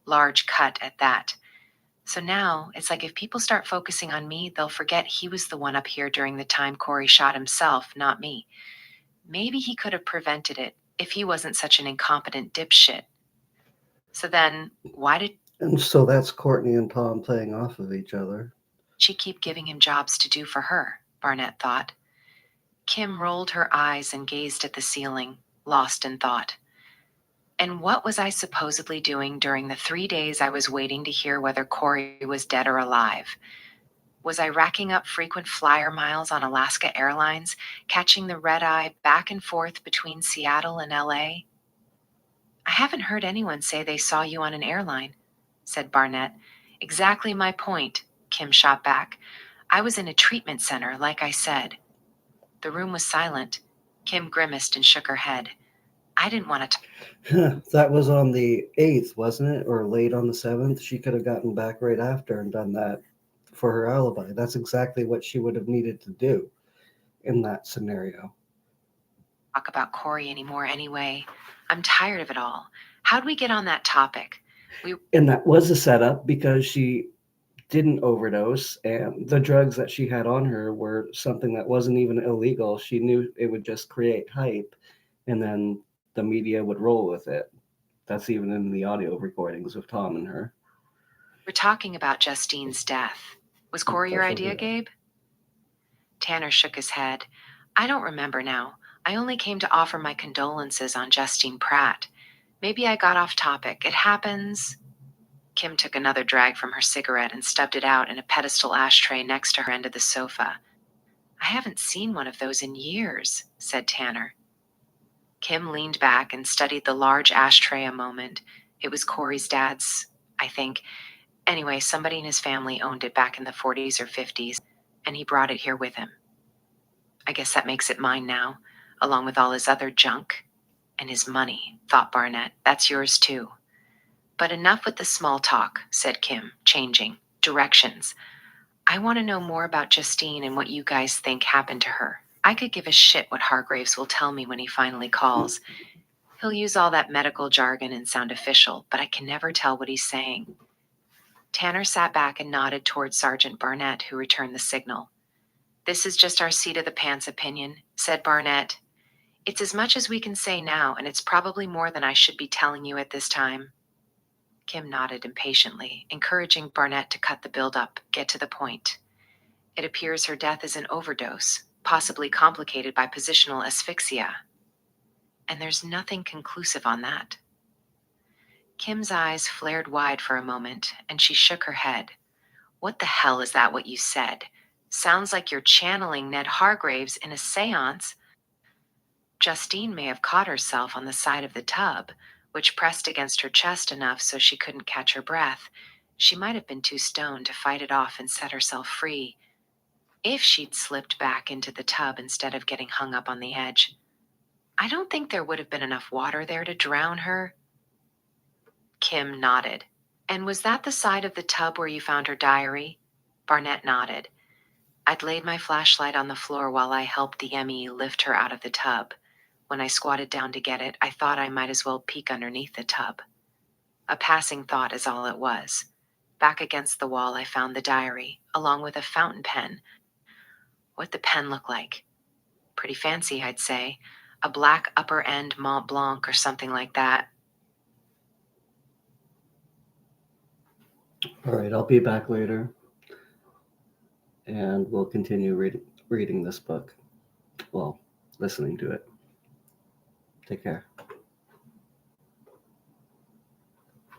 large cut at that. So now it's like if people start focusing on me, they'll forget he was the one up here during the time Corey shot himself, not me. Maybe he could have prevented it if he wasn't such an incompetent dipshit. So then, why did And so that's Courtney and Tom playing off of each other. she keep giving him jobs to do for her? Barnett thought. Kim rolled her eyes and gazed at the ceiling, lost in thought. And what was I supposedly doing during the 3 days I was waiting to hear whether Corey was dead or alive? Was I racking up frequent flyer miles on Alaska Airlines, catching the red eye back and forth between Seattle and LA? I haven't heard anyone say they saw you on an airline, said Barnett. Exactly my point, Kim shot back. I was in a treatment center, like I said. The room was silent. Kim grimaced and shook her head. I didn't want to That was on the 8th, wasn't it? Or late on the 7th? She could have gotten back right after and done that for her alibi. That's exactly what she would have needed to do in that scenario. talk about Corey anymore anyway. I'm tired of it all. How'd we get on that topic? And that was a setup because she didn't overdose, and the drugs that she had on her were something that wasn't even illegal. She knew it would just create hype, and then the media would roll with it. That's even in the audio recordings of Tom and her. We're talking about Justine's death. Was Corey your idea, Gabe? Tanner shook his head. I don't remember now. I only came to offer my condolences on Justine Pratt. Maybe I got off topic. It happens. Kim took another drag from her cigarette and stubbed it out in a pedestal ashtray next to her end of the sofa. I haven't seen one of those in years, said Tanner. Kim leaned back and studied the large ashtray a moment. It was Corey's dad's, I think. Anyway, somebody in his family owned it back in the 40s or 50s, and he brought it here with him. I guess that makes it mine now, along with all his other junk. And his money, thought Barnett. That's yours too. But enough with the small talk, said Kim, changing directions. I want to know more about Justine and what you guys think happened to her. I could give a shit what Hargraves will tell me when he finally calls. He'll use all that medical jargon and sound official, but I can never tell what he's saying. Tanner sat back and nodded toward Sergeant Barnett, who returned the signal. This is just our seat-of-the-pants opinion, said Barnett. It's as much as we can say now, and it's probably more than I should be telling you at this time. Kim nodded impatiently, encouraging Barnett to cut the build-up, get to the point. It appears her death is an overdose, possibly complicated by positional asphyxia. And there's nothing conclusive on that. Kim's eyes flared wide for a moment, and she shook her head. What the hell is that what you said? Sounds like you're channeling Ned Hargraves in a seance. Justine may have caught herself on the side of the tub, which pressed against her chest enough so she couldn't catch her breath. She might have been too stoned to fight it off and set herself free. If she'd slipped back into the tub instead of getting hung up on the edge. I don't think there would have been enough water there to drown her. Kim nodded. And was that the side of the tub where you found her diary? Barnett nodded. I'd laid my flashlight on the floor while I helped the ME lift her out of the tub. When I squatted down to get it, I thought I might as well peek underneath the tub. A passing thought is all it was. Back against the wall, I found the diary, along with a fountain pen. What'd the pen look like? Pretty fancy, I'd say. A black upper end Mont Blanc or something like that. All right, I'll be back later, and we'll continue reading this book. Well, listening to it. Take care.